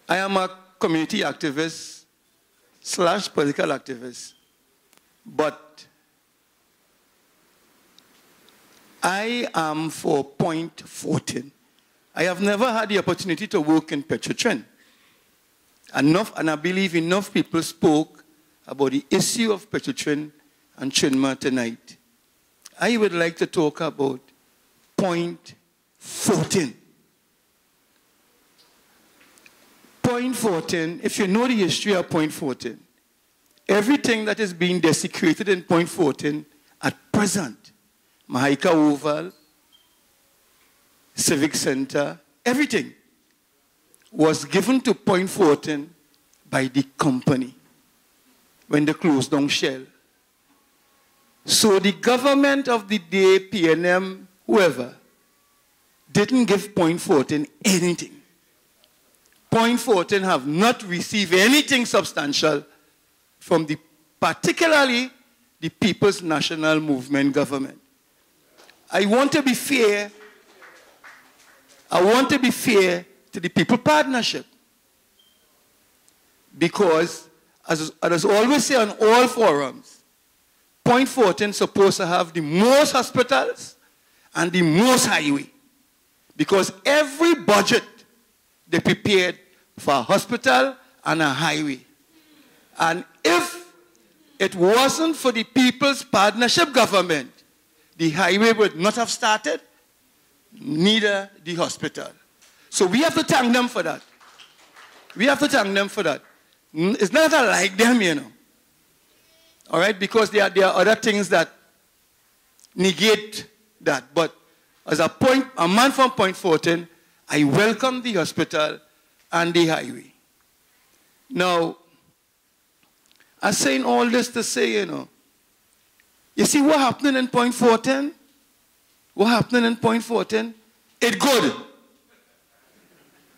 I am a community activist / political activist, but I am for point Fortin. I have never had the opportunity to work in Petrotrin. And I believe enough people spoke about the issue of Petrotrin and Trinma tonight. I would like to talk about point Fortin. Point Fortin, if you know the history of point Fortin, everything that is being desecrated in point Fortin at present, Mahaika Oval, Civic Center, everything was given to point Fortin by the company when they closed down Shell. So the government of the day, PNM, whoever, didn't give point Fortin anything. Point Fortin have not received anything substantial from particularly the People's National Movement government. I want to be fair. I want to be fair to the People Partnership. Because, as I always say on all forums, point Fortin is supposed to have the most hospitals and the most highway. Because every budget they prepared for a hospital and a highway. And if it wasn't for the People's Partnership government, the highway would not have started, neither the hospital. So we have to thank them for that. We have to thank them for that. It's not that I like them, you know. All right, because there are other things that negate that. But as a man from point Fortin, I welcome the hospital and the highway. Now, I'm saying all this to say, you know, you see what happening in point Fortin? What happening in point Fortin? It good.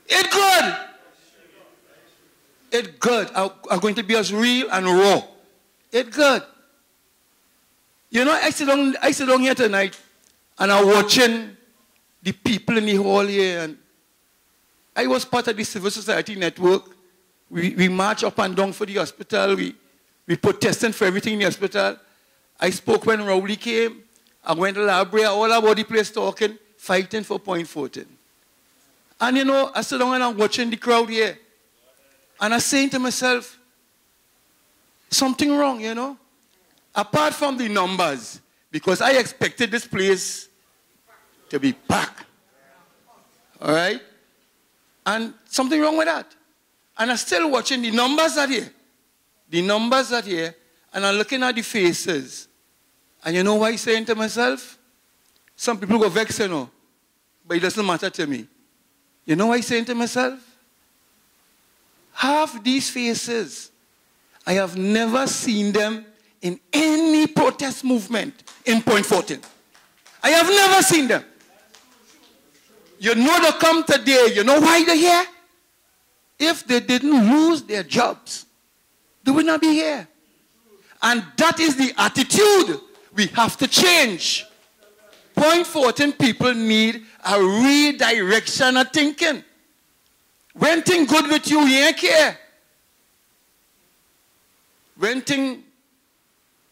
It good. It good. I'm going to be as real and raw. It good. You know, I sit down here tonight and I'm watching the people in the hall here. And I was part of the civil society network. We march up and down for the hospital. We protesting for everything in the hospital. I spoke when Rowley came. I went to the library, all about the place talking, fighting for point Fortin. And you know, I sit down and I'm watching the crowd here. And I'm saying to myself, something wrong, you know? Apart from the numbers, because I expected this place to be packed. All right? And something wrong with that. And I'm still watching the numbers are here. The numbers are here. And I'm looking at the faces. And you know what I'm saying to myself? Some people go vex, you know. But it doesn't matter to me. You know what I'm saying to myself? Half these faces, I have never seen them in any protest movement in point Fortin. I have never seen them. You know they come today. You know why they're here? If they didn't lose their jobs, they would not be here. And that is the attitude we have to change Point Fortin people need a redirection of thinking. When things good with you, you ain't care. When things,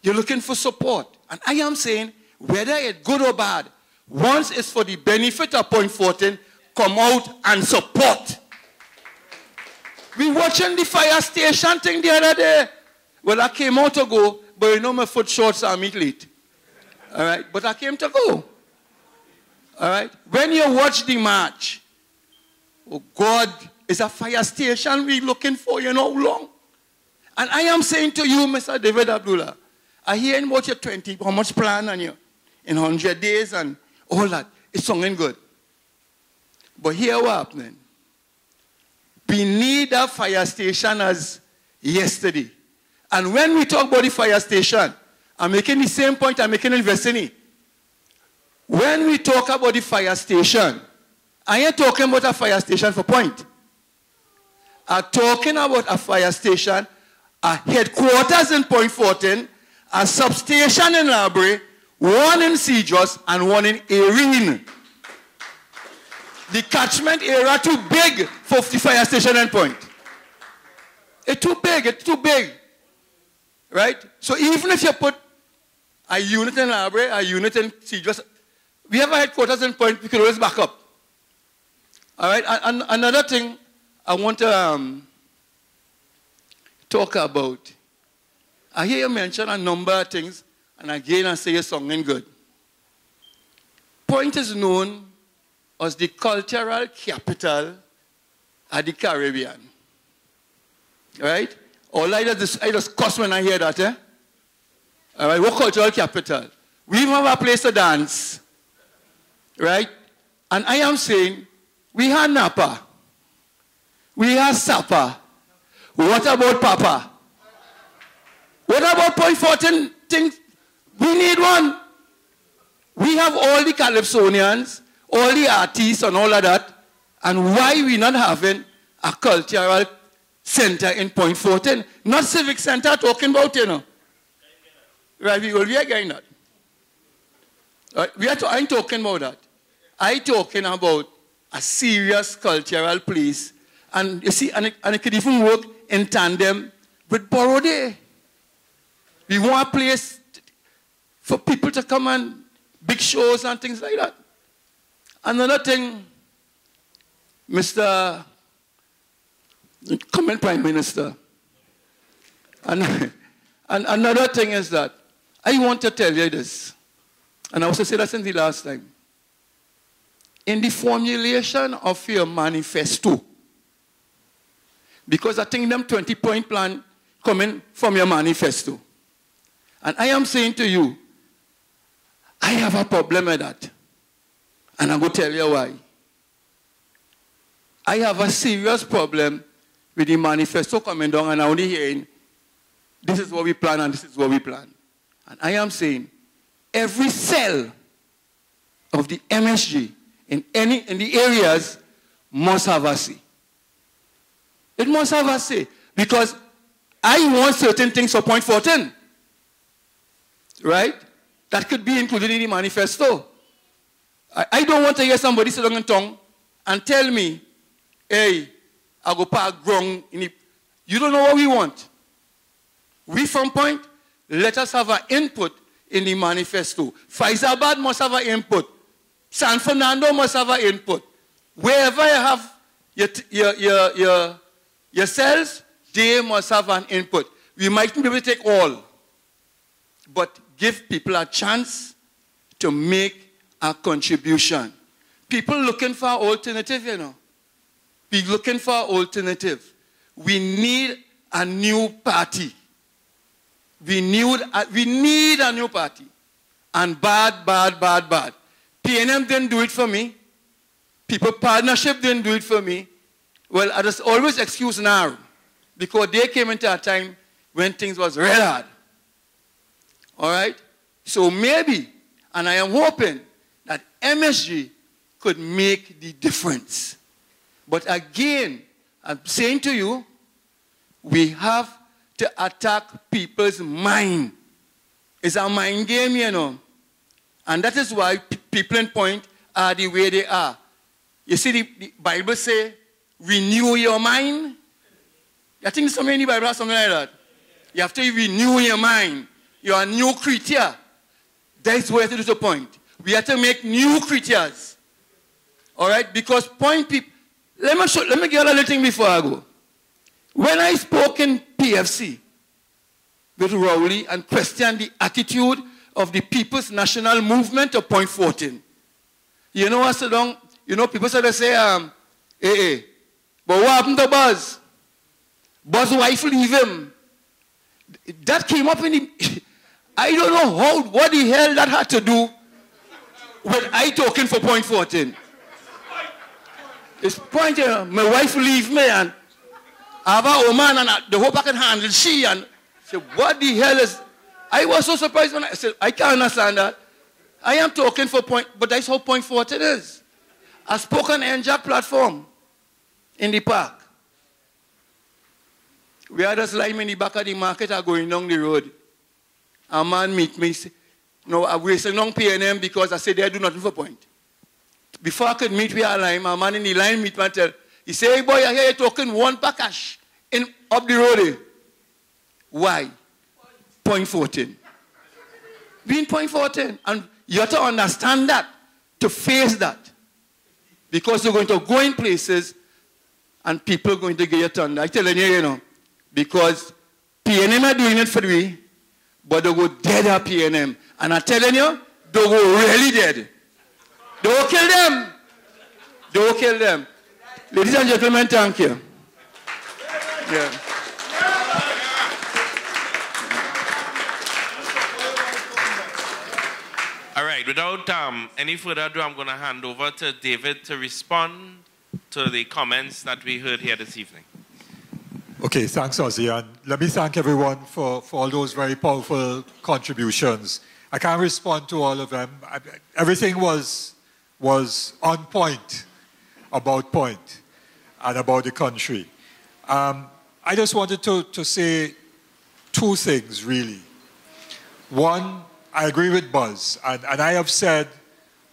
you're looking for support. And I am saying, whether it's good or bad, once it's for the benefit of Point Fortin, come out and support. We watching the fire station thing the other day. Well, I came out to go, but you know my foot short, so I'm late. All right, but I came to go. All right, when you watch the march, oh God, it's a fire station we're looking for, you know how long? And I am saying to you, Mr. David Abdullah, I hear about your 20, how much plan on you in 100 days and all that. It's sounding good. But here what's happening. We need a fire station as yesterday. And when we talk about the fire station, I'm making the same point I'm making in Vestini. When we talk about the fire station, I ain't talking about a fire station for Point. I'm talking about a fire station, a headquarters in Point Fortin, a substation in Labray, one in Cedros, and one in Erin. The catchment area too big for the fire station and Point. It's too big. Right? So even if you put a unit in Labray, a unit in Cedros, we have a headquarters in Point, we can always back up. All right? And another thing I want to talk about. I hear you mention a number of things, and again I say you're sounding good. Point is known as the cultural capital of the Caribbean. Right? All I just cuss when I hear that, eh? All right, what cultural capital? We even have a place to dance. Right? And I am saying, we have Napa. We have Sapa. What about Papa? What about Point Fortin things? We need one. We have all the Calypsonians, all the artists and all of that. And why we not having a cultural center in Point Fortin? Not civic center talking about, you know. Right, we are getting that. I ain't talking about that. I'm talking about a serious cultural place. And you see, and it could even work in tandem with Borough Day. We want a place for people to come and big shows and things like that. Another thing, Mr. Comment Prime Minister. And another thing is that I want to tell you this, and I also said that since the last time. In the formulation of your manifesto, because I think them 20-point plan coming from your manifesto. And I am saying to you, I have a problem with that. And I'm going to tell you why. I have a serious problem with the manifesto coming down and I'm only hearing, this is what we plan and this is what we plan. And I am saying, every cell of the MSG in the areas must have a say. It must have a say. Because I want certain things for Point Fortin. Right? That could be included in the manifesto. I don't want to hear somebody sit down in tongue and tell me, hey, I go park ground in the... You don't know what we want. We from Point, let us have an input in the manifesto. Faizabad must have an input. San Fernando must have an input. Wherever you have your cells, they must have an input. We might not be able to take all, but give people a chance to make a contribution. People looking for an alternative, you know. Be looking for an alternative. We need a new party. We need a new party. And bad. PNM didn't do it for me. People Partnership didn't do it for me. Well, I just always excuse now. Because they came into a time when things was real hard. All right? So maybe, and I am hoping, that MSG could make the difference. But again, I'm saying to you, we have to attack people's mind. It's a mind game, you know. And that is why people in Point are the way they are. You see, the Bible say, renew your mind. I think somewhere in the Bible has something like that. You have to renew your mind. You're a new creature. That's where it is the point. We have to make new creatures. All right? Because Point people, let me give you a little thing before I go. When I spoke in PFC with Rowley and questioned the attitude of the People's National Movement of Point Fortin, you know what, people sort of say, but what happened to Buzz? Buzz's wife leave him. That came up in the... I don't know what the hell that had to do with I talking for Point Fortin. It's Point, my wife leave me and I have a woman and the hope I can handle she and say, what the hell is... I was so surprised when I said, I can't understand that. I am talking for Point, but that's how Point Fortin is. I spoke on the NJAC platform in the park. We had us lying in the back of the market or going down the road. A man meet me, say, no, I wasted long P&M because I said they do nothing for Point. Before I could meet with a line, a man in the line meet me and tell, he say, hey boy, I hear you talking one package up the road. Why? Point Fortin. Being Point Fortin. And you have to understand that, to face that. Because you're going to go in places and people are going to get your turn. I'm telling you, you know, because P&M are doing it for me, but they go dead at P&M. And I'm telling you, they go really dead. They will kill them. They will kill them. Ladies and gentlemen, thank you. Yeah. All right, without any further ado, I'm going to hand over to David to respond to the comments that we heard here this evening. Okay, thanks, Ozzy. And let me thank everyone for all those very powerful contributions. I can't respond to all of them. Everything was on point about Point and about the country. I just wanted to say two things, really. One, I agree with Buzz, and I have said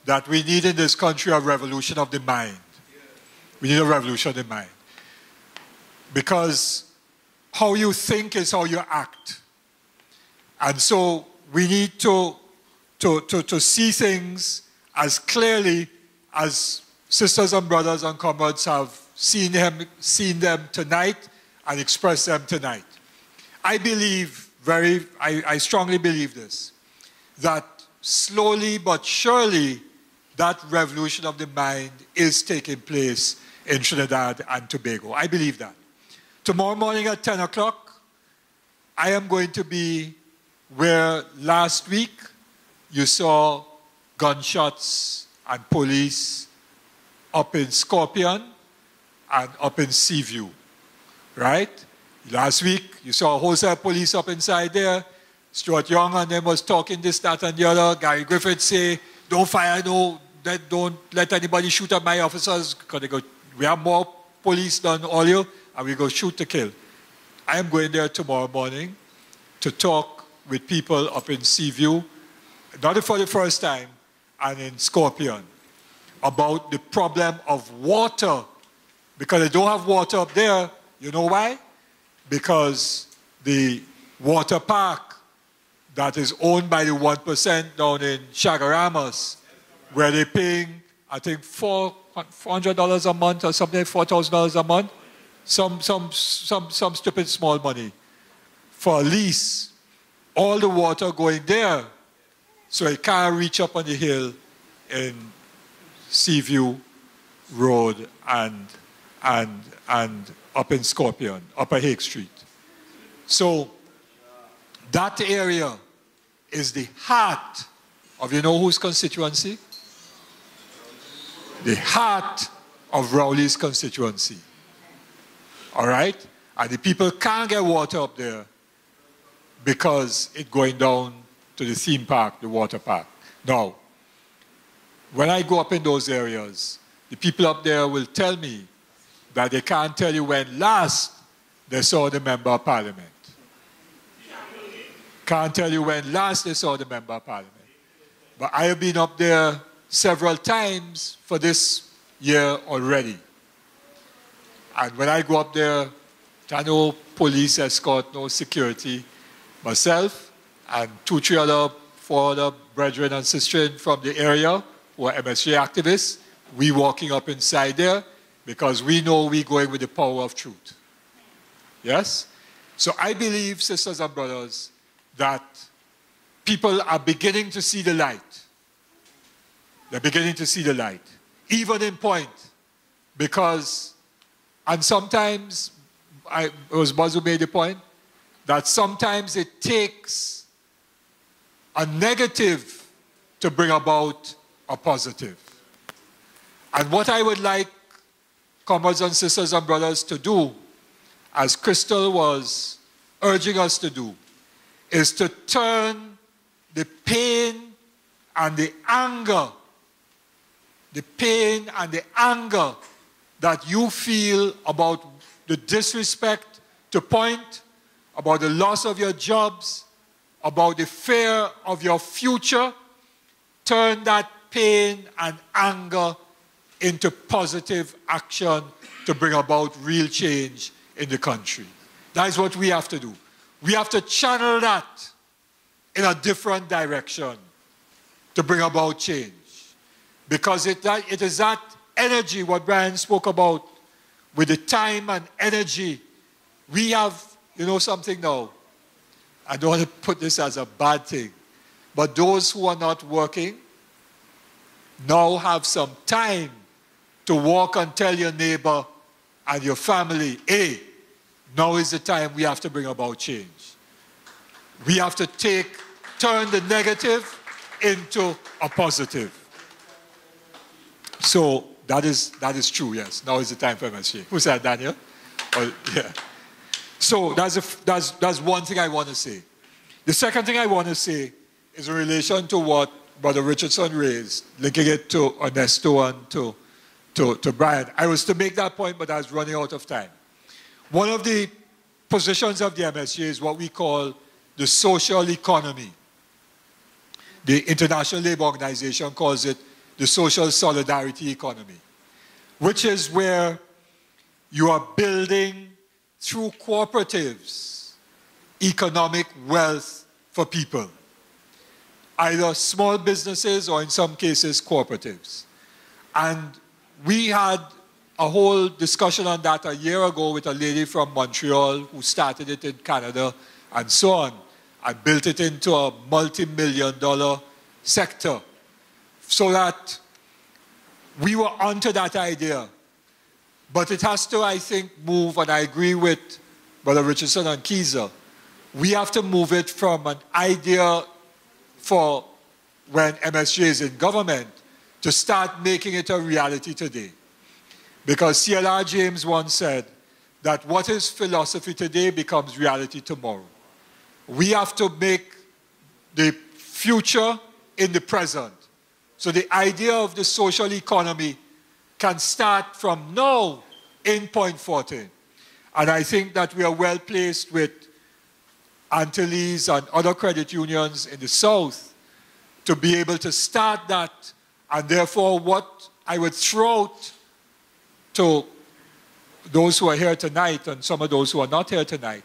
that we need in this country a revolution of the mind. We need a revolution of the mind. Because how you think is how you act. And so we need to see things as clearly as sisters and brothers and comrades have seen them tonight and expressed them tonight. I believe I strongly believe this, that slowly but surely that revolution of the mind is taking place in Trinidad and Tobago. I believe that. Tomorrow morning at 10 o'clock, I am going to be where last week you saw gunshots and police up in Scorpion and up in Seaview, right? Last week, you saw a whole set of police up inside there. Stuart Young and them was talking this, that, and the other. Gary Griffith say, don't fire, don't let anybody shoot at my officers, because they go, we have more police than all you, and we go shoot to kill. I am going there tomorrow morning to talk with people up in Seaview, not for the first time, and in Scorpion, about the problem of water. Because they don't have water up there. You know why? Because the water park that is owned by the 1% down in Chagaramas, where they're paying, I think, $400 a month or something, $4,000 a month, some stupid small money for a lease. All the water going there, so it can't reach up on the hill in Seaview Road and up in Scorpion, Upper Hake Street. So that area is the heart of, you know whose constituency? The heart of Rowley's constituency. All right? And the people can't get water up there because it's going down to the theme park, the water park. Now, when I go up in those areas, the people up there will tell me that they can't tell you when last they saw the Member of Parliament. Can't tell you when last they saw the Member of Parliament. But I have been up there several times for this year already. And when I go up there, there are no police escort, no security. Myself and 2, 3 other, 4 other brethren and sisters from the area who are MSJ activists, we walking up inside there because we know we're going with the power of truth. Yes? So I believe, sisters and brothers, that people are beginning to see the light. They're beginning to see the light, even in point, because, and sometimes, it was Buzz who made the point, that sometimes it takes a negative to bring about a positive. And what I would like comrades and sisters and brothers to do, as Crystal was urging us to do, is to turn the pain and the anger that you feel about the disrespect to point, about the loss of your jobs, about the fear of your future, turn that pain and anger into positive action to bring about real change in the country. That is what we have to do. We have to channel that in a different direction to bring about change. Because it is that energy, what Brian spoke about, with the time and energy. We have, you know something now, I don't want to put this as a bad thing, but those who are not working now have some time to walk and tell your neighbor and your family, hey, now is the time we have to bring about change. We have to turn the negative into a positive. So that is true, yes. Now is the time for MSJ. Who said Daniel? Oh, yeah. So that's one thing I want to say. The second thing I want to say is in relation to what Brother Richardson raised, linking it to Ernesto and to Brian. I was to make that point, but I was running out of time. One of the positions of the MSJ is what we call the social economy. The International Labour Organization calls it the social solidarity economy, which is where you are building, through cooperatives, economic wealth for people, either small businesses or in some cases cooperatives. And we had a whole discussion on that a year ago with a lady from Montreal who started it in Canada and so on, and built it into a multi-million-dollar sector. So that we were onto that idea. But it has to, I think, move, and I agree with Brother Richardson and Keyser, we have to move it from an idea for when MSJ is in government to start making it a reality today. Because C.L.R. James once said that what is philosophy today becomes reality tomorrow. We have to make the future in the present. So the idea of the social economy can start from now in Point Fortin. And I think that we are well placed with Antilles and other credit unions in the South to be able to start that. And therefore, what I would throw out to those who are here tonight and some of those who are not here tonight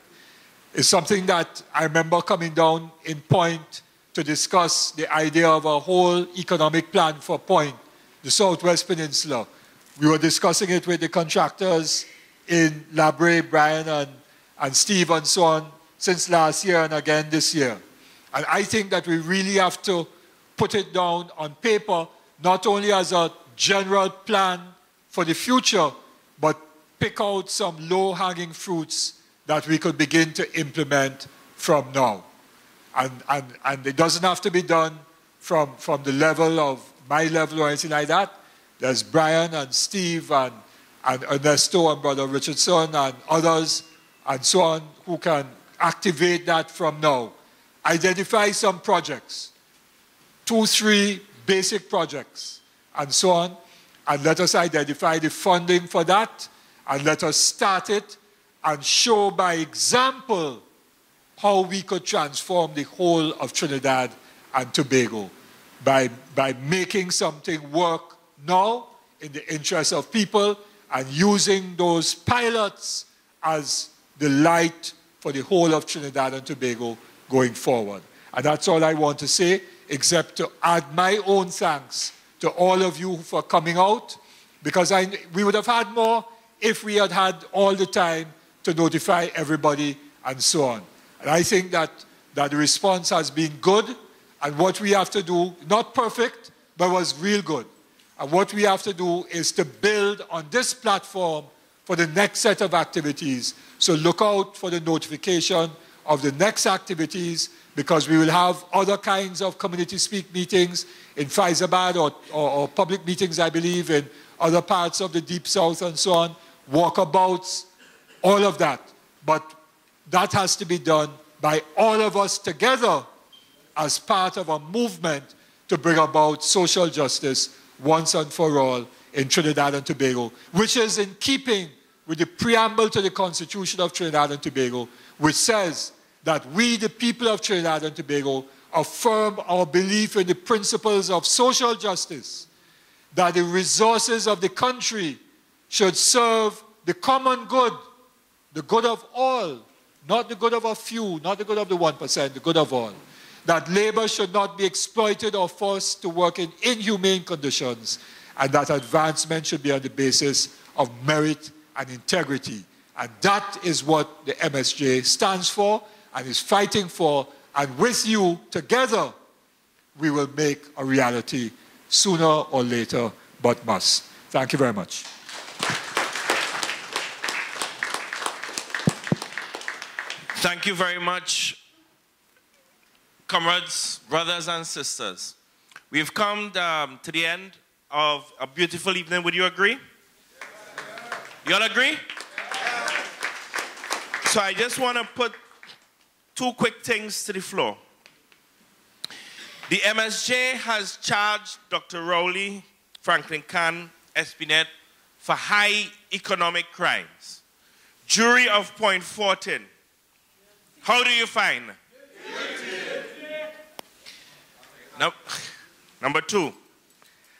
is something that I remember coming down in Point to discuss the idea of a whole economic plan for Point, the Southwest Peninsula. We were discussing it with the contractors in Labre, Brian and Steve and so on since last year and again this year. And I think that we really have to put it down on paper, not only as a general plan for the future, but pick out some low-hanging fruits that we could begin to implement from now. And it doesn't have to be done from the level of my level or anything like that. There's Brian and Steve and Ernesto and Brother Richardson and others and so on who can activate that from now. Identify some projects, 2, 3 basic projects and so on, and let us identify the funding for that and let us start it and show by example how we could transform the whole of Trinidad and Tobago. by making something work now in the interest of people and using those pilots as the light for the whole of Trinidad and Tobago going forward. And that's all I want to say, except to add my own thanks to all of you for coming out, because we would have had more if we had had all the time to notify everybody and so on. And I think that the response has been good, and what we have to do, not perfect, but was real good. And what we have to do is to build on this platform for the next set of activities. So look out for the notification of the next activities, because we will have other kinds of community speak meetings in Faizabad or public meetings, I believe, in other parts of the Deep South and so on, walkabouts, all of that. But that has to be done by all of us together as part of a movement to bring about social justice once and for all in Trinidad and Tobago, which is in keeping with the preamble to the Constitution of Trinidad and Tobago, which says that we, the people of Trinidad and Tobago, affirm our belief in the principles of social justice, that the resources of the country should serve the common good, the good of all, not the good of a few, not the good of the 1%, the good of all. That labor should not be exploited or forced to work in inhumane conditions, and that advancement should be on the basis of merit and integrity. And that is what the MSJ stands for and is fighting for, and with you together, we will make a reality sooner or later, but must. Thank you very much. Thank you very much, comrades, brothers and sisters. We've come to the end of a beautiful evening. Would you agree? You all agree? So I just want to put two quick things to the floor. The MSJ has charged Dr. Rowley, Franklin Khan, Espinet for high economic crimes. Jury of Point Fortin. How do you find? Number two,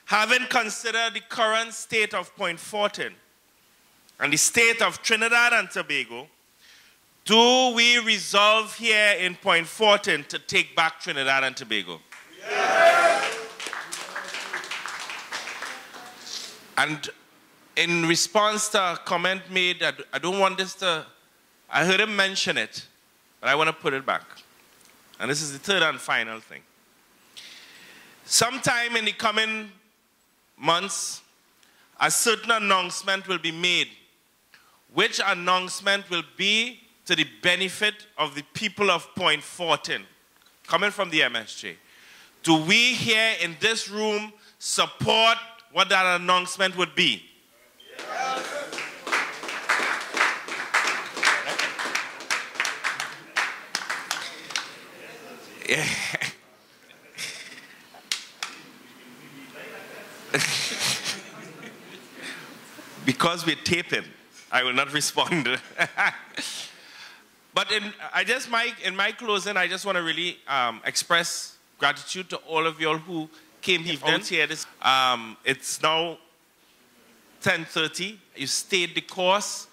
having considered the current state of Point Fortin and the state of Trinidad and Tobago, do we resolve here in Point Fortin to take back Trinidad and Tobago? Yes. And in response to a comment made, I don't want this to, I heard him mention it, but I want to put it back. And this is the third and final thing. Sometime in the coming months, a certain announcement will be made, which announcement will be to the benefit of the people of Point Fortin, coming from the MSJ. Do we here in this room support what that announcement would be? Yeah. Because we're taping, I will not respond. But in my closing, I just want to really express gratitude to all of you all who came out here. It's now 10:30. You stayed the course,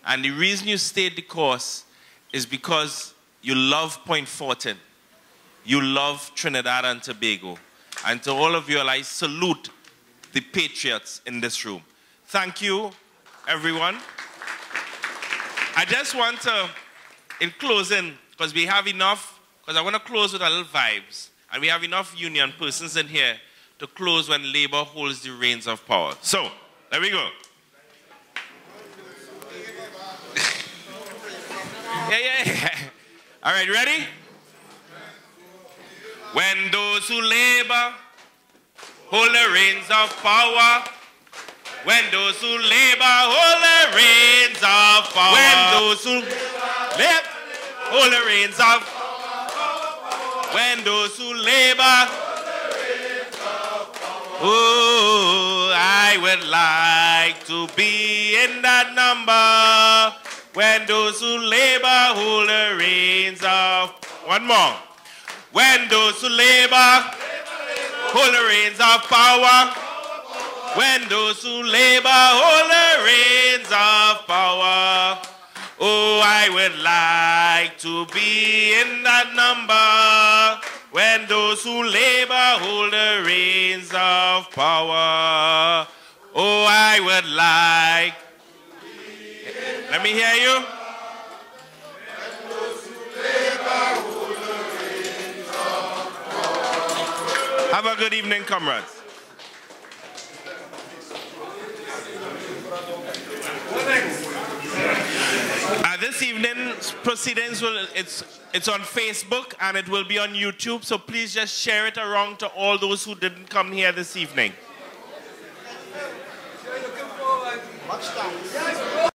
and the reason you stayed the course is because you love Point Fortin. You love Trinidad and Tobago. And to all of you all, I salute the patriots in this room. Thank you, everyone. I just want to, in closing, because we have enough, because I want to close with a little vibes, and we have enough union persons in here to close when labor holds the reins of power. So, there we go. Yeah. All right, ready? When those who labor hold the reins of power, when those who labor hold the reins of power, when those who labor hold the reins of power, when those who labor, oh, I would like to be in that number. When those who labor hold the reins of, one more. When those who labor hold the reins of power. When those who labor hold the reins of power. Oh, I would like to be in that number. When those who labor hold the reins of power. Oh, I would like. Let me hear you. Have a good evening, comrades. This evening's proceedings it's on Facebook and it will be on YouTube, so please just share it around to all those who didn't come here this evening. Much thanks.